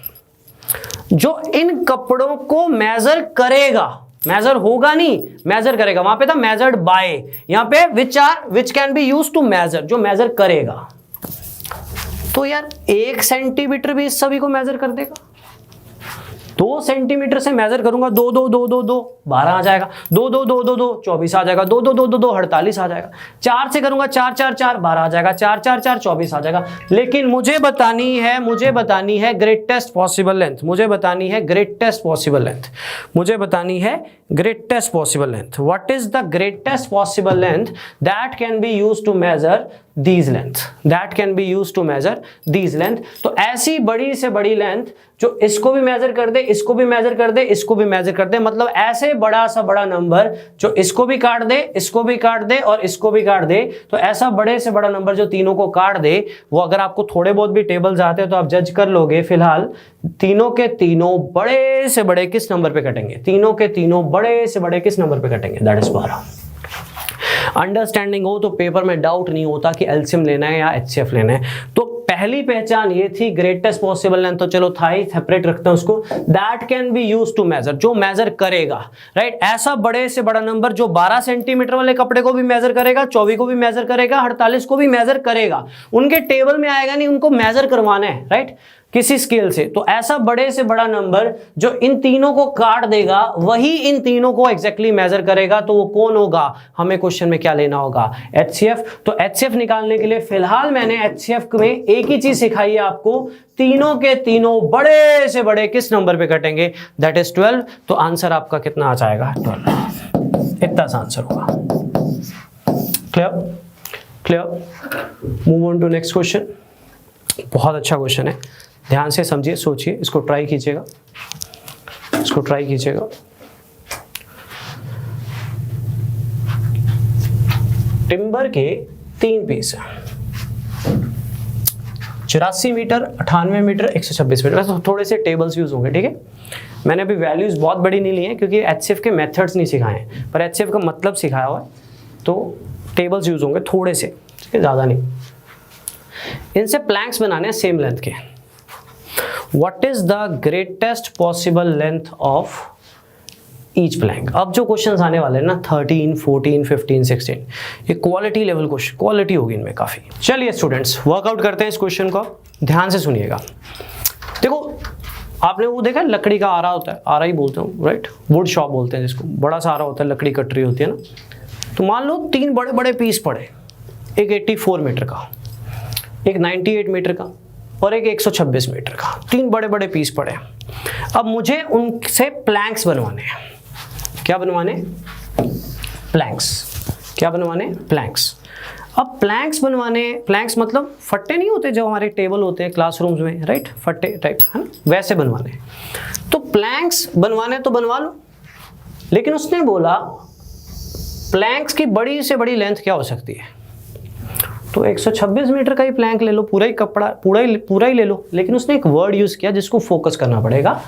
S1: जो इन कपड़ों को मेजर करेगा। मेजर होगा नहीं, मेजर करेगा। वहां पे था मेजर्ड बाय, यहां पे which can be use to measure, जो मेजर करेगा। तो यार 1 सेंटीमीटर भी इस सभी को मेजर कर देगा। 2 सेंटीमीटर से मेजर करूंगा, 2 2 2 2 2 12 आ जाएगा, 2 2 2 2 2 24 आ जाएगा, 2 2 2 2 2 48 आ जाएगा, 4 से करूंगा 4 4 4 12 आ जाएगा, 4 4 4 24 आ जाएगा। लेकिन मुझे बतानी है ग्रेटेस्ट पॉसिबल लेंथ, मुझे बतानी है ग्रेटेस्ट पॉसिबल लेंथ, मुझे बतानी है greatest possible length. What is the greatest possible length that can be used to measure these length, that can be used to measure these length। तो ऐसी बड़ी से बड़ी लेंथ जो इसको भी मेजर कर दे, इसको भी मेजर कर दे, इसको भी मेजर कर दे, मतलब ऐसे बड़ा सा बड़ा नंबर जो इसको भी काट दे, इसको भी काट दे और इसको भी काट दे। तो ऐसा बड़े से बड़ा नंबर जो तीनों को काट दे, वो अगर आपको थोड़े बहुत भी टेबल्स आते हैं तो आप जज कर लोगे। फिलहाल तीनों के तीनों बड़े से बड़े किस नंबर पे कटेंगे, तीनों के तीनों बड़े से बड़े किस नंबर पे कटेंगे, दैट इज 12। अंडरस्टैंडिंग हो तो पेपर में डाउट नहीं होता कि एलसीएम लेना है या एचसीएफ लेना है। तो पहली पहचान ये थी ग्रेटेस्ट पॉसिबल लेंथ, तो चलो था ही, सेपरेट रखते हैं उसको। That can be used to measure, जो मेजर करेगा, राइट। ऐसा बड़े से बड़ा नंबर जो 12 सेंटीमीटर वाले कपड़े को भी मेजर करेगा, 24 को भी मेजर करेगा, 48 को भी मेजर करेगा। उनके टेबल में आएगा नहीं, उनको मेजर करवाना है, राइट, किसी स्केल से। तो ऐसा बड़े से बड़ा नंबर जो इन तीनों को काट देगा, वही इन तीनों को एग्जैक्टली मेजर करेगा। तो वो कौन होगा, हमें क्वेश्चन में क्या लेना होगा, एचसीएफ। तो एचसीएफ निकालने के लिए फिलहाल मैंने एचसीएफ में एक ही चीज सिखाई है आपको, तीनों के तीनों बड़े से बड़े किस नंबर पे कटेंगे, दैट इज 12। तो आंसर आपका कितना आ जाएगा, 12। इतना सा आंसर होगा। Clear, clear. Move on to next question. बहुत अच्छा क्वेश्चन है, ध्यान से समझिए, सोचिए, इसको ट्राई कीजिएगा, इसको ट्राई कीजिएगा। टिम्बर के 3 पीस है, 84 मीटर, 98 मीटर, 126 मीटर। तो थोड़े से टेबल्स यूज होंगे, ठीक है। मैंने अभी वैल्यूज बहुत बड़ी नहीं ली हैं क्योंकि एचसीएफ के मेथड्स नहीं सिखाए हैं, पर एचसीएफ का मतलब सिखाया हुआ है, तो टेबल्स यूज होंगे थोड़े से, ठीक है, ज़्यादा नहीं। इनसे प्लैंक्स बनाने हैं सेम लेंथ के। What is the greatest possible length of each plank? अब जो क्वेश्चंस आने वाले हैं ना 13, 14, 15, 16, ये क्वालिटी लेवल क्वेश्चन, क्वालिटी होगी इनमें काफी। चलिए स्टूडेंट्स, वर्कआउट करते हैं इस क्वेश्चन को, ध्यान से सुनिएगा। देखो, आपने वो देखा लकड़ी का आरा होता है, आरा ही बोलते हैं, राइट, वुड शॉप बोलते हैं जिसको, बड़ा सा आरा होता है, लकड़ी कट रही होती है ना। तो मान लो 3 बड़े बड़े पीस पड़े, एक 84 मीटर का, एक 98 मीटर का और एक 126 मीटर का, 3 बड़े बड़े पीस पड़े। अब मुझे उनसे प्लैंक्स बनवाने हैं। क्या बनवाने, प्लैंक्स। क्या बनवाने, प्लैंक्स। अब प्लैंक्स बनवाने, प्लैंक्स मतलब फट्टे नहीं होते जो हमारे टेबल होते हैं क्लासरूम्स में, राइट, फट्टे टाइप, है ना, वैसे बनवाने। तो प्लैंक्स बनवाने तो बनवा लो, लेकिन उसने बोला प्लैंक्स की बड़ी से बड़ी लेंथ क्या हो सकती है। तो 126 मीटर का ही प्लैंक ले लो, पूरा ही कपड़ा, पूरा ही ले लो। लेकिन उसने एक वर्ड यूज किया जिसको फोकस करना पड़ेगा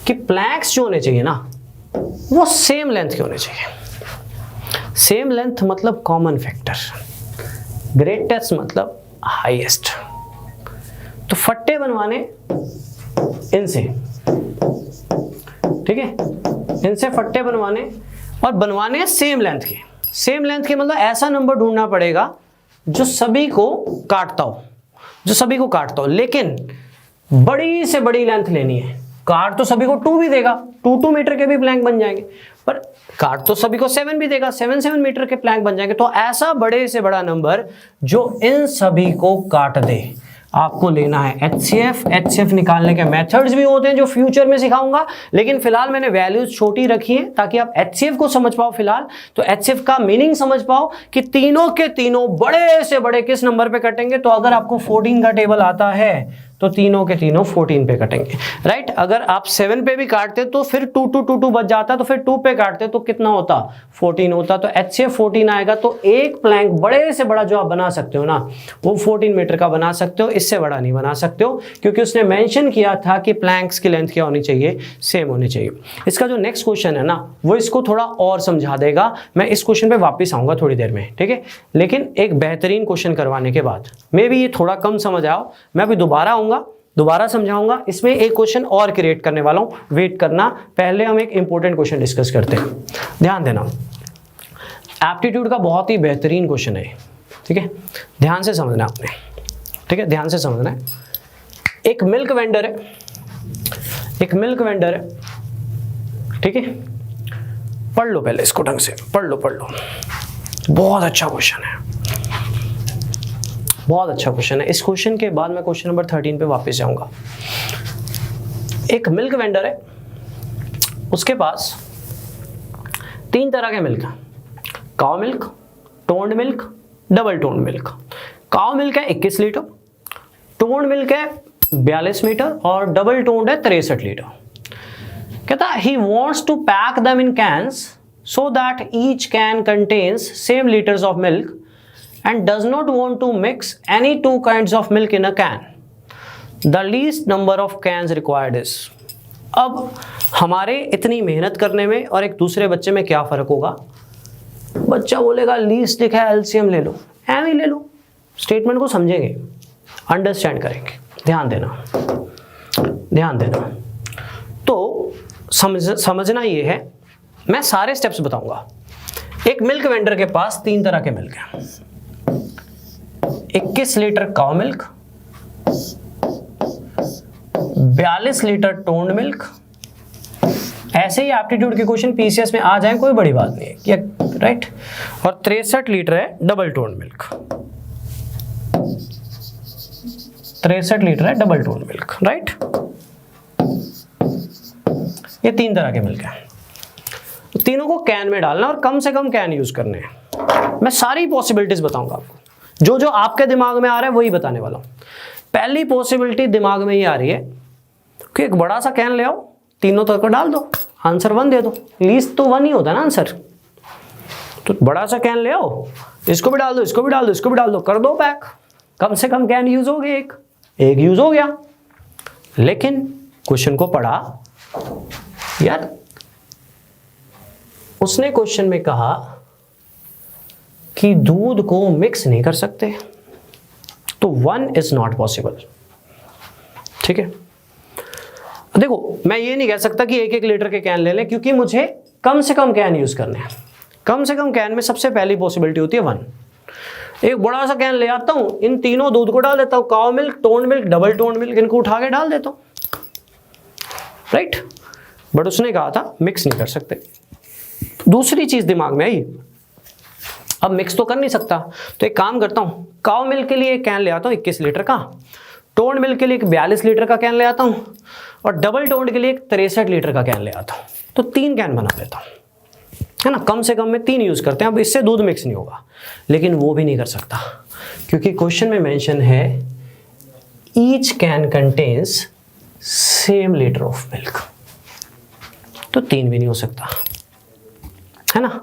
S1: कि प्लैंक्स जो होने चाहिए ना, वो सेम लेंथ के होने चाहिए। सेम लेंथ मतलब कॉमन फैक्टर, ग्रेटेस्ट मतलब हाईएस्ट। तो फट्टे बनवाने इनसे, ठीक है, इनसे फट्टे बनवाने, और बनवाने सेम लेंथ के। सेम लेंथ के मतलब ऐसा नंबर ढूंढना पड़ेगा जो सभी को काटता हो, जो सभी को काटता हो, लेकिन बड़ी से बड़ी लेंथ लेनी है। काट तो सभी को 2 भी देगा, 2 मीटर के भी प्लैंक बन जाएंगे, पर काट तो सभी को 7 भी देगा, 7 मीटर के प्लैंक बन जाएंगे। तो ऐसा बड़े से बड़ा नंबर जो इन सभी को काट दे, आपको लेना है एचसीएफ। एचसीएफ निकालने के मेथड्स भी होते हैं जो फ्यूचर में सिखाऊंगा, लेकिन फिलहाल मैंने वैल्यूज छोटी रखी है ताकि आप एचसीएफ को समझ पाओ फिलहाल। तो एचसीएफ का मीनिंग समझ पाओ कि तीनों के तीनों बड़े से बड़े किस नंबर पे कटेंगे। तो अगर आपको 14 का टेबल आता है तो तीनों के तीनों 14 पे कटेंगे, राइट। अगर आप 7 पे भी काटते तो फिर 2 2 2 2 बच जाता, तो फिर 2 पे काटते तो कितना होता, 14 होता। तो एचसीएफ 14 आएगा। तो एक प्लैंक बड़े से बड़ा जो आप बना सकते हो ना, वो 14 मीटर का बना सकते हो, इससे बड़ा नहीं बना सकते हो, क्योंकि उसने मेंशन किया था कि प्लैंक्स की लेंथ क्या होनी चाहिए, सेम होनी चाहिए। इसका जो नेक्स्ट क्वेश्चन है ना, वो इसको थोड़ा और समझा देगा। मैं इस क्वेश्चन पे वापस आऊंगा थोड़ी देर में, ठीक है, लेकिन एक बेहतरीन क्वेश्चन करवाने के बाद। मे बी ये थोड़ा कम समझ आओ, मैं अभी दोबारा आऊंगा, दोबारा समझाऊंगा। इसमें एक क्वेश्चन और क्रिएट करने वाला हूं, वेट करना। पहले हम एक इंपॉर्टेंट क्वेश्चन डिस्कस करते हैं, ध्यान देना। एप्टीट्यूड का बहुत ही बेहतरीन क्वेश्चन है, ठीक है, ध्यान से समझना आपने, ठीक है, ध्यान से समझना है। एक मिल्क वेंडर है, एक मिल्क वेंडर है, ठीक है, पढ़ लो पहले इसको ढंग से, पढ़ लो, बहुत अच्छा क्वेश्चन है, बहुत अच्छा क्वेश्चन है। इस क्वेश्चन के बाद मैं क्वेश्चन नंबर 13 पे वापस जाऊंगा। एक मिल्क वेंडर है, उसके पास 3 तरह के मिल्क हैं, cow milk, toned milk, double toned milk. Cow milk है 21 लीटर, टोन्ड मिल्क है 42 लीटर और डबल टोन्ड है 63 लीटर। कहता he wants to pack them in cans so that each can contains same liters of milk and does not want to mix any 2 kinds of milk in a can. The least number of cans required is. अब हमारे इतनी मेहनत करने में और एक दूसरे बच्चे में क्या फ़र्क होगा? बच्चा बोलेगा लीस्ट लिखा है एलसीएम ले लो, एम ही ले लो। स्टेटमेंट को समझेंगे, अंडरस्टैंड करेंगे, ध्यान देना, ध्यान देना। तो समझना ये है, मैं सारे स्टेप्स बताऊंगा। एक मिल्क वेंडर के पास 3 तरह के मिल्क हैं, 21 litre cow milk, 42 litre toned milk. ऐसे ही एप्टीट्यूड के क्वेश्चन पीसीएस में आ जाए कोई बड़ी बात नहीं है, राइट। और 63 लीटर है डबल टोन्ड मिल्क, 63 लीटर है डबल टोन्ड मिल्क, राइट। ये 3 तरह के मिल्क हैं, तीनों को कैन में डालना और कम से कम कैन यूज करने हैं। मैं सारी पॉसिबिलिटीज बताऊंगा आपको, जो जो आपके दिमाग में आ रहा है वही बताने वाला हूं। पहली पॉसिबिलिटी दिमाग में ये आ रही है कि एक बड़ा सा कैन ले आओ, तीनों तरह को डाल दो, आंसर 1 दे दो। लीस्ट तो 1 ही होता है ना आंसर, तो बड़ा सा कैन ले आओ, इसको भी डाल दो, इसको भी डाल दो, इसको भी डाल दो, कर दो पैक, कम से कम कैन यूज हो गए, एक यूज हो गया। लेकिन क्वेश्चन को पढ़ा यार, उसने क्वेश्चन में कहा कि दूध को मिक्स नहीं कर सकते, तो 1 इज नॉट पॉसिबल, ठीक है। देखो मैं ये नहीं कह सकता कि 1-1 लीटर के कैन ले लें, क्योंकि मुझे कम से कम कैन यूज करने हैं। कम से कम कैन में सबसे पहली पॉसिबिलिटी होती है 1। एक बड़ा सा कैन ले आता हूं, इन तीनों दूध को डाल देता हूं, cow milk, toned milk, double toned milk, इनको उठा के डाल देता हूं, राइट। बट उसने कहा था मिक्स नहीं कर सकते। दूसरी चीज दिमाग में आई, अब मिक्स तो कर नहीं सकता, तो एक काम करता हूं, काउ मिल्क के लिए एक कैन ले आता हूं 21 लीटर का, टोन्ड मिल्क के लिए एक 42 लीटर का कैन ले आता हूं और डबल टोन्ड के लिए एक 63 लीटर का कैन ले आता हूं। तो 3 कैन बना लेता हूं, है ना, कम से कम में 3 यूज करते हैं। अब इससे दूध मिक्स नहीं होगा, लेकिन वो भी नहीं कर सकता, क्योंकि क्वेश्चन में मेंशन है each can contains same litre of milk, तो 3 भी नहीं हो सकता, है ना।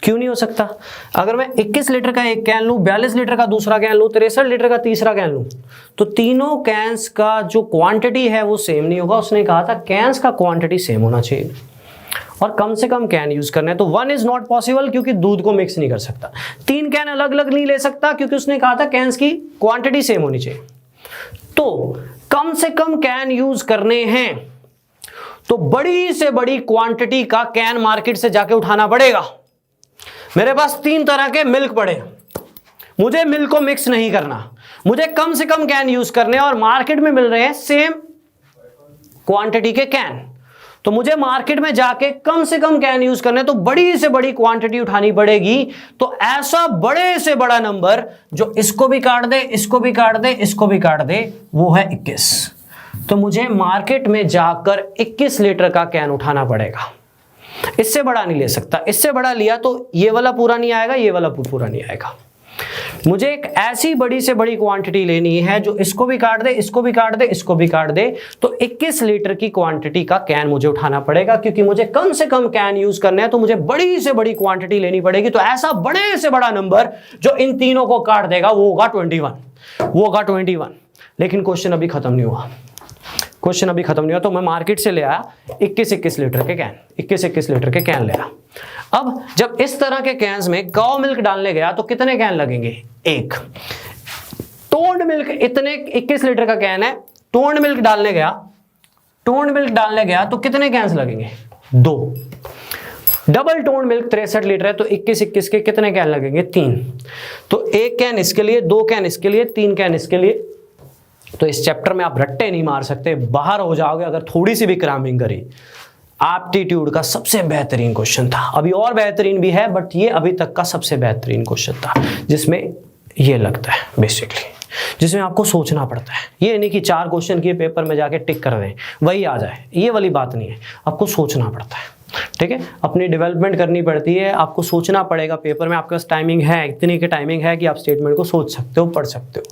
S1: क्यों नहीं हो सकता? अगर मैं 21 लीटर का एक कैन लूं, 42 लीटर का दूसरा कैन लूं, 63 लीटर का तीसरा कैन लूं, तो तीनों कैंस का जो क्वांटिटी है वो सेम नहीं होगा। उसने कहा था कैंस का क्वांटिटी सेम होना चाहिए और कम से कम कैन यूज करना है। तो 1 इज नॉट पॉसिबल, क्योंकि दूध को मिक्स नहीं कर सकता। 3 कैन अलग अलग नहीं ले सकता, क्योंकि उसने कहा था कैंस की क्वांटिटी सेम होनी चाहिए। तो कम से कम कैन यूज करने हैं, तो बड़ी से बड़ी क्वांटिटी का कैन मार्केट से जाके उठाना पड़ेगा। मेरे पास 3 तरह के मिल्क पड़े, मुझे मिल्क को मिक्स नहीं करना, मुझे कम से कम कैन यूज करने, और मार्केट में मिल रहे हैं सेम क्वांटिटी के कैन, तो मुझे मार्केट में जाके कम से कम कैन यूज करने, तो बड़ी से बड़ी क्वांटिटी उठानी पड़ेगी। तो ऐसा बड़े से बड़ा नंबर जो इसको भी काट दे, इसको भी काट दे, इसको भी काट दे, वो है 21। तो मुझे मार्केट में जाकर 21 लीटर का कैन उठाना पड़ेगा। इससे बड़ा नहीं ले सकता, इससे बड़ा लिया तो ये वाला पूरा नहीं आएगा, ये वाला पूरा नहीं आएगा। मुझे एक ऐसी बड़ी से बड़ी क्वांटिटी लेनी है जो इसको भी काट दे, इसको भी काट दे, इसको भी काट दे, तो 21 लीटर की क्वांटिटी का कैन मुझे उठाना पड़ेगा, क्योंकि मुझे कम से कम कैन यूज करना है, तो मुझे बड़ी से बड़ी क्वांटिटी लेनी पड़ेगी। तो ऐसा बड़े से बड़ा नंबर जो इन तीनों को काट देगा वो होगा 21, वो होगा 21। लेकिन क्वेश्चन अभी खत्म नहीं हुआ, क्वेश्चन अभी खत्म नहीं हुआ। तो मैं मार्केट से ले आया 21 लीटर के कैन, 21 लीटर के कैन ले आया। अब जब इस तरह के कैन्स में काउ मिल्क डालने गया तो कितने कैन लगेंगे? 1। टोन्ड मिल्क इतने 21 लीटर का कैन है, टोन्ड मिल्क डालने गया तो कितने कैंस लगेंगे? 2। डबल टोन्ड मिल्क 63 लीटर है तो 21 के कितने कैन लगेंगे? 3। तो 1 कैन इसके लिए, 2 कैन इसके लिए, 3 कैन इसके लिए। तो इस चैप्टर में आप रट्टे नहीं मार सकते, बाहर हो जाओगे अगर थोड़ी सी भी क्रैमिंग करी। एप्टीट्यूड का सबसे बेहतरीन क्वेश्चन था, अभी और बेहतरीन भी है बट ये अभी तक का सबसे बेहतरीन क्वेश्चन था, जिसमें ये लगता है बेसिकली, जिसमें आपको सोचना पड़ता है। ये नहीं कि 4 क्वेश्चन किए पेपर में जाके टिक कर दें वही आ जाए, ये वाली बात नहीं है, आपको सोचना पड़ता है। ठीक है, अपनी डेवलपमेंट करनी पड़ती है, आपको सोचना पड़ेगा। पेपर में आपके पास टाइमिंग है, इतनी की टाइमिंग है कि आप स्टेटमेंट को सोच सकते हो, पढ़ सकते हो।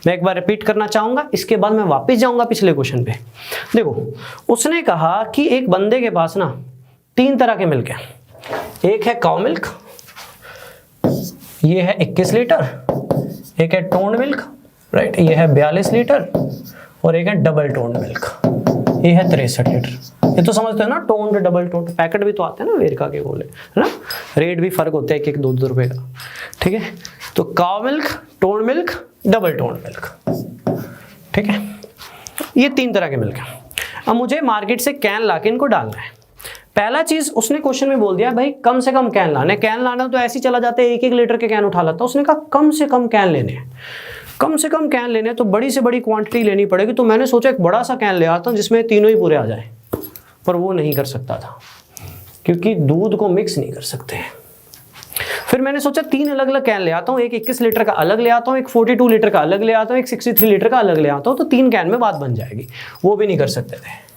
S1: मैं एक बार रिपीट करना चाहूंगा, इसके बाद मैं वापस जाऊंगा पिछले क्वेश्चन पे। देखो, उसने कहा कि एक बंदे के पास ना 3 तरह के मिल्क हैं। एक है काउ मिल्क, ये है 21 लीटर, एक है टोन्ड मिल्क, राइट, ये है 42 लीटर, और एक है डबल टोन्ड मिल्क, ये है 63 लीटर। ये तो समझते हो ना, टोन्ड डबल टोन्ड, पैकेट भी तो आते हैं ना वेरका के गोले, है ना, रेट भी फर्क होता है, एक 2-2 रुपए का। ठीक है, तो cow milk, toned milk, double toned milk. ठीक है, ये 3 तरह के मिल्क हैं। अब मुझे मार्केट से कैन लाके इनको डालना है। पहला चीज उसने क्वेश्चन में बोल दिया भाई कम से कम कैन लाने। कैन लाना तो ऐसे ही चला जाता है, 1-1 लीटर के कैन उठा लाता। उसने कहा कम से कम कैन लेने हैं, कम से कम कैन लेने, तो बड़ी से बड़ी क्वांटिटी लेनी पड़ेगी। तो मैंने सोचा एक बड़ा सा कैन ले आता हूं जिसमें तीनों ही पूरे आ जाए, पर वो नहीं कर सकता था क्योंकि दूध को मिक्स नहीं कर सकते हैं। फिर मैंने सोचा 3 अलग अलग कैन ले आता हूं, एक 21 लीटर का अलग ले आता हूं, एक 42 लीटर का अलग ले आता हूं, एक 63 लीटर का अलग ले आता हूं, तो 3 कैन में बात बन जाएगी। वो भी नहीं कर सकते थे।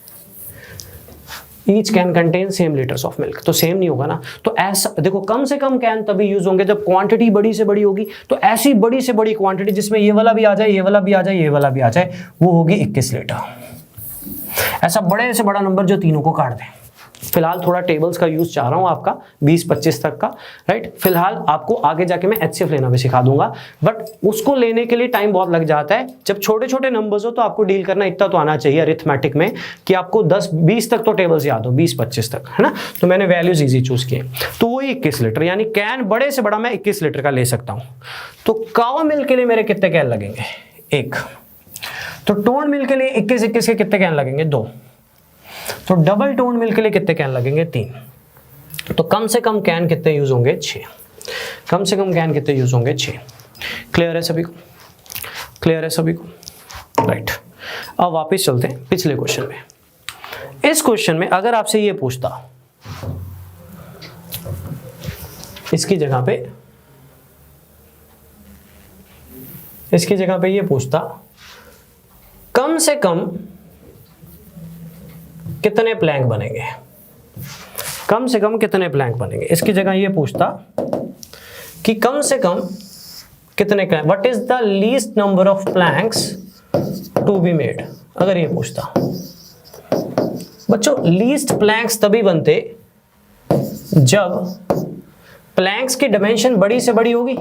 S1: Each can contain same litres of milk, तो सेम नहीं होगा ना। तो ऐसा देखो, कम से कम कैन तभी यूज होंगे जब क्वांटिटी बड़ी से बड़ी होगी। तो ऐसी बड़ी से बड़ी क्वांटिटी जिसमें ये वाला भी आ जाए, ये वाला भी आ जाए, ये वाला भी आ जाए, वो होगी 21 लीटर। ऐसा बड़े से बड़ा नंबर जो तीनों को काट दे। फिलहाल थोड़ा टेबल्स का यूज चाह रहा हूं आपका 20-25 तक का, राइट। फिलहाल आपको आगे जाके मैं HCF लेना भी सिखा दूंगा, बट उसको लेने के लिए टाइम बहुत लग जाता है। जब छोटे छोटे नंबर्स हो तो आपको डील करना इतना तो आना चाहिए अरिथमेटिक में कि आपको 10-20 तक तो टेबल्स याद हो, 20-25 तक, है ना। तो मैंने वैल्यूज इजी चूज किए, तो वही 21 लीटर, यानी कैन बड़े से बड़ा मैं 21 लीटर का ले सकता हूं। तो कावा मिल्क के लिए मेरे कितने कैन लगेंगे? 1। तो टोन मिल्क के लिए 21 के कितने कैन लगेंगे? 2। तो डबल टोन मिल्क के लिए कितने कैन लगेंगे? 3। तो कम से कम कैन कितने यूज होंगे? 6। कम से कम कैन कितने यूज होंगे? 6। क्लियर है सभी को? क्लियर है सभी को? राइट। अब वापस चलते हैं पिछले क्वेश्चन में। इस क्वेश्चन में अगर आपसे ये पूछता, इसकी जगह पे ये पूछता कम से कम कितने प्लैंक बनेंगे, कम से कम कितने प्लैंक बनेंगे, इसकी जगह ये पूछता कि कम से कम कितने, what is the least number of planks to be made. अगर ये पूछता, बच्चों लीस्ट प्लैंक्स तभी बनते जब प्लैंक्स की डायमेंशन बड़ी से बड़ी होगी,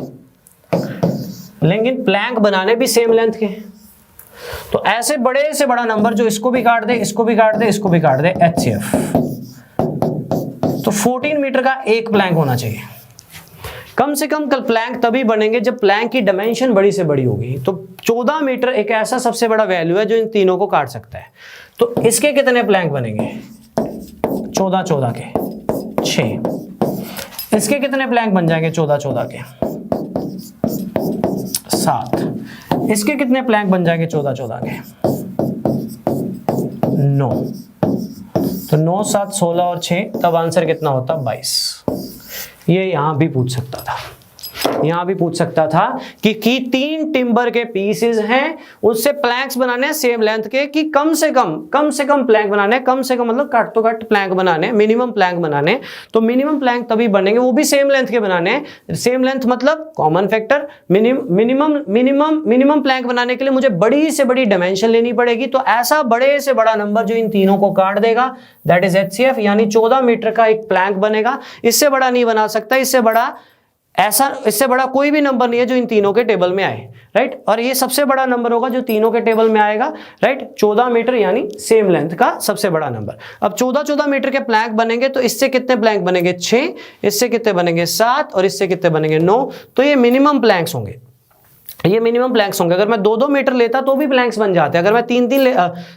S1: लेकिन प्लैंक बनाने भी सेम लेंथ के। तो ऐसे बड़े से बड़ा नंबर जो इसको भी काट दे, इसको भी काट दे, इसको भी काट दे, HCF। तो 14 मीटर का एक प्लैंक होना चाहिए। कम से कम प्लैंक तभी बनेंगे जब प्लैंक की डायमेंशन बड़ी से बड़ी होगी। तो 14 मीटर एक ऐसा सबसे बड़ा वैल्यू है जो इन तीनों को काट सकता है। तो इसके कितने प्लैंक बनेंगे? 14 के 6। इसके कितने प्लैंक बन जाएंगे? 14 के 7। इसके कितने प्लैंक बन जाएंगे? 14 के 9। तो 9, 7, 16 और 6, तब आंसर कितना होता? 22। ये यहां भी पूछ सकता था, यहां भी पूछ सकता था कि 3 टिम्बर के पीसेस हैं, उससे प्लैंक्स बनाने हैं सेम लेंथ के, कि कम से कम प्लैंक बनाने, कम से कम मतलब कट तो कट प्लैंक बनाने, मिनिमम प्लैंक बनाने। तो मिनिमम प्लैंक तभी बनेंगे, वो भी सेम लेंथ के बनाने। सेम लेंथ मतलब कॉमन फैक्टर। मिनिमम प्लैंक बनाने के लिए मुझे बड़ी से बड़ी डायमेंशन लेनी पड़ेगी। तो ऐसा बड़े से बड़ा नंबर जो इन तीनों को काट देगा, दैट इज HCF, यानी 14 मीटर का एक प्लैंक बनेगा। इससे बड़ा नहीं बना सकता, इससे बड़ा कोई भी नंबर नहीं है जो इन तीनों के टेबल में आए, राइट। और ये सबसे बड़ा नंबर होगा जो तीनों के टेबल में आएगा, राइट। 14 मीटर यानी सेम लेंथ का सबसे बड़ा नंबर। अब 14 मीटर के प्लैंक बनेंगे, तो इससे कितने प्लैंक बनेंगे? 6। इससे कितने बनेंगे? 7। और इससे कितने बनेंगे? 9। तो ये मिनिमम प्लैंक्स होंगे, ये मिनिमम प्लैंक्स होंगे। अगर मैं 2-2 मीटर लेता तो भी प्लैंक्स बन जाते, अगर मैं 3-3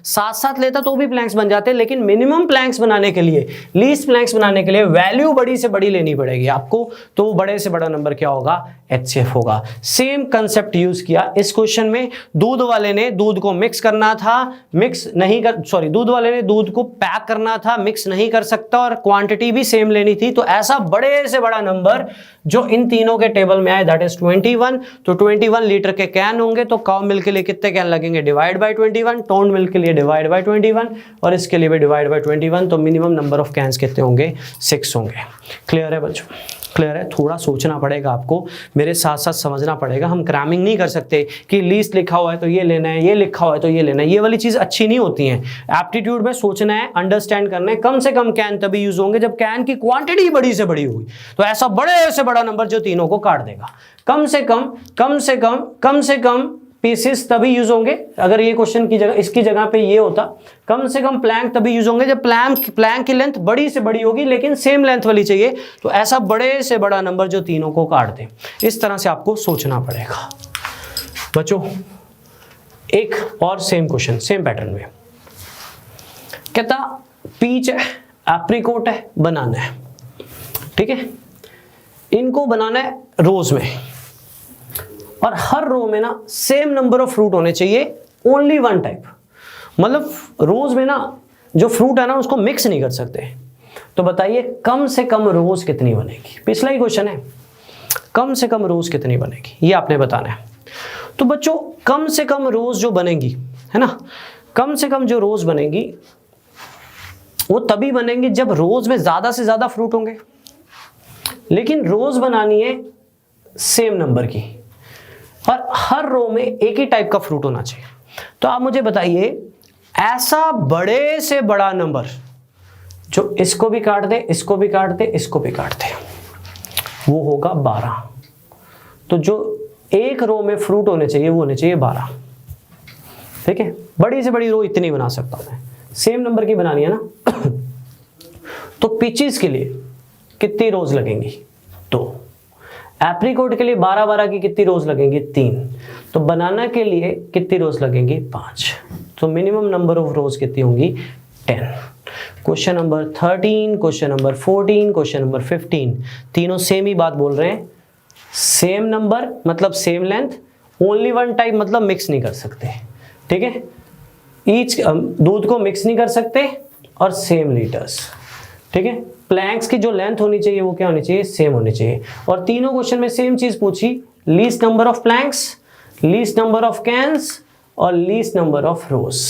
S1: 7-7 लेता तो भी प्लैंक्स बन जाते। लेकिन मिनिमम प्लैंक्स बनाने के लिए, लीस्ट प्लैंक्स बनाने के लिए वैल्यू बड़ी से बड़ी लेनी पड़ेगी आपको, तो वो बड़े से बड़ा नंबर क्या होगा, HCF होगा। सेम कंसेप्ट यूज किया इस क्वेश्चन में। दूध वाले ने दूध को मिक्स करना था, दूध वाले ने दूध को पैक करना था, मिक्स नहीं कर सकता, और क्वांटिटी भी सेम लेनी थी। तो ऐसा बड़े से बड़ा नंबर जो इन तीनों के टेबल में आए, दैट इज 21। तो 21 लीटर के कैन होंगे, तो काउ मिल्क के लिए कितने कैन लगेंगे, डिवाइड बाय 21, टोन मिल्क के लिए डिवाइड बाय 21, और इसके लिए भी डिवाइड बाय 21। तो मिनिमम नंबर ऑफ कैन्स कितने होंगे, 6 होंगे। क्लियर है बच्चों, क्लियर है। थोड़ा सोचना पड़ेगा आपको, मेरे साथ साथ समझना पड़ेगा। हम क्रैमिंग नहीं कर सकते कि लीस्ट लिखा हुआ है तो ये लेना है, ये लिखा हुआ है तो ये लेना है, ये वाली चीज अच्छी नहीं होती है। एप्टीट्यूड में सोचना है, अंडरस्टैंड करना है। कम से कम कैन तभी यूज होंगे जब कैन की क्वांटिटी बड़ी से बड़ी होगी। तो ऐसा बड़े से बड़ा नंबर जो तीनों को काट देगा। कम से कम पीसेस तभी यूज होंगे, अगर ये क्वेश्चन की जगह, इसकी जगह पे ये होता, कम से कम प्लैंक तभी यूज होंगे जब प्लैंक की लेंथ बड़ी से बड़ी होगी, लेकिन सेम लेंथ वाली चाहिए। तो ऐसा बड़े से बड़ा नंबर जो तीनों को काट दे, इस तरह से आपको सोचना पड़ेगा बच्चों। एक और सेम क्वेश्चन, सेम पैटर्न में कहता पीच है, एप्रिकॉट है, बनाना है, ठीक है। इनको बनाना है रोज में, और हर रो में ना सेम नंबर ऑफ फ्रूट होने चाहिए, ओनली वन टाइप। मतलब रोज में ना जो फ्रूट है ना उसको मिक्स नहीं कर सकते। तो बताइए कम से कम रोज कितनी बनेगी, पिछला ही क्वेश्चन है, कम से कम रोज कितनी बनेगी ये आपने बताना है। तो बच्चों कम से कम रोज जो बनेगी है ना, कम से कम जो रोज बनेगी वो तभी बनेंगी जब रोज में ज्यादा से ज्यादा फ्रूट होंगे, लेकिन रोज बनानी है सेम नंबर की, और हर रो में एक ही टाइप का फ्रूट होना चाहिए। तो आप मुझे बताइए ऐसा बड़े से बड़ा नंबर जो इसको भी काट दे, इसको भी काट दे, इसको भी काट दे, वो होगा 12। तो जो एक रो में फ्रूट होने चाहिए वो होने चाहिए 12, ठीक है। बड़ी से बड़ी रो इतनी बना सकता हूं मैं, सेम नंबर की बनानी है ना। तो पीचेस के लिए कितनी रोज लगेंगी, 2। एप्रिकॉट के लिए 12-12 की कितनी रोज लगेंगी, 3। तो बनाना के लिए कितनी रोज लगेंगी, 5। तो मिनिमम नंबर ऑफ रोज कितनी होंगी, 10। Question number 13, question number 14, question number 15, तीनों सेम ही बात बोल रहे हैं। सेम नंबर मतलब same length, only one type मतलब मिक्स नहीं कर सकते, ठीक है। ईच दूध को मिक्स नहीं कर सकते, और सेम लीटर्स, ठीक है। प्लैंक्स की जो लेंथ होनी चाहिए वो क्या होनी चाहिए, सेम होनी चाहिए। और तीनों क्वेश्चन में सेम चीज पूछी, least number of planks, least number of cans, और लीस्ट नंबर ऑफ रोज।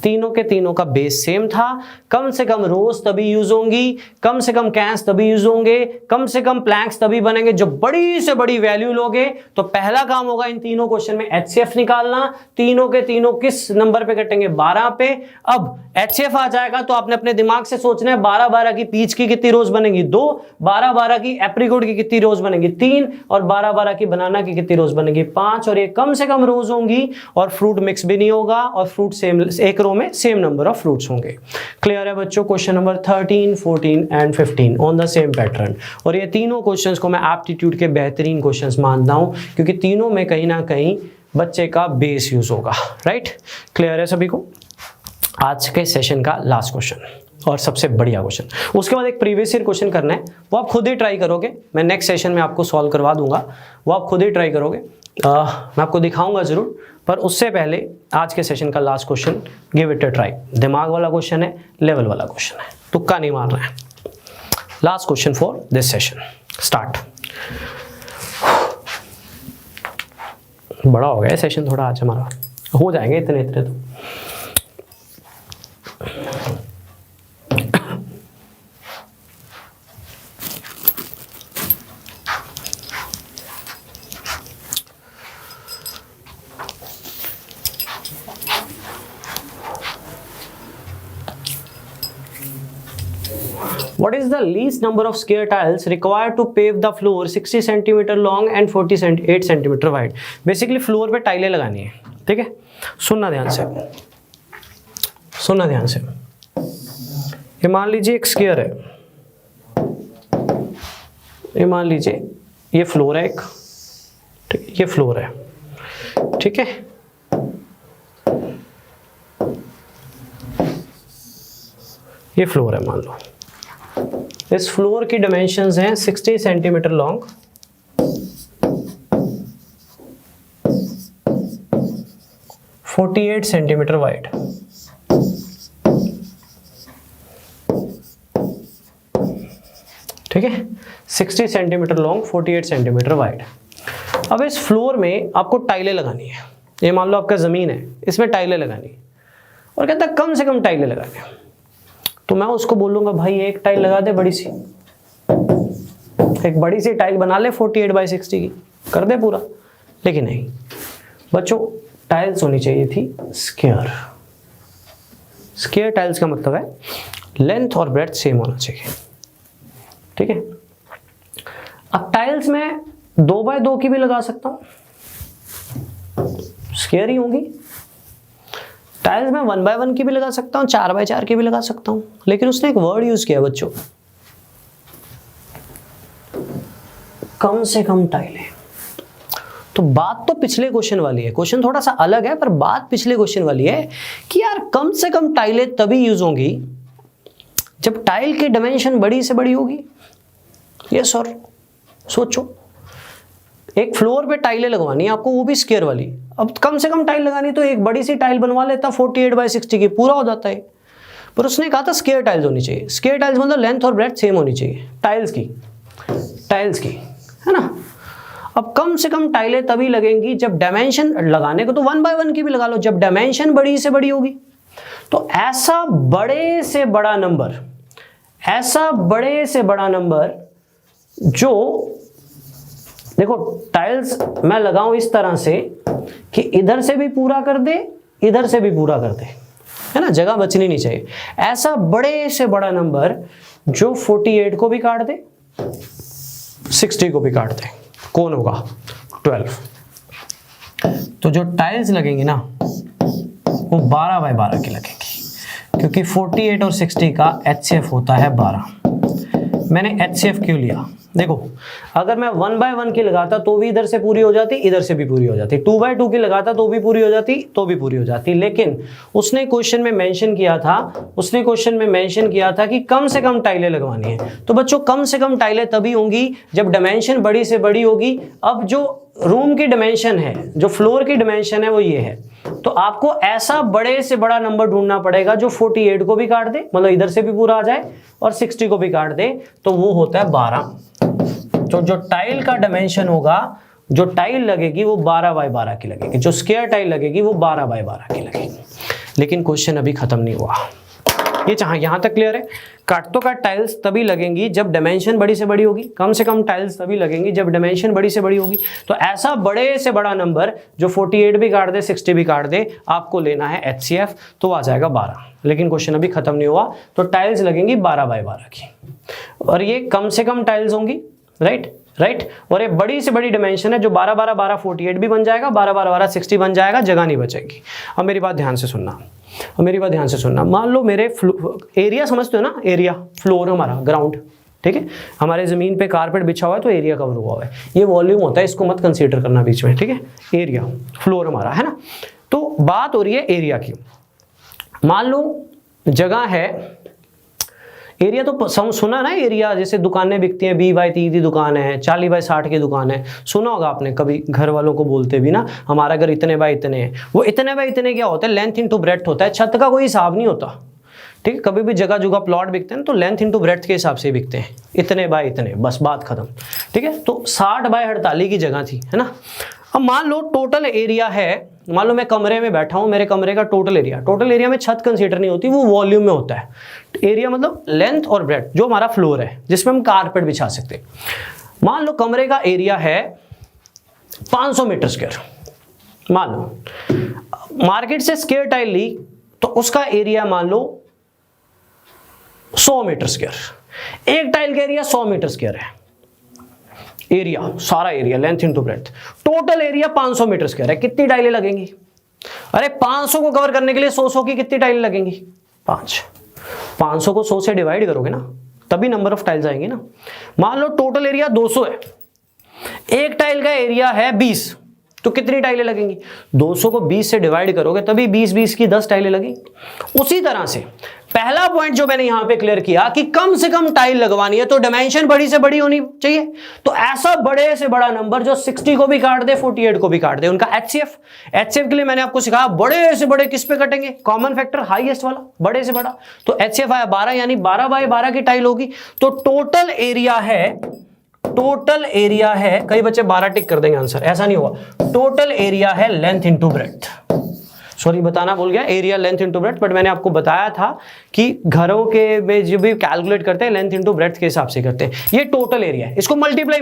S1: तीनों के तीनों का बेस सेम था। कम से कम रोज तभी यूज होंगी, कम से कम कैन्स तभी यूज होंगे, कम से कम प्लैंक्स तभी बनेंगे जब बड़ी से बड़ी वैल्यू लोगे। तो पहला काम होगा इन तीनों क्वेश्चन में HCF निकालना। तीनों के तीनों किस नंबर पे कटेंगे, 12 पे। अब HCF आ जाएगा तो आपने अपने दिमाग से सोचना है 12-12 की पीच की कितनी रोज बनेगी, 2। 12-12 की एप्रिकॉट की कितनी रोज बनेगी, 3। और 12-12 की बनाना की कितनी रोज बनेगी, 5। और ये कम से कम रोज होंगी, और फ्रूट मिक्स भी नहीं होगा, और फ्रूट सेम, एक रो में सेम नंबर ऑफ फ्रूट्स होंगे। क्लियर है बच्चों। Question number 13, 14 and 15 on the same pattern. और ये तीनों क्वेश्चंस को मैं एप्टीट्यूड के बेहतरीन क्वेश्चंस मानता हूं, क्योंकि तीनों में कहीं ना कहीं बच्चे का बेस यूज होगा, राइट। क्लियर है सभी को। आज के सेशन का लास्ट क्वेश्चन और सबसे बढ़िया क्वेश्चन, उसके बाद एक प्रीवियस ईयर क्वेश्चन करना है, वो आप खुद ही ट्राई करोगे। मैं नेक्स्ट सेशन में आपको सॉल्व करवा दूंगा, वो आप खुद ही ट्राई करोगे। मैं आपको दिखाऊंगा जरूर, पर उससे पहले आज के सेशन का last question, give it a try. दिमाग वाला क्वेश्चन है, लेवल वाला क्वेश्चन है, तुक्का नहीं मारना है। Last question for this session, start. बड़ा हो गया सेशन थोड़ा आज हमारा, हो जाएंगे इतने इतने तो। What is the least number of square tiles required to pave the floor 60 cm long and 48 cm wide? Basically floor पे टाइलें लगानी है, ठीक है। सुनना ध्यान से, सुनना ध्यान से। ये मान लीजिए एक स्क्वायर है, ये मान लीजिए ये फ्लोर है एक, ठीक, ये फ्लोर है। ठीक है, ये फ्लोर है मान लो, इस फ्लोर की डायमेंशंस हैं 60 सेंटीमीटर लॉन्ग, 48 सेंटीमीटर वाइड। ठीक है, 60 सेंटीमीटर लॉन्ग, 48 सेंटीमीटर वाइड। अब इस फ्लोर में आपको टाइलें लगानी है, ये मान लो आपका ज़मीन है, इसमें टाइलें लगानी है, और कहता है कम से कम टाइलें लगानी है। तो मैं उसको बोलूँगा भाई एक टाइल लगा दे बड़ी सी, एक बड़ी सी टाइल बना ले 48/60 की, कर दे पूरा। लेकिन नहीं बच्चों, टाइल्स होनी चाहिए थी स्क्वायर। स्क्वायर टाइल्स का मतलब है लेंथ और ब्रेड्थ सेम होना चाहिए। ठीक है, अब टाइल्स में 2x2 की भी लगा सकता हूं, स्क्वायर ही होंगी। टाइल्स में 1x1 की भी लगा सकता हूं, 4x4 की भी लगा सकता हूं, लेकिन उसने एक वर्ड यूज किया बच्चों, कम से कम टाइलें। तो बात तो पिछले क्वेश्चन वाली है, क्वेश्चन थोड़ा सा अलग है पर बात पिछले क्वेश्चन वाली है कि यार कम से कम टाइलें तभी यूज होंगी जब टाइल की डायमेंशन बड़ी से बड़ी होगी। यस और सोचो, एक फ्लोर पे टाइलें लगवानी है आपको, वो भी स्क्वायर वाली। अब कम से कम टाइल लगानी तो एक बड़ी सी टाइल बनवा लेता 48/60 की, पूरा हो जाता है। पर उसने कहा था स्क्वायर टाइल्स होनी चाहिए। स्क्वायर टाइल्स मतलब लेंथ और ब्रेड्थ सेम होनी चाहिए टाइल्स की, है ना। अब कम से कम टाइलें तभी लगेंगी जब डायमेंशन लगाने को तो 1x1 की भी लगा लो, जब डायमेंशन बड़ी से बड़ी होगी। तो ऐसा बड़े से बड़ा नंबर जो, देखो टाइल्स मैं लगाऊं इस तरह से कि इधर से भी पूरा कर दे, इधर से भी पूरा कर दे, है ना, जगह बचनी नहीं चाहिए। ऐसा बड़े से बड़ा नंबर जो 48 को भी काट दे, 60 को भी काट दे, कौन होगा? 12। तो जो टाइल्स लगेंगी ना वो 12x12 की लगेंगी, क्योंकि 48 और 60 का HCF होता है 12। मैंने HCF क्यों लिया? देखो अगर मैं 1x1 की लगाता तो भी इधर से पूरी हो जाती, इधर से भी पूरी हो जाती, 2x2 की लगाता तो भी पूरी हो जाती, तो भी पूरी हो जाती। लेकिन उसने क्वेश्चन में मेंशन किया था कि कम से कम टाइलें लगवानी है। तो बच्चों कम से कम टाइलें तभी होंगी जब डायमेंशन बड़ी से बड़ी होगी। अब जो रूम की डायमेंशन है, जो फ्लोर की डायमेंशन है वो ये है, तो आपको ऐसा बड़े से बड़ा नंबर ढूंढना पड़ेगा जो 48 को भी काट दे, मतलब इधर से भी पूरा आ जाए, और 60 को भी काट दे, तो वो होता है 12। तो जो टाइल का डायमेंशन होगा, जो टाइल लगेगी वो 12x12 की लगेगी, जो स्क्वायर टाइल लगेगी वो 12x12 की लगेगी। लेकिन क्वेश्चन अभी खत्म नहीं हुआ, ये यहाँ तक क्लियर है। काट टाइल्स तभी लगेंगी जब डायमेंशन बड़ी से बड़ी होगी, कम से कम टाइल्स तभी लगेंगी जब डायमेंशन बड़ी से बड़ी होगी। तो ऐसा बड़े से बड़ा नंबर जो 48 भी काट दे, 60 भी काट दे, आपको लेना है HCF, तो आ जाएगा 12। लेकिन क्वेश्चन अभी खत्म नहीं हुआ। तो टाइल्स लगेंगी 12x12 की, और ये कम से कम टाइल्स होंगी, राइट। और ये बड़ी से बड़ी डायमेंशन है जो 12 48 भी बन जाएगा, 12 60 बन जाएगा, जगह नहीं बचेगी। अब मेरी बात ध्यान से सुनना, मान लो मेरे एरिया समझते हो ना, एरिया फ्लोर हमारा ग्राउंड, ठीक है, हमारे जमीन पे कारपेट बिछा हुआ है तो एरिया कवर हुआ है, ये वॉल्यूम होता है, इसको मत कंसीडर करना बीच में, ठीक है। एरिया फ्लोर हमारा है ना, तो बात हो रही है एरिया की। मान लो जगह है, एरिया तो सुना ना, एरिया जैसे दुकानें बिकती हैं, 20x30 की दुकान है, 40x60 की दुकान है, सुना होगा आपने कभी, घर वालों को बोलते भी ना हमारा घर इतने बाय इतने है। वो इतने बाय इतने क्या होता है? लेंथ इंटू ब्रेड्थ होता है, छत का कोई हिसाब नहीं होता, ठीक है। कभी भी जगह प्लॉट बिकते हैं तो लेंथ इंटू ब्रेड्थ के हिसाब से बिकते हैं, इतने बाय इतने, बस बात खत्म, ठीक है। तो 60x48 की जगह थी, है ना। अब मान लो टोटल एरिया है, मान लो मैं कमरे में बैठा हूं, मेरे कमरे का टोटल एरिया में छत कंसीडर नहीं होती, वो वॉल्यूम में होता है। एरिया मतलब लेंथ और ब्रेड्थ, जो हमारा फ्लोर है जिसमें हम कारपेट बिछा सकते हैं। मान लो कमरे का एरिया है 500 मीटर स्क्वायर, मान लो मार्केट से स्क्वायर टाइल ली तो उसका एरिया मान लो 100 मीटर स्क्वायर, एक टाइल का एरिया 100 मीटर स्क्वायर है। एरिया, सारा area length into breadth, total area 500 metre square है। कितनी टाइलें लगेंगी? अरे 500 को कवर करने के लिए 100 की कितनी टाइलें लगेंगी? 5। 500 को 100 से डिवाइड करोगे ना, तभी नंबर ऑफ टाइल्स आएंगे ना। मान लो टोटल एरिया 200 है, एक टाइल का एरिया है 20, तो कितनी टाइलें लगेंगी? 200 को 20 से डिवाइड करोगे तभी 20 की 10 टाइलें लगेंगी। उसी तरह से पहला पॉइंट जो मैंने यहां पे क्लियर किया कि कम से कम टाइल लगवानी है तो डायमेंशन बड़ी से बड़ी होनी चाहिए। तो ऐसा बड़े से बड़ा नंबर जो 60 को भी काट दे, 48 को भी काट दे, उनका एचसीएफ के लिए मैंने आपको सिखाया बड़े से बड़े किस पे कटेंगे? कॉमन फैक्टर हाईएस्ट वाला, बड़े से बड़ा। तो एचसीएफ आया 12, यानी 12 बाय 12 की टाइल होगी। तो टोटल एरिया है, कई बच्चे 12 टिक कर देंगे आंसर, ऐसा नहीं होगा। टोटल एरिया है लेंथ इंटू ब्रेड्थ, सॉरी बताना भूल गया, area length into breadth, but मैंने आपको बताया था कि घरों के में जो भी कैलकुलेट करते हैं लेंथ इंटू ब्रेड्थ के हिसाब से करते हैं। ये टोटल एरिया है, इसको मल्टीप्लाई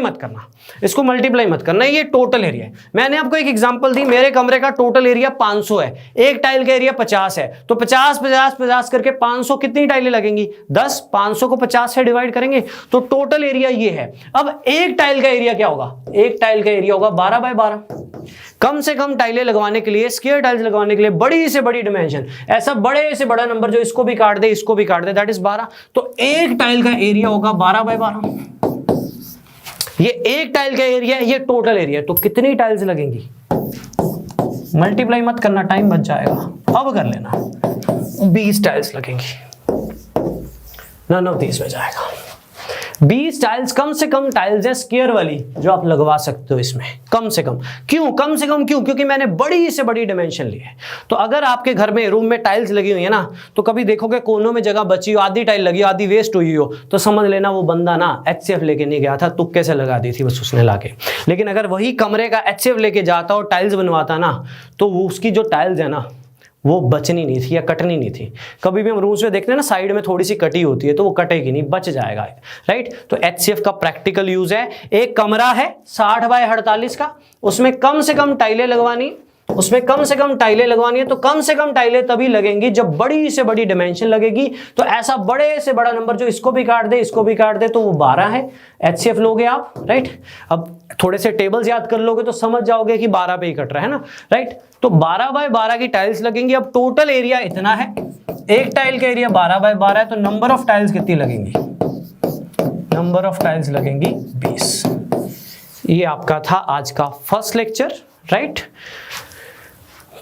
S1: मत करना, ये टोटल एरिया है। मैंने आपको एक एग्जांपल दी, मेरे कमरे का टोटल एरिया 500 है, एक टाइल का एरिया 50 है, तो 50 करके 500 कितनी टाइलें लगेंगी? 10। 500 को 50 से डिवाइड करेंगे तो टोटल एरिया ये है। अब एक टाइल का एरिया क्या होगा? एक टाइल का एरिया होगा 12 बाय 12। कम से कम टाइलें लगवाने के लिए, स्क्वायर टाइल्स लगवाने के लिए बड़ी से बड़ी डिमेंशन, ऐसा बड़े से बड़ा नंबर जो इसको भी काट दे, इसको भी काट दे, दैट इज 12। तो एक टाइल का एरिया होगा 12 बाय 12। ये एक टाइल का एरिया है, ये टोटल एरिया। तो कितनी टाइल्स लगेंगी? मल्टीप्लाई मत करना, टाइम बच जाएगा। अब कर लेना, 20 टाइल्स लगेंगी। नन ऑफ दिस में जाएगा। 20 टाइल्स, कम से कम टाइल्स है स्क्वायर वाली जो आप लगवा सकते हो इसमें, कम से कम। क्यों कम से कम? क्यों? क्योंकि मैंने बड़ी से बड़ी डिमेंशन ली है। तो अगर आपके घर में रूम में टाइल्स लगी हुई है ना, तो कभी देखोगे कोनों में जगह बची हो, आधी टाइल लगी हो, आधी वेस्ट हुई हो, तो समझ लेना वो बंदा ना एचसीएफ लेके नहीं गया था, तुक्के से लगा दी थी बस उसने लाके। लेकिन अगर वही कमरे का एचसीएफ लेके जाता और टाइल्स बनवाता ना, तो वो उसकी जो टाइल्स है ना वो बचनी नहीं थी या कटनी नहीं थी। कभी भी हम रूम्स में देखते हैं ना, साइड में थोड़ी सी कटी होती है, तो वो कटेगी नहीं, बच जाएगा, राइट। तो एचसीएफ का प्रैक्टिकल यूज है। एक कमरा है 60 बाय 48 का, उसमें कम से कम टाइलें लगवानी है, तो कम से कम टाइलें तभी लगेंगी जब बड़ी से बड़ी डिमेंशन लगेगी। तो ऐसा बड़े से बड़ा नंबर जो इसको भी काट दे, तो वो 12 है। एचसीएफ लोगे आप, राइट। अब थोड़े से टेबल्स याद कर लोगे तो समझ जाओगे कि 12 पे ही कट रहा है ना, राइट। तो 12 बाय 12 की टाइल्स लगेंगी। अब टोटल एरिया इतना है, एक टाइल का एरिया 12 बाय 12 है, तो नंबर ऑफ टाइल्स कितनी लगेंगी? नंबर ऑफ टाइल्स लगेंगी 20। ये आपका था आज का फर्स्ट लेक्चर, राइट।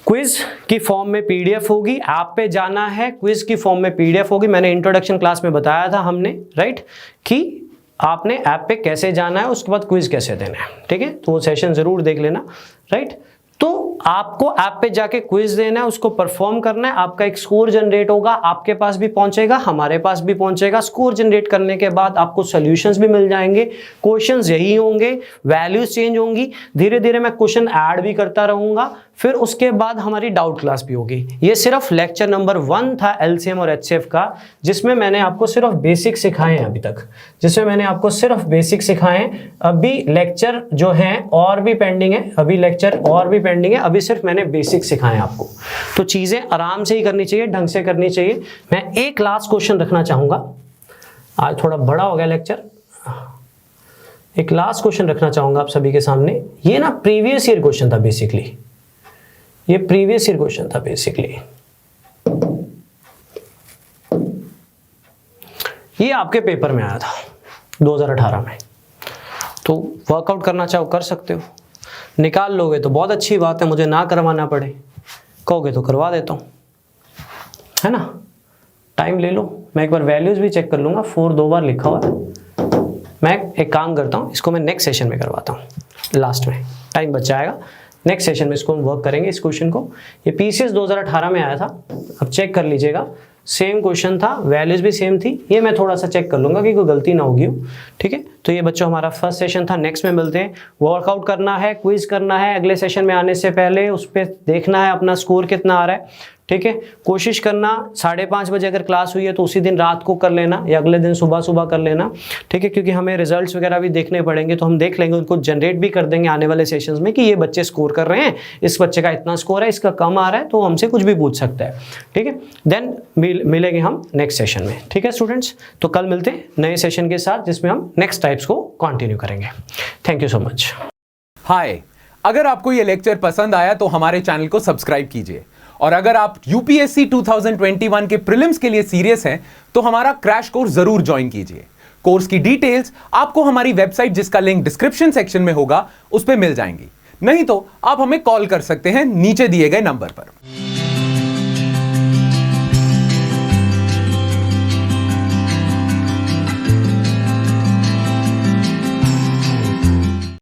S1: क्विज की फॉर्म में पीडीएफ होगी, ऐप पे जाना है, क्विज की फॉर्म में पीडीएफ होगी। मैंने इंट्रोडक्शन क्लास में बताया था हमने, राइट, कि आपने ऐप पे कैसे जाना है, उसके बाद क्विज कैसे देना है, ठीक है। तो वो सेशन जरूर देख लेना, राइट। तो आपको ऐप पे जाके क्विज देना है, उसको परफॉर्म करना है, आपका एक स्कोर जनरेट होगा, आपके पास भी पहुंचेगा, हमारे पास भी पहुंचेगा। स्कोर जनरेट करने के बाद आपको सॉल्यूशंस भी मिल जाएंगे, क्वेश्चंस यही होंगे, वैल्यूज चेंज होंगी, धीरे धीरे मैं क्वेश्चन ऐड भी करता रहूंगा। फिर उसके बाद हमारी डाउट क्लास भी होगी। ये सिर्फ लेक्चर नंबर 1 था एलसीएम और एचसीएफ का, जिसमें मैंने आपको सिर्फ बेसिक सिखाए हैं अभी तक, अभी लेक्चर जो हैं और भी पेंडिंग है, अभी सिर्फ मैंने बेसिक सिखाए हैं आपको। तो चीजें आराम से ही करनी चाहिए, ढंग से करनी चाहिए। मैं एक लास्ट क्वेश्चन रखना चाहूंगा, आज थोड़ा बड़ा हो गया लेक्चर, एक लास्ट क्वेश्चन रखना चाहूंगा आप सभी के सामने। ये ना प्रीवियस ईयर क्वेश्चन था बेसिकली, ये आपके पेपर में आया था 2018 में। तो वर्कआउट करना चाहो कर सकते हो, निकाल लोगे तो बहुत अच्छी बात है, मुझे ना करवाना पड़े, कहोगे तो करवा देता हूँ, है ना। टाइम ले लो, मैं एक बार वैल्यूज भी चेक कर लूँगा, 4 2 बार लिखा हुआ है। मैं एक काम करता हूँ, इसको मैं नेक्स्ट सेशन में करवाता हूँ, लास्ट में टाइम बच जाएगा। नेक्स्ट सेशन में इसको हम वर्क करेंगे, इस क्वेश्चन को। ये पीसीएस 2018 में आया था, अब चेक कर लीजिएगा, सेम क्वेश्चन था, वैल्यूज भी सेम थी। ये मैं थोड़ा सा चेक कर लूंगा कि कोई गलती ना होगी, ठीक है। तो ये बच्चों हमारा फर्स्ट सेशन था, नेक्स्ट में मिलते हैं। वर्कआउट करना है, क्विज करना है, अगले सेशन में आने से पहले उस पर देखना है अपना स्कोर कितना आ रहा है, ठीक है। कोशिश करना 5:30 बजे अगर क्लास हुई है तो उसी दिन रात को कर लेना या अगले दिन सुबह कर लेना, ठीक है, क्योंकि हमें रिजल्ट्स वगैरह भी देखने पड़ेंगे, तो हम देख लेंगे, उनको जनरेट भी कर देंगे आने वाले सेशंस में कि ये बच्चे स्कोर कर रहे हैं, इस बच्चे का इतना स्कोर है, इसका कम आ रहा है, तो हमसे कुछ भी पूछ सकता है, ठीक है। देन मिलेंगे हम नेक्स्ट सेशन में, ठीक है स्टूडेंट्स। तो कल मिलते हैं नए सेशन के साथ, जिसमें हम नेक्स्ट टाइप्स को कंटिन्यू करेंगे। Thank you so much.
S2: Hi, अगर आपको ये लेक्चर पसंद आया तो हमारे चैनल को सब्सक्राइब कीजिए, और अगर आप यूपीएससी 2021 के प्रीलिम्स के लिए सीरियस हैं तो हमारा क्रैश कोर्स जरूर ज्वाइन कीजिए। कोर्स की डिटेल्स आपको हमारी वेबसाइट, जिसका लिंक डिस्क्रिप्शन सेक्शन में होगा, उस पर मिल जाएंगी। नहीं तो आप हमें कॉल कर सकते हैं नीचे दिए गए नंबर पर।